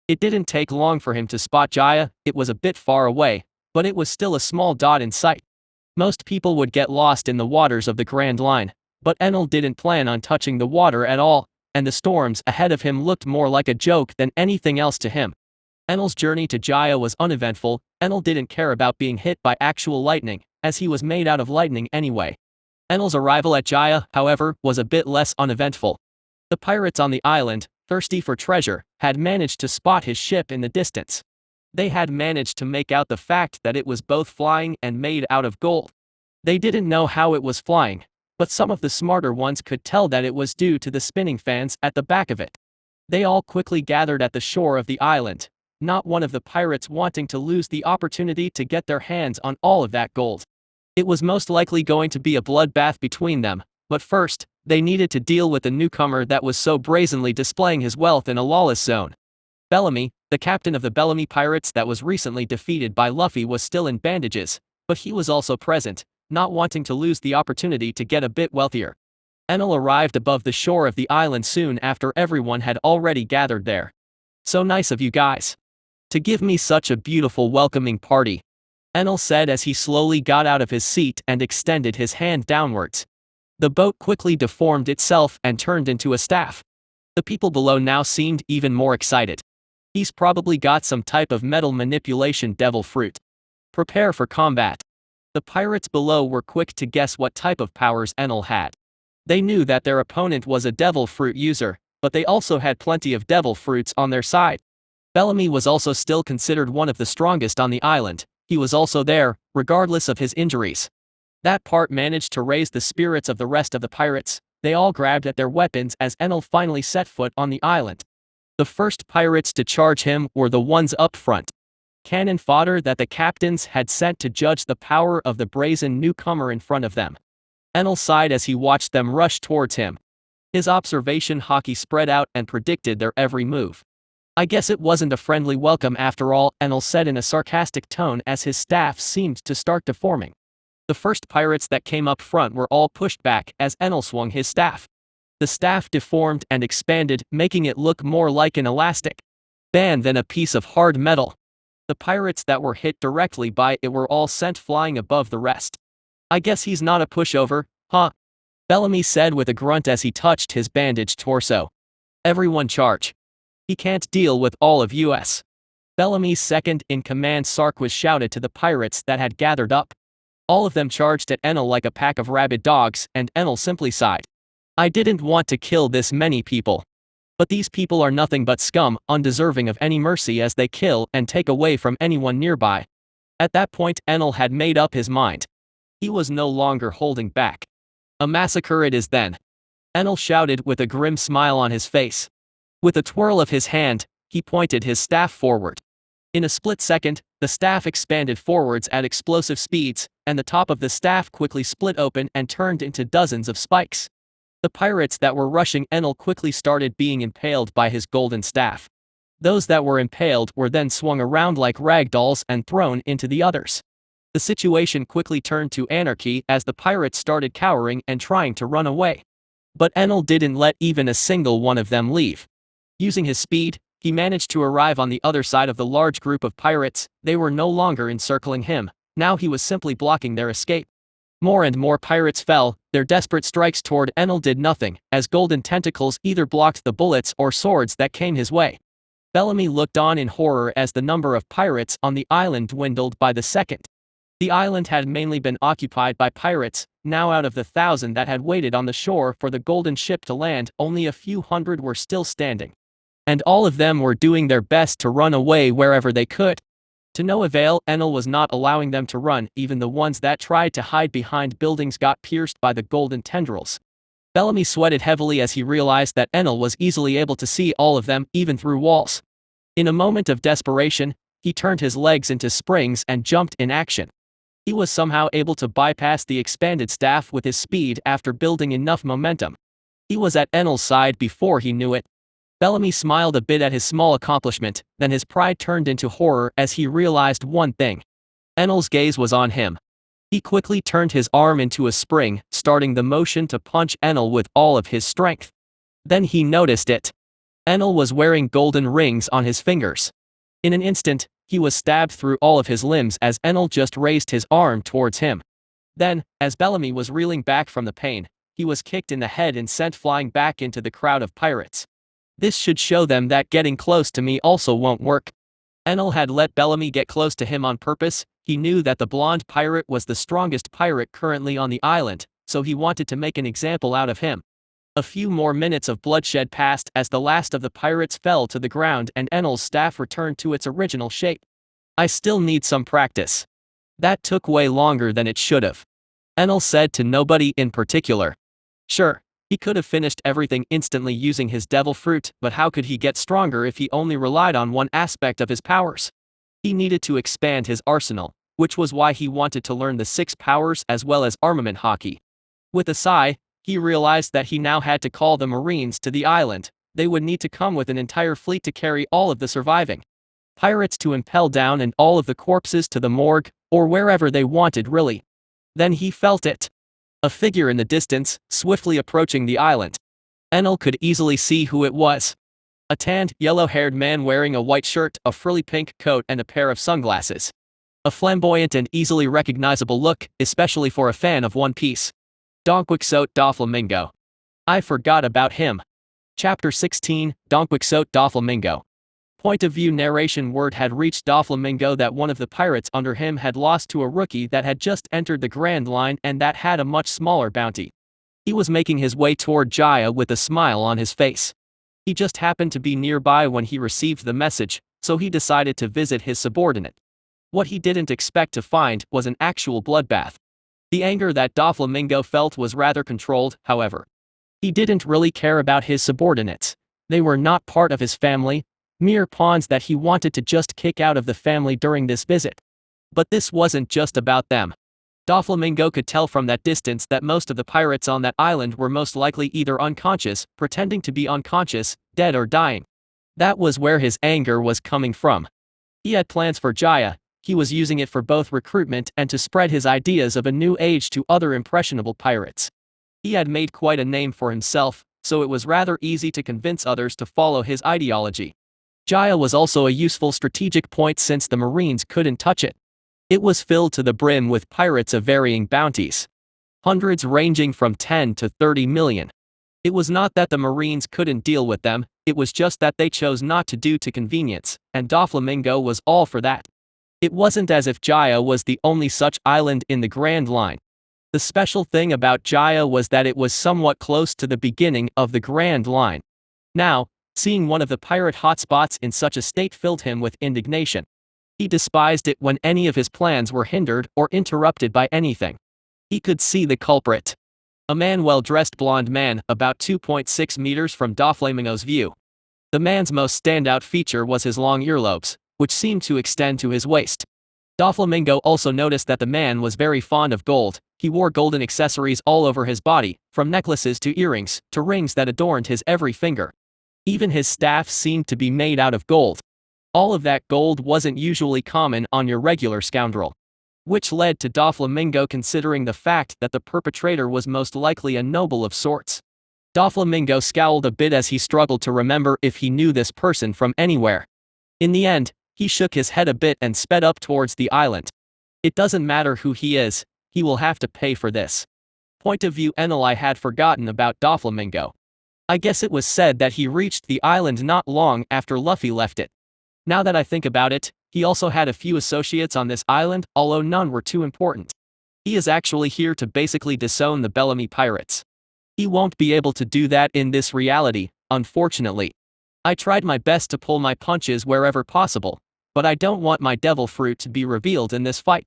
[SPEAKER 1] It didn't take long for him to spot Gaia. It was a bit far away, but it was still a small dot in sight. Most people would get lost in the waters of the Grand Line, but Enel didn't plan on touching the water at all, and the storms ahead of him looked more like a joke than anything else to him. Enel's journey to Gaia was uneventful. Enel didn't care about being hit by actual lightning, as he was made out of lightning anyway. Enel's arrival at Gaia, however, was a bit less uneventful. The pirates on the island, thirsty for treasure, had managed to spot his ship in the distance. They had managed to make out the fact that it was both flying and made out of gold. They didn't know how it was flying, but some of the smarter ones could tell that it was due to the spinning fans at the back of it. They all quickly gathered at the shore of the island, not one of the pirates wanting to lose the opportunity to get their hands on all of that gold. It was most likely going to be a bloodbath between them, but first, they needed to deal with the newcomer that was so brazenly displaying his wealth in a lawless zone. Bellamy, the captain of the Bellamy pirates that was recently defeated by Luffy, was still in bandages, but he was also present, not wanting to lose the opportunity to get a bit wealthier. Enel arrived above the shore of the island soon after everyone had already gathered there. "So nice of you guys to give me such a beautiful welcoming party," Enel said as he slowly got out of his seat and extended his hand downwards. The boat quickly deformed itself and turned into a staff. The people below now seemed even more excited. "He's probably got some type of metal manipulation devil fruit. Prepare for combat." The pirates below were quick to guess what type of powers Enel had. They knew that their opponent was a devil fruit user, but they also had plenty of devil fruits on their side. Bellamy was also still considered one of the strongest on the island. He was also there, regardless of his injuries. That part managed to raise the spirits of the rest of the pirates. They all grabbed at their weapons as Enel finally set foot on the island. The first pirates to charge him were the ones up front. Cannon fodder that the captains had sent to judge the power of the brazen newcomer in front of them. Enel sighed as he watched them rush towards him. His observation hockey spread out and predicted their every move. "I guess it wasn't a friendly welcome after all," Enel said in a sarcastic tone as his staff seemed to start deforming. The first pirates that came up front were all pushed back as Enel swung his staff. The staff deformed and expanded, making it look more like an elastic band than a piece of hard metal. The pirates that were hit directly by it were all sent flying above the rest. "I guess he's not a pushover, huh?" Bellamy said with a grunt as he touched his bandaged torso. "Everyone charge. He can't deal with all of us." Bellamy's second-in-command Sarquis shouted to the pirates that had gathered up. All of them charged at Enel like a pack of rabid dogs, and Enel simply sighed. "I didn't want to kill this many people. But these people are nothing but scum, undeserving of any mercy as they kill and take away from anyone nearby." At that point Enel had made up his mind. He was no longer holding back. "A massacre it is then," Enel shouted with a grim smile on his face. With a twirl of his hand, he pointed his staff forward. In a split second, the staff expanded forwards at explosive speeds, and the top of the staff quickly split open and turned into dozens of spikes. The pirates that were rushing Enel quickly started being impaled by his golden staff. Those that were impaled were then swung around like rag dolls and thrown into the others. The situation quickly turned to anarchy as the pirates started cowering and trying to run away. But Enel didn't let even a single one of them leave. Using his speed, he managed to arrive on the other side of the large group of pirates. They were no longer encircling him, now he was simply blocking their escape. More and more pirates fell, their desperate strikes toward Enel did nothing, as golden tentacles either blocked the bullets or swords that came his way. Bellamy looked on in horror as the number of pirates on the island dwindled by the second. The island had mainly been occupied by pirates. Now out of the 1,000 that had waited on the shore for the golden ship to land, only a few hundred were still standing. And all of them were doing their best to run away wherever they could. To no avail, Enel was not allowing them to run. Even the ones that tried to hide behind buildings got pierced by the golden tendrils. Bellamy sweated heavily as he realized that Enel was easily able to see all of them, even through walls. In a moment of desperation, he turned his legs into springs and jumped in action. He was somehow able to bypass the expanded staff with his speed after building enough momentum. He was at Enel's side before he knew it. Bellamy smiled a bit at his small accomplishment, then his pride turned into horror as he realized one thing. Enel's gaze was on him. He quickly turned his arm into a spring, starting the motion to punch Enel with all of his strength. Then he noticed it. Enel was wearing golden rings on his fingers. In an instant, he was stabbed through all of his limbs as Enel just raised his arm towards him. Then, as Bellamy was reeling back from the pain, he was kicked in the head and sent flying back into the crowd of pirates. This should show them that getting close to me also won't work. Enel had let Bellamy get close to him on purpose. He knew that the blonde pirate was the strongest pirate currently on the island, so he wanted to make an example out of him. A few more minutes of bloodshed passed as the last of the pirates fell to the ground and Enel's staff returned to its original shape. I still need some practice. That took way longer than it should have. Enel said to nobody in particular. Sure, he could have finished everything instantly using his devil fruit, but how could he get stronger if he only relied on one aspect of his powers? He needed to expand his arsenal, which was why he wanted to learn the 6 powers as well as armament hockey. With a sigh, he realized that he now had to call the Marines to the island. They would need to come with an entire fleet to carry all of the surviving pirates to impel down and all of the corpses to the morgue, or wherever they wanted really. Then he felt it. A figure in the distance, swiftly approaching the island. Enel could easily see who it was. A tanned, yellow-haired man wearing a white shirt, a frilly pink coat and a pair of sunglasses. A flamboyant and easily recognizable look, especially for a fan of One Piece. Doflamingo. I forgot about him. Chapter 16, Doflamingo. Point of view narration word had reached Doflamingo that one of the pirates under him had lost to a rookie that had just entered the Grand Line and that had a much smaller bounty. He was making his way toward Gaia with a smile on his face. He just happened to be nearby when he received the message, so he decided to visit his subordinate. What he didn't expect to find was an actual bloodbath. The anger that Doflamingo felt was rather controlled, however. He didn't really care about his subordinates. They were not part of his family, mere pawns that he wanted to just kick out of the family during this visit. But this wasn't just about them. Doflamingo could tell from that distance that most of the pirates on that island were most likely either unconscious, pretending to be unconscious, dead or dying. That was where his anger was coming from. He had plans for Gaia. He was using it for both recruitment and to spread his ideas of a new age to other impressionable pirates. He had made quite a name for himself, so it was rather easy to convince others to follow his ideology. Gaia was also a useful strategic point since the Marines couldn't touch it. It was filled to the brim with pirates of varying bounties. Hundreds ranging from 10 to 30 million. It was not that the Marines couldn't deal with them, it was just that they chose not to due to convenience, and Doflamingo was all for that. It wasn't as if Gaia was the only such island in the Grand Line. The special thing about Gaia was that it was somewhat close to the beginning of the Grand Line. Now, seeing one of the pirate hotspots in such a state filled him with indignation. He despised it when any of his plans were hindered or interrupted by anything. He could see the culprit. A well-dressed blonde man, about 2.6 meters from Doflamingo's view. The man's most standout feature was his long earlobes, which seemed to extend to his waist. Doflamingo also noticed that the man was very fond of gold. He wore golden accessories all over his body, from necklaces to earrings, to rings that adorned his every finger. Even his staff seemed to be made out of gold. All of that gold wasn't usually common on your regular scoundrel. Which led to Doflamingo considering the fact that the perpetrator was most likely a noble of sorts. Doflamingo scowled a bit as he struggled to remember if he knew this person from anywhere. In the end, he shook his head a bit and sped up towards the island. It doesn't matter who he is, he will have to pay for this. Point of view Enel. I had forgotten about Doflamingo. I guess it was said that he reached the island not long after Luffy left it. Now that I think about it, he also had a few associates on this island, although none were too important. He is actually here to basically disown the Bellamy pirates. He won't be able to do that in this reality, unfortunately. I tried my best to pull my punches wherever possible, but I don't want my devil fruit to be revealed in this fight.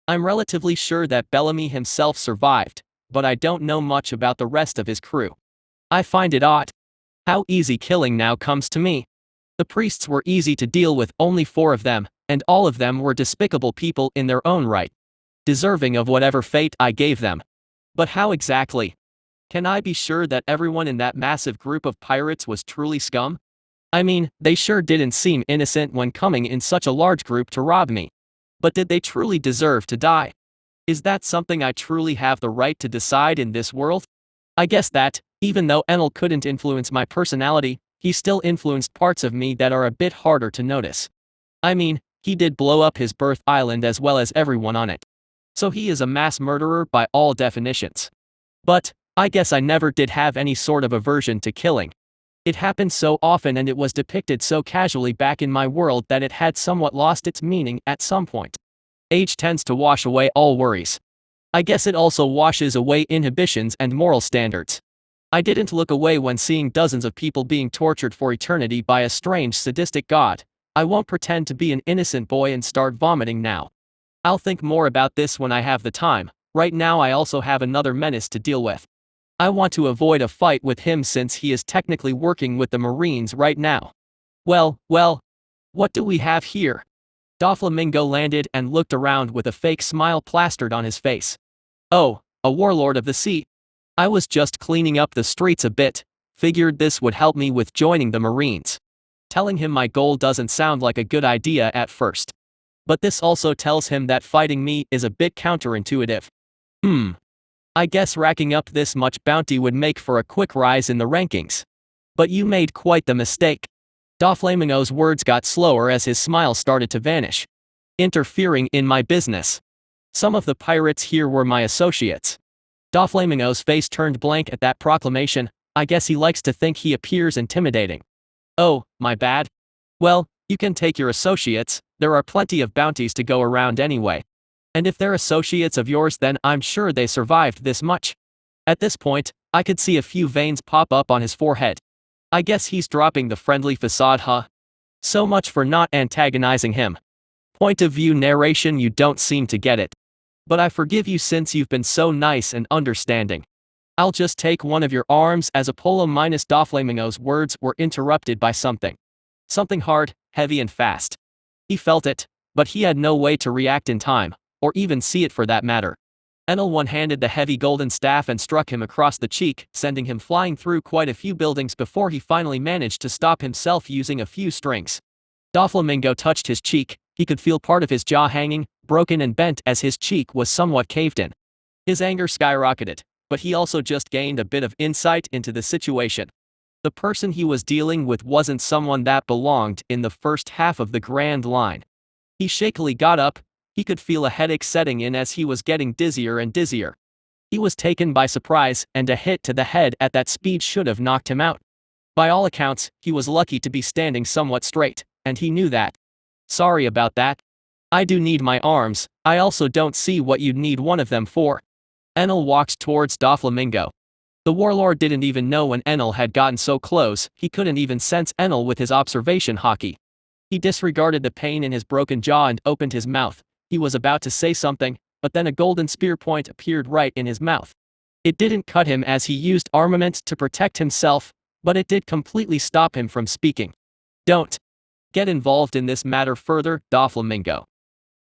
[SPEAKER 1] I'm relatively sure that Bellamy himself survived, but I don't know much about the rest of his crew. I find it odd how easy killing now comes to me. The priests were easy to deal with, only 4 of them, and all of them were despicable people in their own right, deserving of whatever fate I gave them. But how exactly? Can I be sure that everyone in that massive group of pirates was truly scum? I mean, they sure didn't seem innocent when coming in such a large group to rob me. But did they truly deserve to die? Is that something I truly have the right to decide in this world? I guess that, even though Enel couldn't influence my personality, he still influenced parts of me that are a bit harder to notice. I mean, he did blow up his birth island as well as everyone on it. So he is a mass murderer by all definitions. But, I guess I never did have any sort of aversion to killing. It happened so often and it was depicted so casually back in my world that it had somewhat lost its meaning at some point. Age tends to wash away all worries. I guess it also washes away inhibitions and moral standards. I didn't look away when seeing dozens of people being tortured for eternity by a strange sadistic god. I won't pretend to be an innocent boy and start vomiting now. I'll think more about this when I have the time. Right now I also have another menace to deal with. I want to avoid a fight with him since he is technically working with the Marines right now. Well, what do we have here? Doflamingo landed and looked around with a fake smile plastered on his face. Oh, a warlord of the sea. I was just cleaning up the streets a bit, figured this would help me with joining the Marines. Telling him my goal doesn't sound like a good idea at first. But this also tells him that fighting me is a bit counterintuitive. I guess racking up this much bounty would make for a quick rise in the rankings. But you made quite the mistake. Doflamingo's words got slower as his smile started to vanish. Interfering in my business. Some of the pirates here were my associates. Doflamingo's face turned blank at that proclamation. I guess he likes to think he appears intimidating. Oh, my bad. Well, you can take your associates, there are plenty of bounties to go around anyway. And if they're associates of yours then I'm sure they survived this much. At this point, I could see a few veins pop up on his forehead. I guess he's dropping the friendly facade, huh? So much for not antagonizing him. Point of view narration, you don't seem to get it. But I forgive you since you've been so nice and understanding. I'll just take one of your arms as Apollo minus Doflamingo's words were interrupted by something. Something hard, heavy and fast. He felt it, but he had no way to react in time, or even see it for that matter. Enel one-handed the heavy golden staff and struck him across the cheek, sending him flying through quite a few buildings before he finally managed to stop himself using a few strings. Doflamingo touched his cheek, he could feel part of his jaw hanging, broken and bent as his cheek was somewhat caved in. His anger skyrocketed, but he also just gained a bit of insight into the situation. The person he was dealing with wasn't someone that belonged in the first half of the Grand Line. He shakily got up. He could feel a headache setting in as he was getting dizzier and dizzier. He was taken by surprise, and a hit to the head at that speed should have knocked him out. By all accounts, he was lucky to be standing somewhat straight, and he knew that. Sorry about that. I do need my arms, I also don't see what you'd need one of them for. Enel walked towards Doflamingo. The warlord didn't even know when Enel had gotten so close, he couldn't even sense Enel with his observation hockey. He disregarded the pain in his broken jaw and opened his mouth. He was about to say something, but then a golden spear point appeared right in his mouth. It didn't cut him as he used armament to protect himself, but it did completely stop him from speaking. Don't get involved in this matter further, Doflamingo.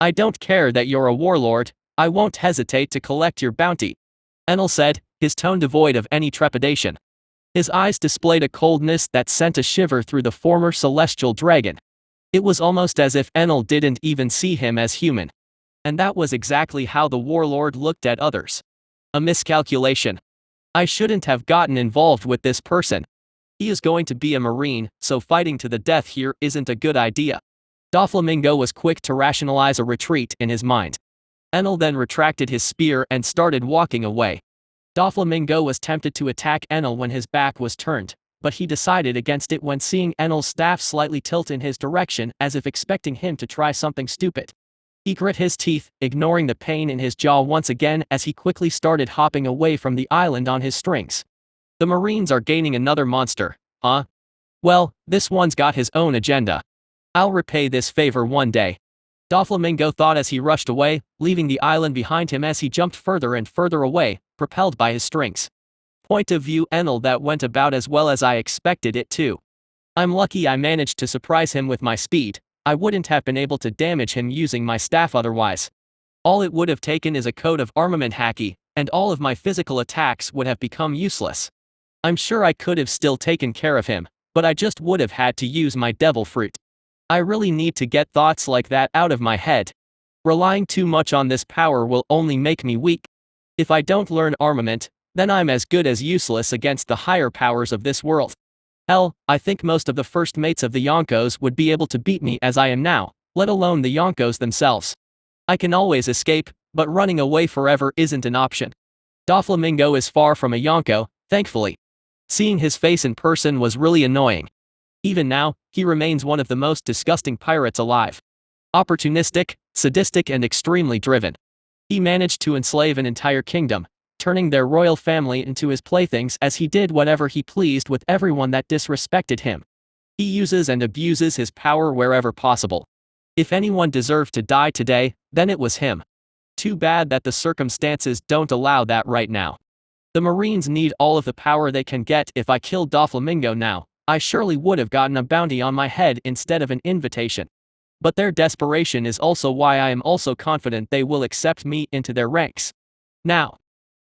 [SPEAKER 1] I don't care that you're a warlord, I won't hesitate to collect your bounty. Enel said, his tone devoid of any trepidation. His eyes displayed a coldness that sent a shiver through the former celestial dragon. It was almost as if Enel didn't even see him as human. And that was exactly how the warlord looked at others. A miscalculation. I shouldn't have gotten involved with this person. He is going to be a Marine, so fighting to the death here isn't a good idea. Doflamingo was quick to rationalize a retreat in his mind. Enel then retracted his spear and started walking away. Doflamingo was tempted to attack Enel when his back was turned, but he decided against it when seeing Enel's staff slightly tilt in his direction as if expecting him to try something stupid. He grit his teeth, ignoring the pain in his jaw once again as he quickly started hopping away from the island on his strings. The Marines are gaining another monster, huh? Well, this one's got his own agenda. I'll repay this favor one day. Doflamingo thought as he rushed away, leaving the island behind him as he jumped further and further away, propelled by his strings. Point of view Enel, that went about as well as I expected it to. I'm lucky I managed to surprise him with my speed. I wouldn't have been able to damage him using my staff otherwise. All it would have taken is a coat of armament haki, and all of my physical attacks would have become useless. I'm sure I could have still taken care of him, but I just would have had to use my devil fruit. I really need to get thoughts like that out of my head. Relying too much on this power will only make me weak. If I don't learn armament, then I'm as good as useless against the higher powers of this world. Hell, I think most of the first mates of the Yonkos would be able to beat me as I am now, let alone the Yonkos themselves. I can always escape, but running away forever isn't an option. Doflamingo is far from a Yonko, thankfully. Seeing his face in person was really annoying. Even now, he remains one of the most disgusting pirates alive. Opportunistic, sadistic, and extremely driven. He managed to enslave an entire kingdom, turning their royal family into his playthings as he did whatever he pleased with everyone that disrespected him. He uses and abuses his power wherever possible. If anyone deserved to die today, then it was him. Too bad that the circumstances don't allow that right now. The Marines need all of the power they can get. If I killed Doflamingo now, I surely would have gotten a bounty on my head instead of an invitation. But their desperation is also why I am also confident they will accept me into their ranks. Now,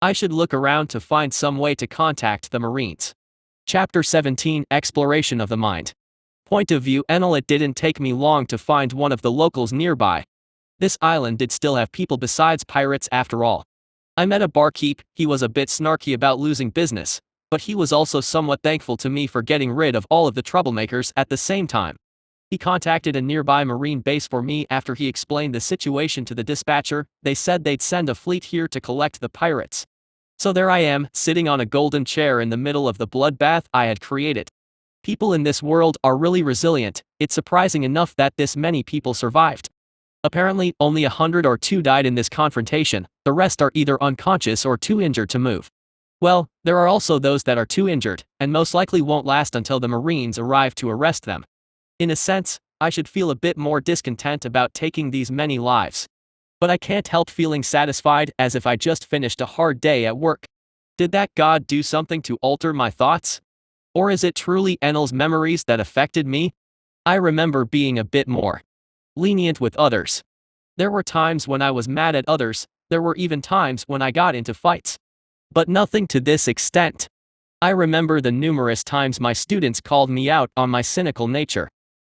[SPEAKER 1] I should look around to find some way to contact the Marines. Chapter 17 Exploration of the Mind. Point of view Enel. It didn't take me long to find one of the locals nearby. This island did still have people besides pirates after all. I met a barkeep. He was a bit snarky about losing business, but he was also somewhat thankful to me for getting rid of all of the troublemakers at the same time. He contacted a nearby marine base for me after he explained the situation to the dispatcher. They said they'd send a fleet here to collect the pirates. So there I am, sitting on a golden chair in the middle of the bloodbath I had created. People in this world are really resilient. It's surprising enough that this many people survived. Apparently, only 100 or 2 died in this confrontation. The rest are either unconscious or too injured to move. Well, there are also those that are too injured, and most likely won't last until the Marines arrive to arrest them. In a sense, I should feel a bit more discontent about taking these many lives. But I can't help feeling satisfied, as if I just finished a hard day at work. Did that god do something to alter my thoughts? Or is it truly Enel's memories that affected me? I remember being a bit more lenient with others. There were times when I was mad at others. There were even times when I got into fights. But nothing to this extent. I remember the numerous times my students called me out on my cynical nature.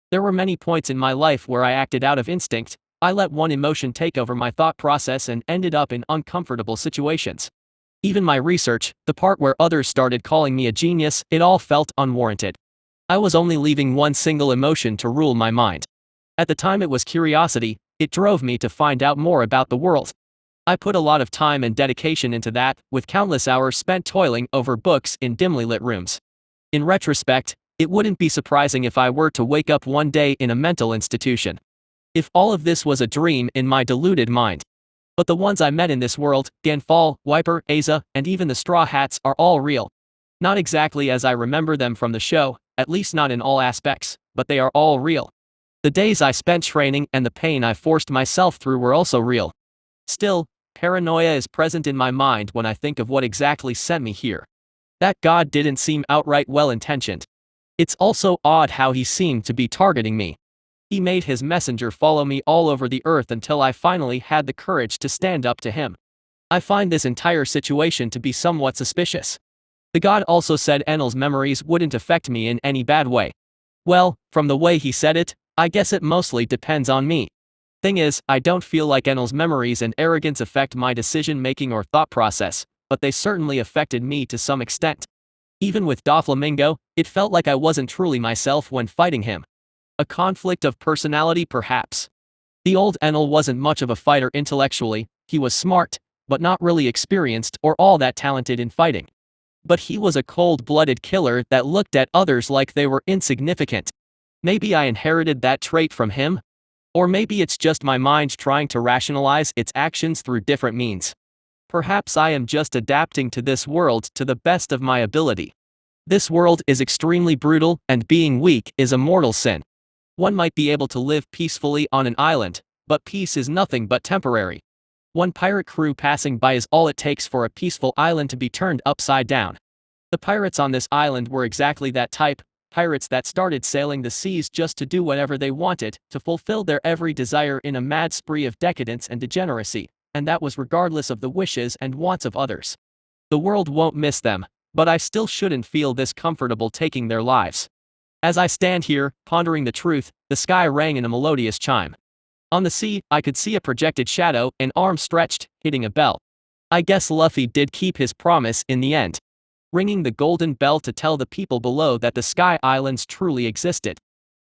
[SPEAKER 1] There were many points in my life where I acted out of instinct. I let one emotion take over my thought process and ended up in uncomfortable situations. Even my research, the part where others started calling me a genius, it all felt unwarranted. I was only leaving one single emotion to rule my mind. At the time it was curiosity. It drove me to find out more about the world. I put a lot of time and dedication into that, with countless hours spent toiling over books in dimly lit rooms. In retrospect, it wouldn't be surprising if I were to wake up one day in a mental institution. If all of this was a dream in my deluded mind. But the ones I met in this world, Gan Fall, Wiper, Asa, and even the Straw Hats, are all real. Not exactly as I remember them from the show, at least not in all aspects, but they are all real. The days I spent training and the pain I forced myself through were also real. Still, paranoia is present in my mind when I think of what exactly sent me here. That god didn't seem outright well-intentioned. It's also odd how he seemed to be targeting me. He made his messenger follow me all over the earth until I finally had the courage to stand up to him. I find this entire situation to be somewhat suspicious. The god also said Enel's memories wouldn't affect me in any bad way. Well, from the way he said it, I guess it mostly depends on me. Thing is, I don't feel like Enel's memories and arrogance affect my decision-making or thought process, but they certainly affected me to some extent. Even with Doflamingo, it felt like I wasn't truly myself when fighting him. A conflict of personality perhaps. The old Enel wasn't much of a fighter intellectually. He was smart, but not really experienced or all that talented in fighting. But he was a cold-blooded killer that looked at others like they were insignificant. Maybe I inherited that trait from him? Or maybe it's just my mind trying to rationalize its actions through different means. Perhaps I am just adapting to this world to the best of my ability. This world is extremely brutal, and being weak is a mortal sin. One might be able to live peacefully on an island, but peace is nothing but temporary. One pirate crew passing by is all it takes for a peaceful island to be turned upside down. The pirates on this island were exactly that type, pirates that started sailing the seas just to do whatever they wanted, to fulfill their every desire in a mad spree of decadence and degeneracy, and that was regardless of the wishes and wants of others. The world won't miss them, but I still shouldn't feel this comfortable taking their lives. As I stand here, pondering the truth, the sky rang in a melodious chime. On the sea, I could see a projected shadow, an arm stretched, hitting a bell. I guess Luffy did keep his promise in the end, ringing the golden bell to tell the people below that the Sky Islands truly existed.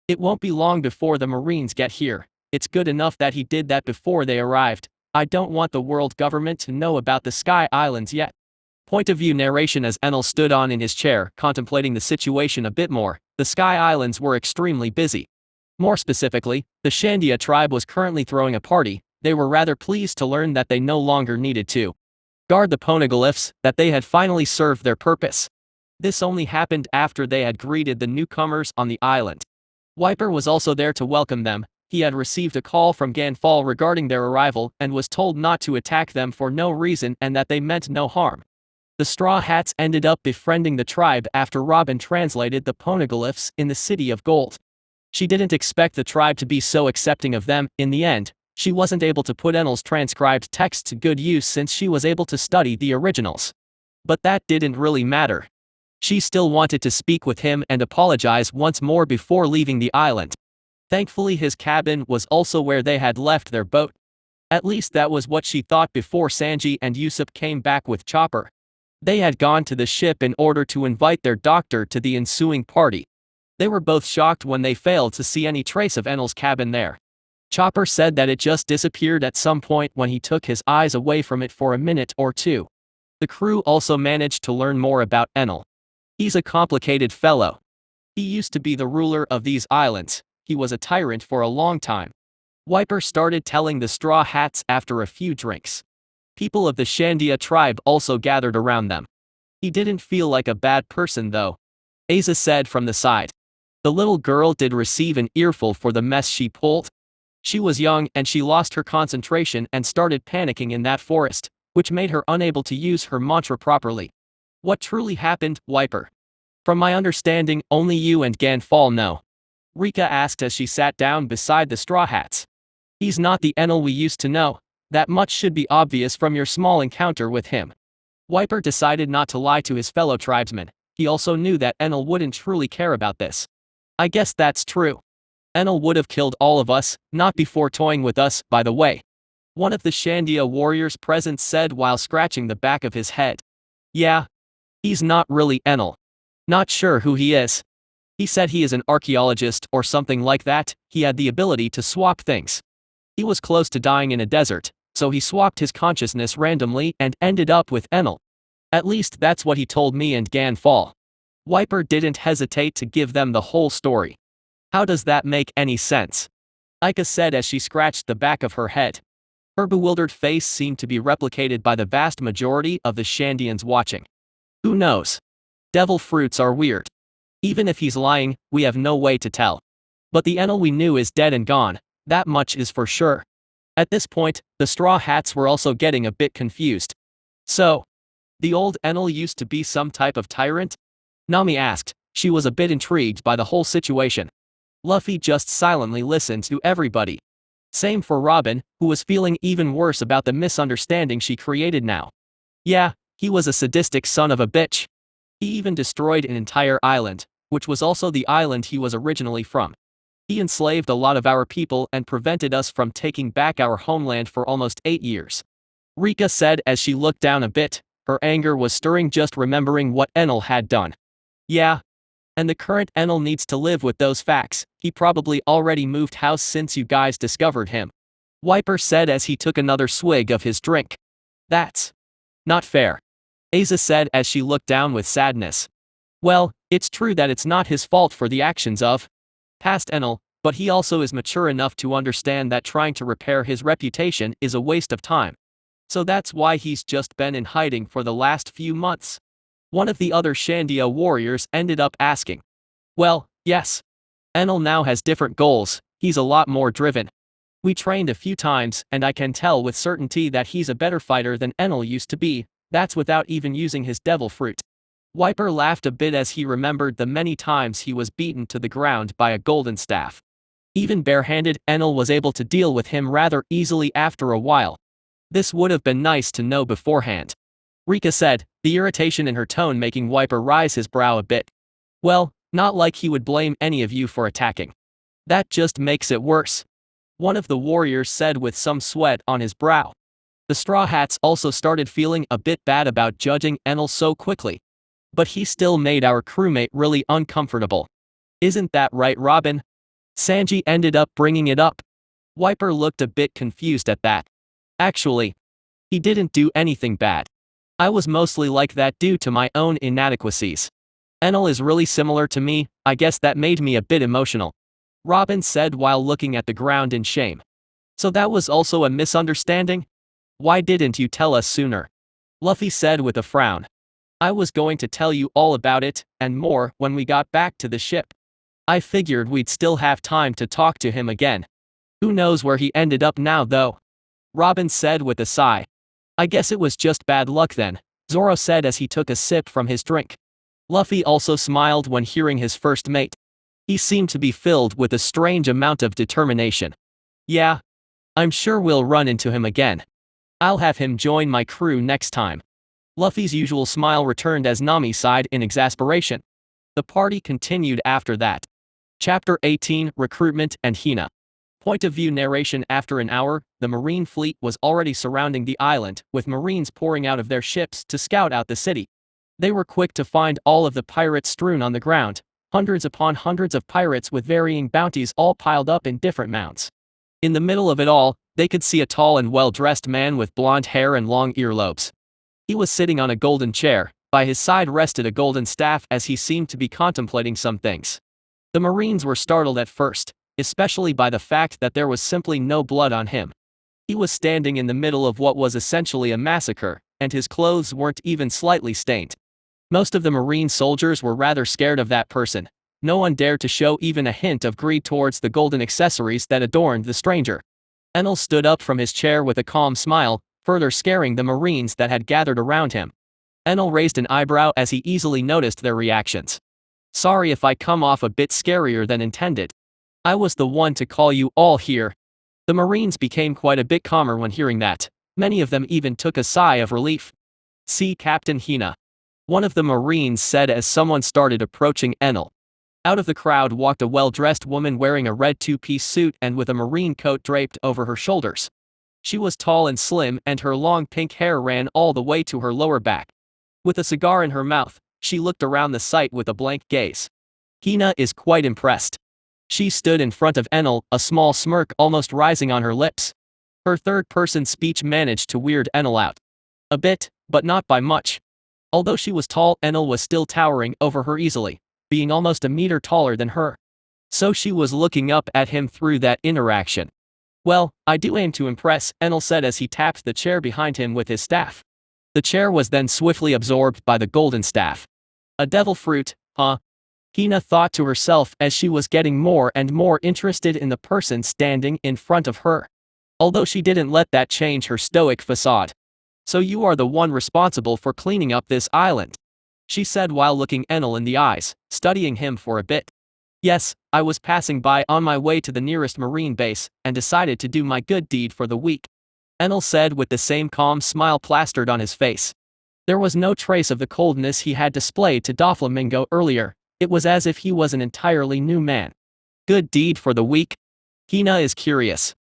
[SPEAKER 1] It won't be long before the Marines get here. It's good enough that he did that before they arrived. I don't want the world government to know about the Sky Islands yet. Point of view narration. As Enel stood on in his chair, contemplating the situation a bit more, the Sky Islands were extremely busy. More specifically, the Shandia tribe was currently throwing a party. They were rather pleased to learn that they no longer needed to guard the poneglyphs, that they had finally served their purpose. This only happened after they had greeted the newcomers on the island. Wiper was also there to welcome them. He had received a call from Gan Fall regarding their arrival and was told not to attack them for no reason and that they meant no harm. The Straw Hats ended up befriending the tribe after Robin translated the poneglyphs in the City of Gold. She didn't expect the tribe to be so accepting of them. In the end, she wasn't able to put Enel's transcribed text to good use since she was able to study the originals. But that didn't really matter. She still wanted to speak with him and apologize once more before leaving the island. Thankfully, his cabin was also where they had left their boat. At least that was what she thought before Sanji and Usopp came back with Chopper. They had gone to the ship in order to invite their doctor to the ensuing party. They were both shocked when they failed to see any trace of Enel's cabin there. Chopper said that it just disappeared at some point when he took his eyes away from it for a minute or two. The crew also managed to learn more about Enel. He's a complicated fellow. He used to be the ruler of these islands. He was a tyrant for a long time. Wiper started telling the Straw Hats after a few drinks. People of the Shandia tribe also gathered around them. He didn't feel like a bad person though, Asa said from the side. The little girl did receive an earful for the mess she pulled. She was young and she lost her concentration and started panicking in that forest, which made her unable to use her mantra properly. What truly happened, Wiper? From my understanding, only you and Gan Fall know, Rika asked as she sat down beside the Straw Hats. He's not the Enel we used to know. That much should be obvious from your small encounter with him. Wiper decided not to lie to his fellow tribesmen. He also knew that Enel wouldn't truly care about this. I guess that's true. Enel would have killed all of us, not before toying with us, by the way. One of the Shandia warriors present said while scratching the back of his head. Yeah. He's not really Enel. Not sure who he is. He said he is an archaeologist or something like that. He had the ability to swap things. He was close to dying in a desert, so he swapped his consciousness randomly and ended up with Enel. At least that's what he told me and Gan Fall. Wiper didn't hesitate to give them the whole story. How does that make any sense? Ika said as she scratched the back of her head. Her bewildered face seemed to be replicated by the vast majority of the Shandians watching. Who knows? Devil fruits are weird. Even if he's lying, we have no way to tell. But the Enel we knew is dead and gone, that much is for sure. At this point, the Straw Hats were also getting a bit confused. So, the old Enel used to be some type of tyrant? Nami asked. She was a bit intrigued by the whole situation. Luffy just silently listened to everybody. Same for Robin, who was feeling even worse about the misunderstanding she created now. Yeah, he was a sadistic son of a bitch. He even destroyed an entire island, which was also the island he was originally from. He enslaved a lot of our people and prevented us from taking back our homeland for almost 8 years. Rika said as she looked down a bit. Her anger was stirring just remembering what Enel had done. Yeah. And the current Enel needs to live with those facts. He probably already moved house since you guys discovered him. Wiper said as he took another swig of his drink. That's not fair, Asa said as she looked down with sadness. Well, it's true that it's not his fault for the actions of past Enel, but he also is mature enough to understand that trying to repair his reputation is a waste of time. So that's why he's just been in hiding for the last few months. One of the other Shandia warriors ended up asking. Well, yes. Enel now has different goals, he's a lot more driven. We trained a few times, and I can tell with certainty that he's a better fighter than Enel used to be, that's without even using his devil fruit. Wiper laughed a bit as he remembered the many times he was beaten to the ground by a golden staff. Even barehanded, Enel was able to deal with him rather easily after a while. This would have been nice to know beforehand. Rika said, the irritation in her tone making Wiper rise his brow a bit. Well, not like he would blame any of you for attacking. That just makes it worse. One of the warriors said with some sweat on his brow. The Straw Hats also started feeling a bit bad about judging Enel so quickly. But he still made our crewmate really uncomfortable. Isn't that right, Robin? Sanji ended up bringing it up. Wiper looked a bit confused at that. Actually, he didn't do anything bad. I was mostly like that due to my own inadequacies. Enel is really similar to me, I guess that made me a bit emotional. Robin said while looking at the ground in shame. So that was also a misunderstanding? Why didn't you tell us sooner? Luffy said with a frown. I was going to tell you all about it, and more, when we got back to the ship. I figured we'd still have time to talk to him again. Who knows where he ended up now though? Robin said with a sigh. I guess it was just bad luck then, Zoro said as he took a sip from his drink. Luffy also smiled when hearing his first mate. He seemed to be filled with a strange amount of determination. Yeah. I'm sure we'll run into him again. I'll have him join my crew next time. Luffy's usual smile returned as Nami sighed in exasperation. The party continued after that. Chapter 18, Recruitment and Hina. Point of view narration. After an hour, the Marine fleet was already surrounding the island, with Marines pouring out of their ships to scout out the city. They were quick to find all of the pirates strewn on the ground, hundreds upon hundreds of pirates with varying bounties all piled up in different mounts. In the middle of it all, they could see a tall and well-dressed man with blonde hair and long earlobes. He was sitting on a golden chair, by his side rested a golden staff as he seemed to be contemplating some things. The Marines were startled at first, especially by the fact that there was simply no blood on him. He was standing in the middle of what was essentially a massacre, and his clothes weren't even slightly stained. Most of the Marine soldiers were rather scared of that person. No one dared to show even a hint of greed towards the golden accessories that adorned the stranger. Enel stood up from his chair with a calm smile, further scaring the Marines that had gathered around him. Enel raised an eyebrow as he easily noticed their reactions. Sorry if I come off a bit scarier than intended. I was the one to call you all here. The Marines became quite a bit calmer when hearing that. Many of them even took a sigh of relief. See Captain Hina. One of the Marines said as someone started approaching Enel. Out of the crowd walked a well-dressed woman wearing a red two-piece suit and with a marine coat draped over her shoulders. She was tall and slim and her long pink hair ran all the way to her lower back. With a cigar in her mouth, she looked around the sight with a blank gaze. Hina is quite impressed. She stood in front of Enel, a small smirk almost rising on her lips. Her third-person speech managed to weird Enel out. A bit, but not by much. Although she was tall, Enel was still towering over her easily, being almost a meter taller than her. So she was looking up at him through that interaction. Well, I do aim to impress, Enel said as he tapped the chair behind him with his staff. The chair was then swiftly absorbed by the golden staff. A devil fruit, huh? Hina thought to herself as she was getting more and more interested in the person standing in front of her. Although she didn't let that change her stoic facade. So you are the one responsible for cleaning up this island? She said while looking Enel in the eyes, studying him for a bit. Yes, I was passing by on my way to the nearest marine base, and decided to do my good deed for the week. Enel said with the same calm smile plastered on his face. There was no trace of the coldness he had displayed to Doflamingo earlier, it was as if he was an entirely new man. Good deed for the week? Hina is curious.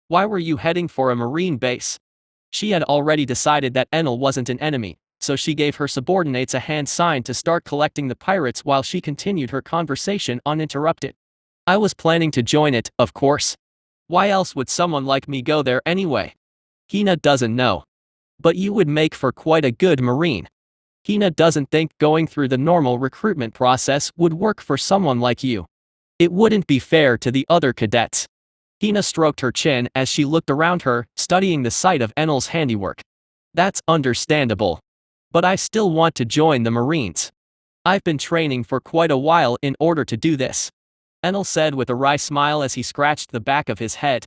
[SPEAKER 1] Why were you heading for a marine base? She had already decided that Enel wasn't an enemy, so she gave her subordinates a hand sign to start collecting the pirates while she continued her conversation uninterrupted. I was planning to join it, of course. Why else would someone like me go there anyway? Hina doesn't know. But you would make for quite a good marine. Hina doesn't think going through the normal recruitment process would work for someone like you. It wouldn't be fair to the other cadets. Hina stroked her chin as she looked around her, studying the sight of Enel's handiwork. That's understandable. But I still want to join the Marines. I've been training for quite a while in order to do this. Enel said with a wry smile as he scratched the back of his head.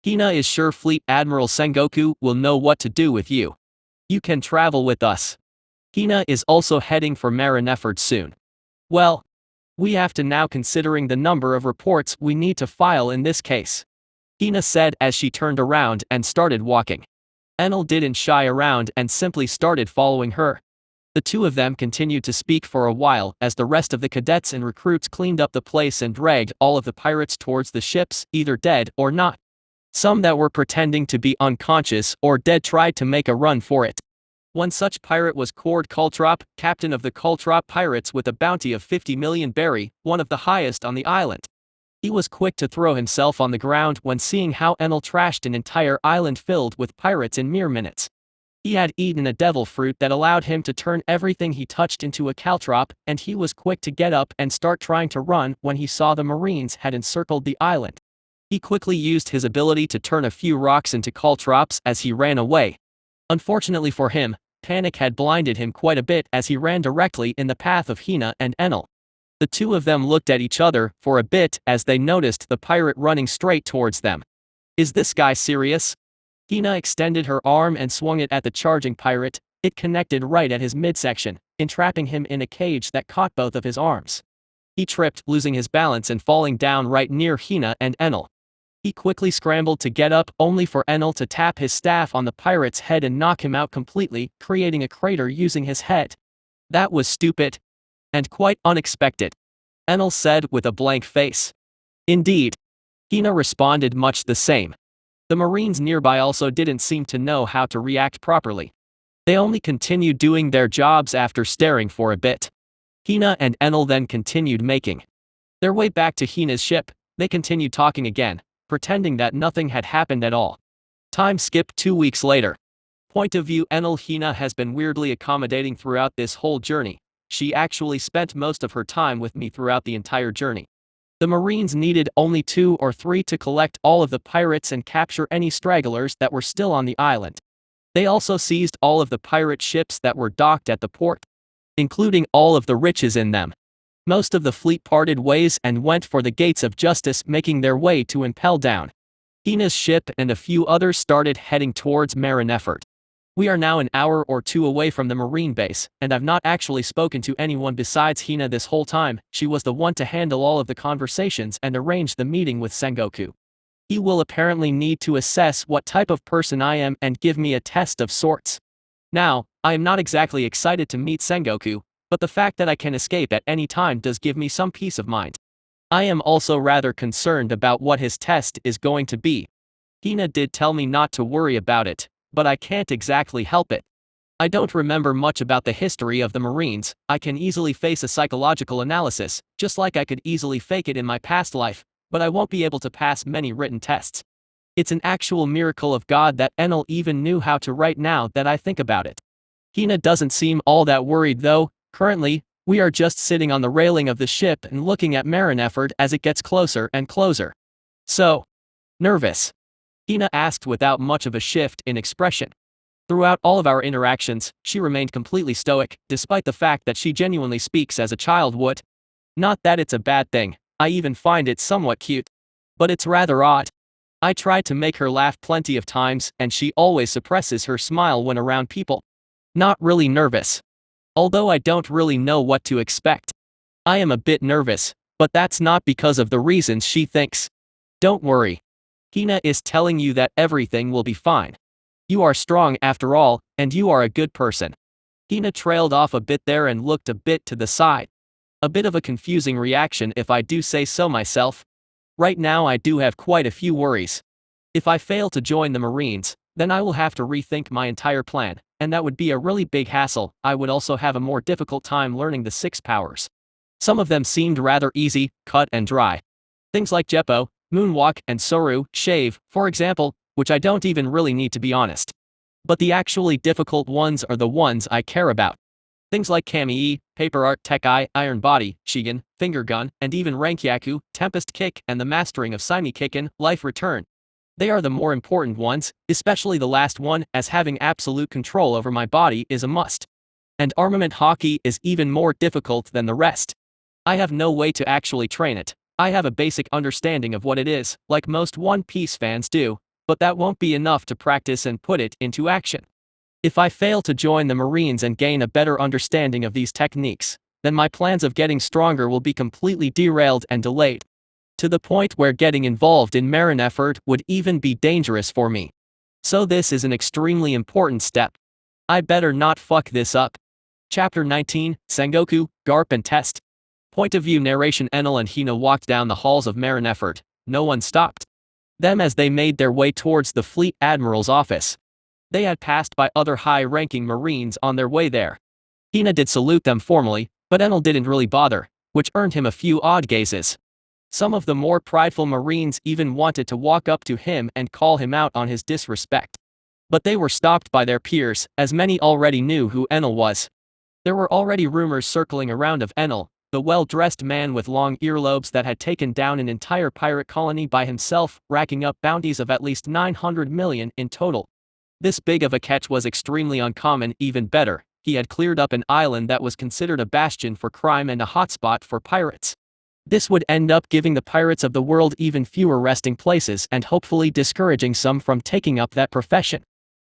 [SPEAKER 1] Hina is sure Fleet Admiral Sangoku will know what to do with you. You can travel with us. Hina is also heading for Marineford soon. Well, we have to now considering the number of reports we need to file in this case. Hina said as she turned around and started walking. Enel didn't shy around and simply started following her. The two of them continued to speak for a while as the rest of the cadets and recruits cleaned up the place and dragged all of the pirates towards the ships, either dead or not. Some that were pretending to be unconscious or dead tried to make a run for it. One such pirate was Cord Caltrop, captain of the Caltrop pirates with a bounty of 50 million berry, one of the highest on the island. He was quick to throw himself on the ground when seeing how Enel trashed an entire island filled with pirates in mere minutes. He had eaten a devil fruit that allowed him to turn everything he touched into a caltrop, and he was quick to get up and start trying to run when he saw the Marines had encircled the island. He quickly used his ability to turn a few rocks into caltrops as he ran away. Unfortunately for him, panic had blinded him quite a bit as he ran directly in the path of Hina and Enel. The two of them looked at each other for a bit as they noticed the pirate running straight towards them. Is this guy serious? Hina extended her arm and swung it at the charging pirate. It connected right at his midsection, entrapping him in a cage that caught both of his arms. He tripped, losing his balance and falling down right near Hina and Enel. He quickly scrambled to get up, only for Enel to tap his staff on the pirate's head and knock him out completely, creating a crater using his head. That was stupid. And quite unexpected. Enel said with a blank face. Indeed. Hina responded much the same. The Marines nearby also didn't seem to know how to react properly. They only continued doing their jobs after staring for a bit. Hina and Enel then continued making their way back to Hina's ship. They continued talking again, pretending that nothing had happened at all. Time skip 2 weeks later. Point of view Enel Hina has been weirdly accommodating throughout this whole journey. She actually spent most of her time with me throughout the entire journey. The Marines needed only 2 or 3 to collect all of the pirates and capture any stragglers that were still on the island. They also seized all of the pirate ships that were docked at the port, including all of the riches in them. Most of the fleet parted ways and went for the gates of justice, making their way to Impel Down. Hina's ship and a few others started heading towards Marineford. We are now an hour or 2 away from the Marine base, and I've not actually spoken to anyone besides Hina this whole time. She was the one to handle all of the conversations and arrange the meeting with Sangoku. He will apparently need to assess what type of person I am and give me a test of sorts. Now, I am not exactly excited to meet Sangoku, but the fact that I can escape at any time does give me some peace of mind. I am also rather concerned about what his test is going to be. Hina did tell me not to worry about it, but I can't exactly help it. I don't remember much about the history of the Marines. I can easily face a psychological analysis, just like I could easily fake it in my past life, but I won't be able to pass many written tests. It's an actual miracle of God that Enel even knew how to write now that I think about it. Hina doesn't seem all that worried though. Currently, we are just sitting on the railing of the ship and looking at Marineford as it gets closer and closer. So nervous? Hina asked without much of a shift in expression. Throughout all of our interactions, she remained completely stoic, despite the fact that she genuinely speaks as a child would. Not that it's a bad thing, I even find it somewhat cute. But it's rather odd. I try to make her laugh plenty of times, and she always suppresses her smile when around people. Not really nervous. Although I don't really know what to expect. I am a bit nervous, but that's not because of the reasons she thinks. Don't worry. Hina is telling you that everything will be fine. You are strong after all, and you are a good person. Hina trailed off a bit there and looked a bit to the side. A bit of a confusing reaction if I do say so myself. Right now I do have quite a few worries. If I fail to join the Marines, then I will have to rethink my entire plan, and that would be a really big hassle. I would also have a more difficult time learning the 6 powers. Some of them seemed rather easy, cut and dry. Things like Jeppo, Moonwalk and Soru, Shave, for example, which I don't even really need to be honest. But the actually difficult ones are the ones I care about. Things like Kamii, Paper Art Tekai, Iron Body, Shigen, Finger Gun, and even Rankyaku, Tempest Kick and the mastering of Saimi Kicken, Life Return. They are the more important ones, especially the last one, as having absolute control over my body is a must. And Armament Hockey is even more difficult than the rest. I have no way to actually train it. I have a basic understanding of what it is, like most One Piece fans do, but that won't be enough to practice and put it into action. If I fail to join the Marines and gain a better understanding of these techniques, then my plans of getting stronger will be completely derailed and delayed. To the point where getting involved in Marine effort would even be dangerous for me. So this is an extremely important step. I better not fuck this up. Chapter 19, Sangoku, Garp and Test. Point of view narration. Enel and Hina walked down the halls of Marine effort. No one stopped them as they made their way towards the Fleet Admiral's office. They had passed by other high-ranking Marines on their way there. Hina did salute them formally, but Enel didn't really bother, which earned him a few odd gazes. Some of the more prideful Marines even wanted to walk up to him and call him out on his disrespect. But they were stopped by their peers, as many already knew who Enel was. There were already rumors circling around of Enel, the well-dressed man with long earlobes that had taken down an entire pirate colony by himself, racking up bounties of at least 900 million in total. This big of a catch was extremely uncommon. Even better, he had cleared up an island that was considered a bastion for crime and a hotspot for pirates. This would end up giving the pirates of the world even fewer resting places and hopefully discouraging some from taking up that profession.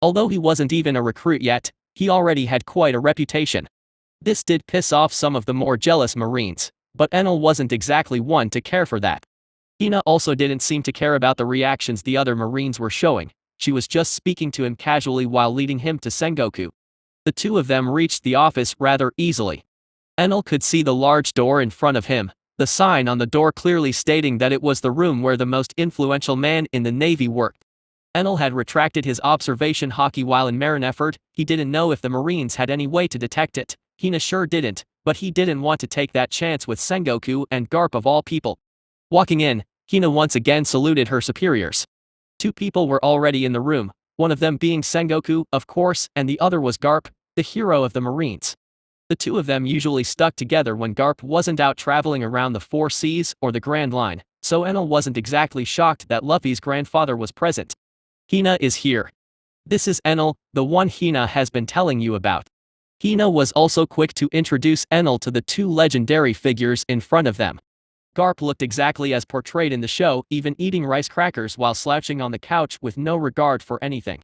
[SPEAKER 1] Although he wasn't even a recruit yet, he already had quite a reputation. This did piss off some of the more jealous Marines, but Enel wasn't exactly one to care for that. Hina also didn't seem to care about the reactions the other Marines were showing. She was just speaking to him casually while leading him to Sangoku. The two of them reached the office rather easily. Enel could see the large door in front of him, the sign on the door clearly stating that it was the room where the most influential man in the Navy worked. Enel had retracted his observation hockey while in Marine effort. He didn't know if the Marines had any way to detect it. Hina sure didn't, but he didn't want to take that chance with Sangoku and Garp of all people. Walking in, Hina once again saluted her superiors. Two people were already in the room, one of them being Sangoku, of course, and the other was Garp, the hero of the Marines. The two of them usually stuck together when Garp wasn't out traveling around the Four Seas or the Grand Line, so Enel wasn't exactly shocked that Luffy's grandfather was present. Hina is here. This is Enel, the one Hina has been telling you about. Hina was also quick to introduce Enel to the two legendary figures in front of them. Garp looked exactly as portrayed in the show, even eating rice crackers while slouching on the couch with no regard for anything.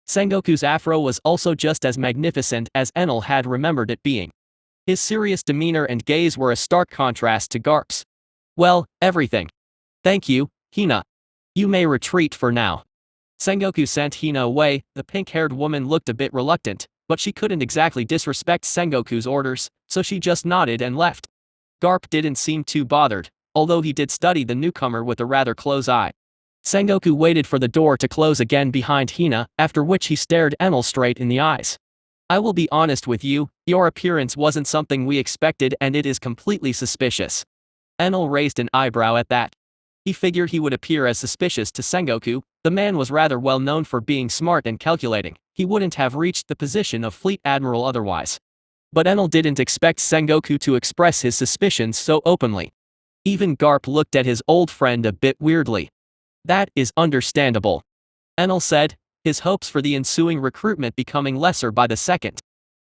[SPEAKER 1] Sangoku's afro was also just as magnificent as Enel had remembered it being. His serious demeanor and gaze were a stark contrast to Garp's. Well, everything. Thank you, Hina. You may retreat for now. Sangoku sent Hina away. The pink-haired woman looked a bit reluctant, but she couldn't exactly disrespect Sangoku's orders, so she just nodded and left. Garp didn't seem too bothered, although he did study the newcomer with a rather close eye. Sangoku waited for the door to close again behind Hina, after which he stared Enel straight in the eyes. I will be honest with you, your appearance wasn't something we expected and it is completely suspicious. Enel raised an eyebrow at that. He figured he would appear as suspicious to Sangoku. The man was rather well known for being smart and calculating. He wouldn't have reached the position of Fleet Admiral otherwise. But Enel didn't expect Sangoku to express his suspicions so openly. Even Garp looked at his old friend a bit weirdly. That is understandable, Enel said, his hopes for the ensuing recruitment becoming lesser by the second.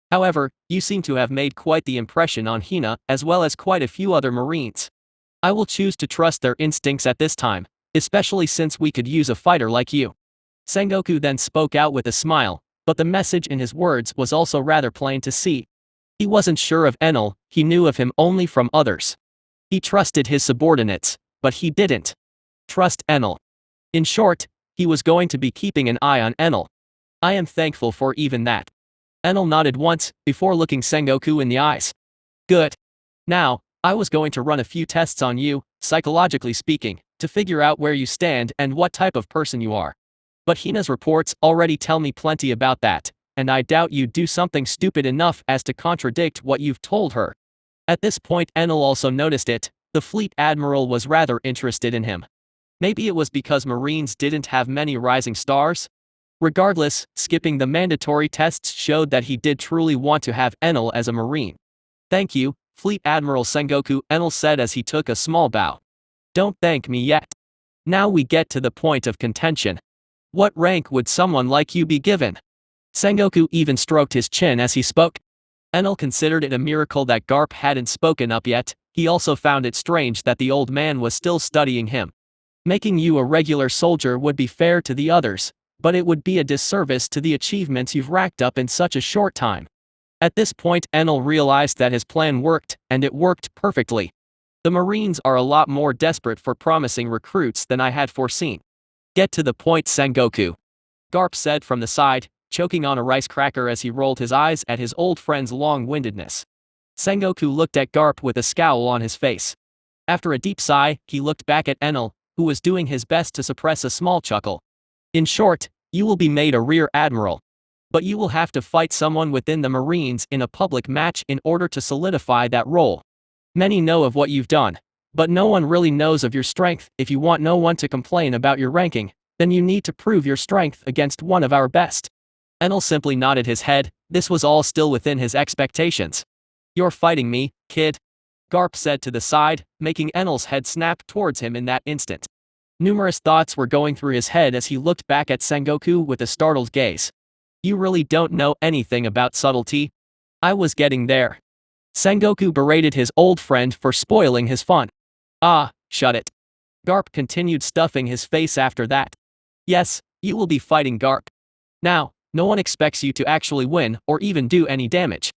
[SPEAKER 1] However, you seem to have made quite the impression on Hina, as well as quite a few other Marines. I will choose to trust their instincts at this time, especially since we could use a fighter like you. Sangoku then spoke out with a smile, but the message in his words was also rather plain to see. He wasn't sure of Enel, he knew of him only from others. He trusted his subordinates, but he didn't trust Enel. In short, he was going to be keeping an eye on Enel. I am thankful for even that. Enel nodded once, before looking Sangoku in the eyes. Good. Now, I was going to run a few tests on you, psychologically speaking, to figure out where you stand and what type of person you are. But Hina's reports already tell me plenty about that, and I doubt you'd do something stupid enough as to contradict what you've told her. At this point Enel also noticed it. The Fleet Admiral was rather interested in him. Maybe it was because Marines didn't have many rising stars? Regardless, skipping the mandatory tests showed that he did truly want to have Enel as a Marine. Thank you, Fleet Admiral Sangoku, Enel said as he took a small bow. Don't thank me yet. Now we get to the point of contention. What rank would someone like you be given? Sangoku even stroked his chin as he spoke. Enel considered it a miracle that Garp hadn't spoken up yet. He also found it strange that the old man was still studying him. Making you a regular soldier would be fair to the others, but it would be a disservice to the achievements you've racked up in such a short time. At this point, Enel realized that his plan worked, and it worked perfectly. The Marines are a lot more desperate for promising recruits than I had foreseen. Get to the point, Sangoku, Garp said from the side, choking on a rice cracker as he rolled his eyes at his old friend's long-windedness. Sangoku looked at Garp with a scowl on his face. After a deep sigh, he looked back at Enel, who was doing his best to suppress a small chuckle. In short, you will be made a rear admiral. But you will have to fight someone within the Marines in a public match in order to solidify that role. Many know of what you've done, but no one really knows of your strength. If you want no one to complain about your ranking, then you need to prove your strength against one of our best. Enel simply nodded his head. This was all still within his expectations. You're fighting me, kid, Garp said to the side, making Enel's head snap towards him in that instant. Numerous thoughts were going through his head as he looked back at Sangoku with a startled gaze. You really don't know anything about subtlety? I was getting there. Sangoku berated his old friend for spoiling his fun. Ah, shut it. Garp continued, stuffing his face after that. Yes, you will be fighting Garp. Now, no one expects you to actually win or even do any damage.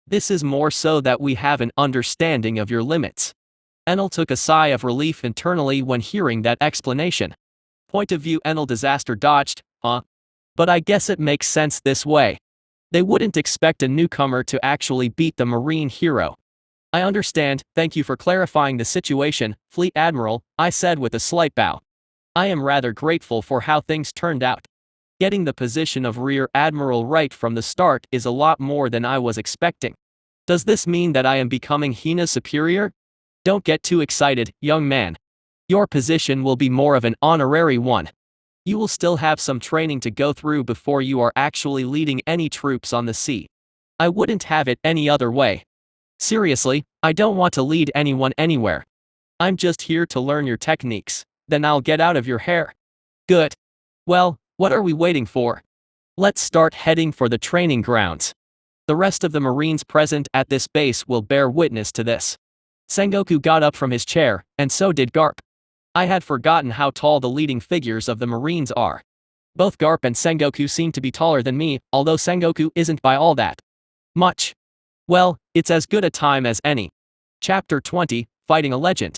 [SPEAKER 1] This is more so that we have an understanding of your limits. Enel took a sigh of relief internally when hearing that explanation. Point of view, Enel disaster dodged, huh? But I guess it makes sense this way. They wouldn't expect a newcomer to actually beat the Marine hero. I understand, thank you for clarifying the situation, Fleet Admiral, I said with a slight bow. I am rather grateful for how things turned out. Getting the position of Rear Admiral right from the start is a lot more than I was expecting. Does this mean that I am becoming Hina's superior? Don't get too excited, young man. Your position will be more of an honorary one. You will still have some training to go through before you are actually leading any troops on the sea. I wouldn't have it any other way. Seriously, I don't want to lead anyone anywhere. I'm just here to learn your techniques, then I'll get out of your hair. Good. Well, what are we waiting for? Let's start heading for the training grounds. The rest of the Marines present at this base will bear witness to this. Sangoku got up from his chair, and so did Garp. I had forgotten how tall the leading figures of the Marines are. Both Garp and Sangoku seem to be taller than me, although Sangoku isn't by all that much. Well, it's as good a time as any. Chapter 20, Fighting a Legend.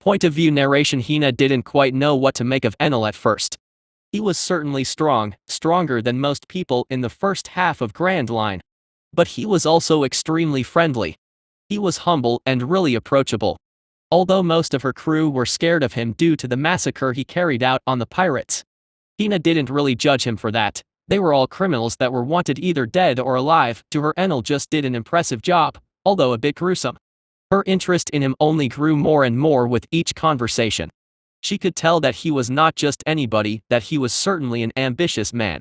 [SPEAKER 1] Point of view narration. Hina didn't quite know what to make of Enel at first. He was certainly strong, stronger than most people in the first half of Grand Line. But he was also extremely friendly. He was humble and really approachable. Although most of her crew were scared of him due to the massacre he carried out on the pirates. Hina didn't really judge him for that. They were all criminals that were wanted either dead or alive. To her, Enel just did an impressive job, although a bit gruesome. Her interest in him only grew more and more with each conversation. She could tell that he was not just anybody, that he was certainly an ambitious man.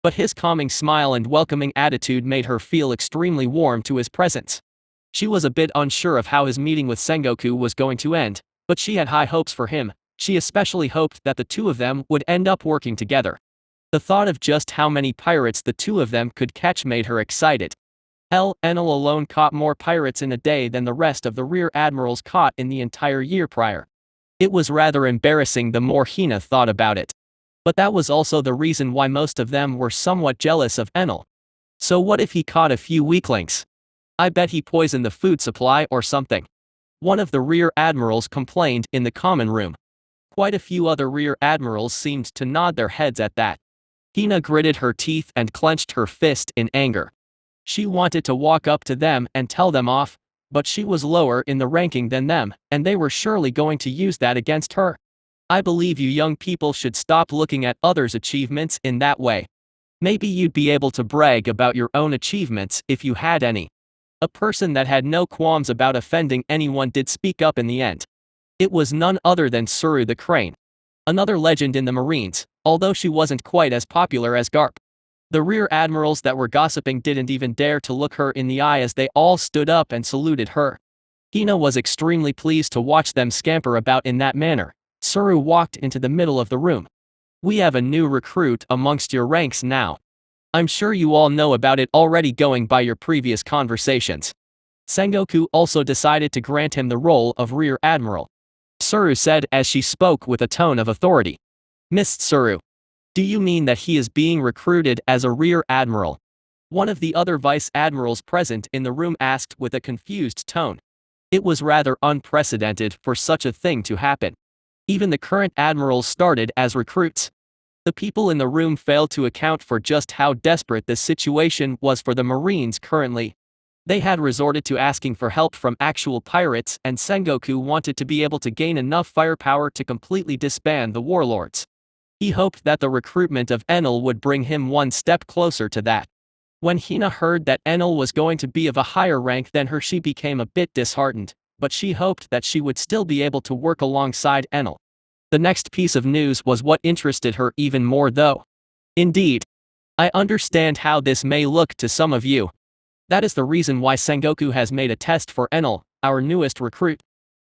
[SPEAKER 1] But his calming smile and welcoming attitude made her feel extremely warm to his presence. She was a bit unsure of how his meeting with Sangoku was going to end, but she had high hopes for him. She especially hoped that the two of them would end up working together. The thought of just how many pirates the two of them could catch made her excited. Hell, Enel alone caught more pirates in a day than the rest of the rear admirals caught in the entire year prior. It was rather embarrassing the more Hina thought about it. But that was also the reason why most of them were somewhat jealous of Enel. So what if he caught a few weaklings? I bet he poisoned the food supply or something. One of the rear admirals complained in the common room. Quite a few other rear admirals seemed to nod their heads at that. Hina gritted her teeth and clenched her fist in anger. She wanted to walk up to them and tell them off, but she was lower in the ranking than them, and they were surely going to use that against her. I believe you young people should stop looking at others' achievements in that way. Maybe you'd be able to brag about your own achievements if you had any. A person that had no qualms about offending anyone did speak up in the end. It was none other than Suru the Crane. Another legend in the Marines, although she wasn't quite as popular as Garp. The rear admirals that were gossiping didn't even dare to look her in the eye as they all stood up and saluted her. Hina was extremely pleased to watch them scamper about in that manner. Suru walked into the middle of the room. We have a new recruit amongst your ranks now. I'm sure you all know about it already going by your previous conversations. Sangoku also decided to grant him the role of Rear Admiral. Tsuru said as she spoke with a tone of authority. Miss Tsuru. Do you mean that he is being recruited as a rear admiral? One of the other vice admirals present in the room asked with a confused tone. It was rather unprecedented for such a thing to happen. Even the current admirals started as recruits. The people in the room failed to account for just how desperate this situation was for the Marines currently. They had resorted to asking for help from actual pirates, and Sangoku wanted to be able to gain enough firepower to completely disband the warlords. He hoped that the recruitment of Enel would bring him one step closer to that. When Hina heard that Enel was going to be of a higher rank than her, she became a bit disheartened, but she hoped that she would still be able to work alongside Enel. The next piece of news was what interested her even more though. Indeed. I understand how this may look to some of you. That is the reason why Sangoku has made a test for Enel, our newest recruit.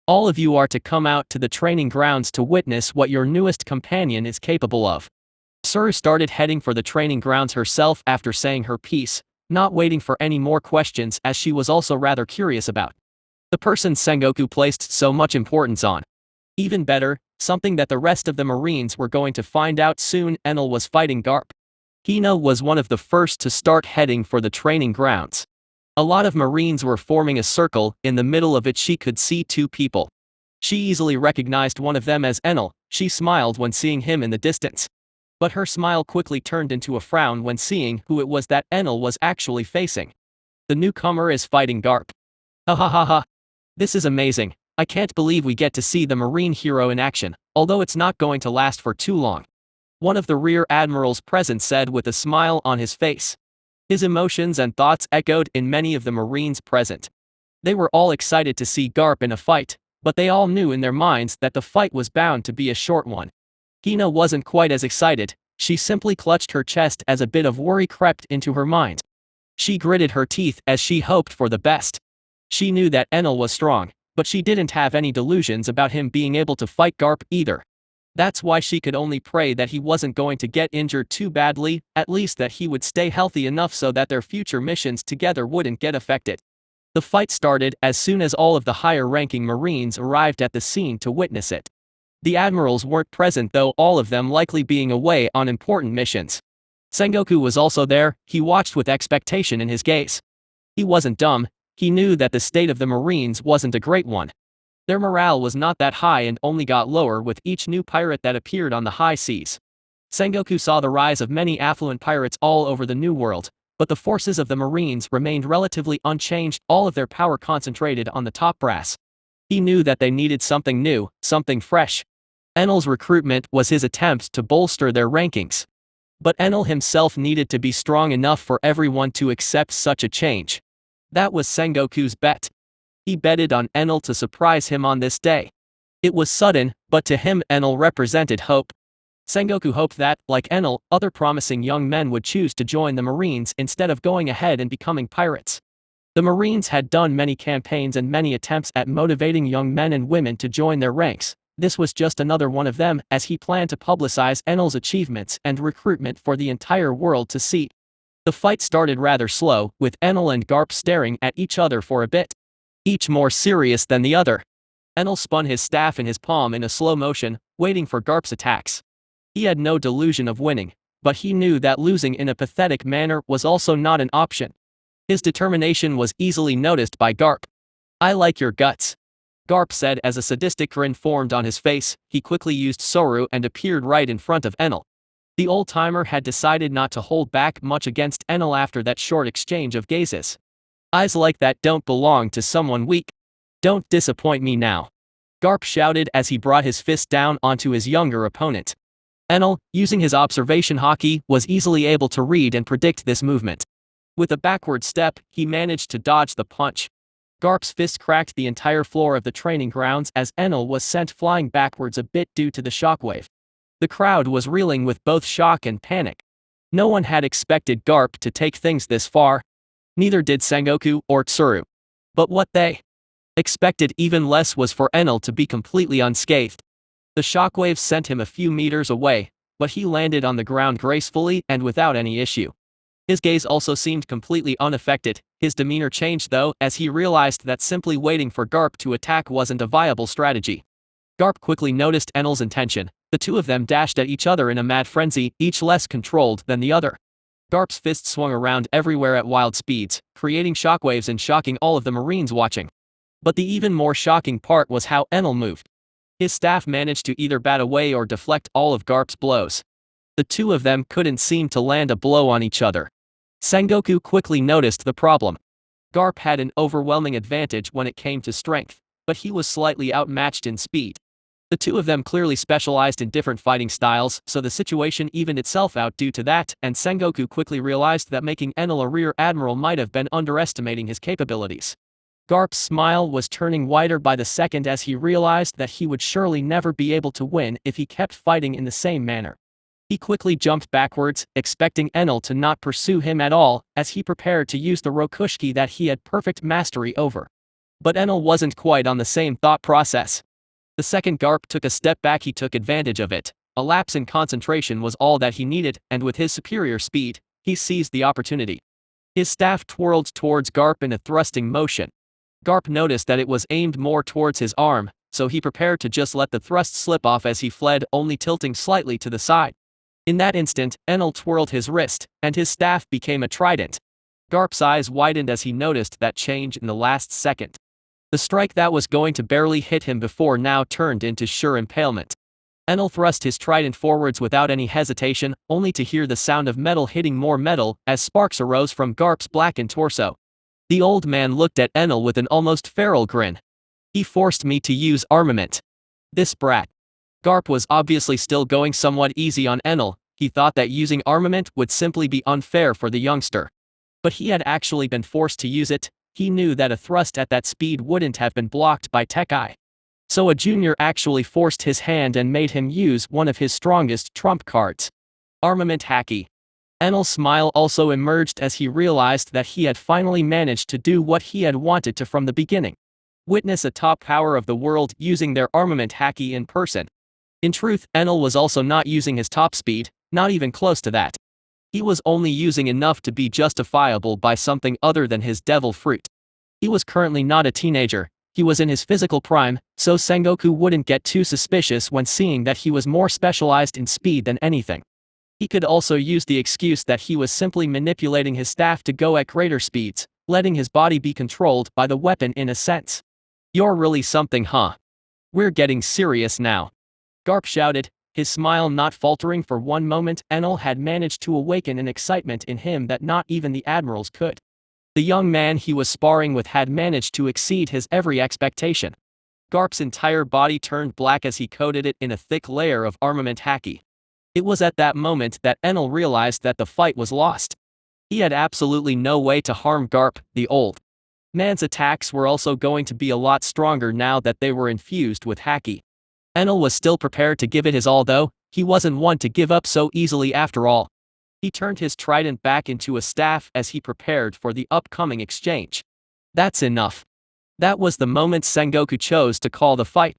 [SPEAKER 1] All of you are to come out to the training grounds to witness what your newest companion is capable of. Tsuru started heading for the training grounds herself after saying her piece, not waiting for any more questions as she was also rather curious about the person Sangoku placed so much importance on. Even better, something that the rest of the Marines were going to find out soon. Enel was fighting Garp. Hina was one of the first to start heading for the training grounds. A lot of Marines were forming a circle. In the middle of it she could see two people. She easily recognized one of them as Enel. She smiled when seeing him in the distance. But her smile quickly turned into a frown when seeing who it was that Enel was actually facing. The newcomer is fighting Garp. Ha ha ha ha. This is amazing. I can't believe we get to see the Marine hero in action, although it's not going to last for too long. One of the rear admirals present said with a smile on his face. His emotions and thoughts echoed in many of the Marines present. They were all excited to see Garp in a fight, but they all knew in their minds that the fight was bound to be a short one. Hina wasn't quite as excited. She simply clutched her chest as a bit of worry crept into her mind. She gritted her teeth as she hoped for the best. She knew that Enel was strong, but she didn't have any delusions about him being able to fight Garp either. That's why she could only pray that he wasn't going to get injured too badly, at least that he would stay healthy enough so that their future missions together wouldn't get affected. The fight started as soon as all of the higher-ranking Marines arrived at the scene to witness it. The admirals weren't present though, all of them likely being away on important missions. Sangoku was also there. He watched with expectation in his gaze. He wasn't dumb. He knew that the state of the Marines wasn't a great one. Their morale was not that high and only got lower with each new pirate that appeared on the high seas. Sangoku saw the rise of many affluent pirates all over the New World, but the forces of the Marines remained relatively unchanged, all of their power concentrated on the top brass. He knew that they needed something new, something fresh. Enel's recruitment was his attempt to bolster their rankings. But Enel himself needed to be strong enough for everyone to accept such a change. That was Sangoku's bet. He betted on Enel to surprise him on this day. It was sudden, but to him Enel represented hope. Sangoku hoped that, like Enel, other promising young men would choose to join the Marines instead of going ahead and becoming pirates. The Marines had done many campaigns and many attempts at motivating young men and women to join their ranks. This was just another one of them, as he planned to publicize Enel's achievements and recruitment for the entire world to see. The fight started rather slow, with Enel and Garp staring at each other for a bit, each more serious than the other. Enel spun his staff in his palm in a slow motion, waiting for Garp's attacks. He had no delusion of winning, but he knew that losing in a pathetic manner was also not an option. His determination was easily noticed by Garp. I like your guts, Garp said as a sadistic grin formed on his face. He quickly used Soru and appeared right in front of Enel. The old-timer had decided not to hold back much against Enel after that short exchange of gazes. Eyes like that don't belong to someone weak. Don't disappoint me now, Garp shouted as he brought his fist down onto his younger opponent. Enel, using his observation haki, was easily able to read and predict this movement. With a backward step, he managed to dodge the punch. Garp's fist cracked the entire floor of the training grounds as Enel was sent flying backwards a bit due to the shockwave. The crowd was reeling with both shock and panic. No one had expected Garp to take things this far. Neither did Sangoku or Tsuru. But what they expected even less was for Enel to be completely unscathed. The shockwaves sent him a few meters away, but he landed on the ground gracefully and without any issue. His gaze also seemed completely unaffected. His demeanor changed though, as he realized that simply waiting for Garp to attack wasn't a viable strategy. Garp quickly noticed Enel's intention. The two of them dashed at each other in a mad frenzy, each less controlled than the other. Garp's fist swung around everywhere at wild speeds, creating shockwaves and shocking all of the Marines watching. But the even more shocking part was how Enel moved. His staff managed to either bat away or deflect all of Garp's blows. The two of them couldn't seem to land a blow on each other. Sangoku quickly noticed the problem. Garp had an overwhelming advantage when it came to strength, but he was slightly outmatched in speed. The two of them clearly specialized in different fighting styles, so the situation evened itself out due to that, and Sangoku quickly realized that making Enel a rear admiral might have been underestimating his capabilities. Garp's smile was turning wider by the second as he realized that he would surely never be able to win if he kept fighting in the same manner. He quickly jumped backwards, expecting Enel to not pursue him at all, as he prepared to use the Rokushiki that he had perfect mastery over. But Enel wasn't quite on the same thought process. The second Garp took a step back, he took advantage of it. A lapse in concentration was all that he needed, and with his superior speed, he seized the opportunity. His staff twirled towards Garp in a thrusting motion. Garp noticed that it was aimed more towards his arm, so he prepared to just let the thrust slip off as he fled, only tilting slightly to the side. In that instant, Enel twirled his wrist, and his staff became a trident. Garp's eyes widened as he noticed that change in the last second. The strike that was going to barely hit him before now turned into sure impalement. Enel thrust his trident forwards without any hesitation, only to hear the sound of metal hitting more metal as sparks arose from Garp's blackened torso. The old man looked at Enel with an almost feral grin. He forced me to use armament. This brat. Garp was obviously still going somewhat easy on Enel. He thought that using armament would simply be unfair for the youngster. But he had actually been forced to use it. He knew that a thrust at that speed wouldn't have been blocked by Tech-Eye. So a junior actually forced his hand and made him use one of his strongest trump cards. Armament Haki. Enel's smile also emerged as he realized that he had finally managed to do what he had wanted to from the beginning. Witness a top power of the world using their armament Haki in person. In truth, Enel was also not using his top speed, not even close to that. He was only using enough to be justifiable by something other than his devil fruit. He was currently not a teenager, he was in his physical prime, so Sangoku wouldn't get too suspicious when seeing that he was more specialized in speed than anything. He could also use the excuse that he was simply manipulating his staff to go at greater speeds, letting his body be controlled by the weapon in a sense. "You're really something, huh? We're getting serious now," Garp shouted. His smile not faltering for one moment. Enel had managed to awaken an excitement in him that not even the admirals could. The young man he was sparring with had managed to exceed his every expectation. Garp's entire body turned black as he coated it in a thick layer of armament Haki. It was at that moment that Enel realized that the fight was lost. He had absolutely no way to harm Garp. The old man's attacks were also going to be a lot stronger now that they were infused with Haki. Enel was still prepared to give it his all though. He wasn't one to give up so easily after all. He turned his trident back into a staff as he prepared for the upcoming exchange. That's enough. That was the moment Sangoku chose to call the fight.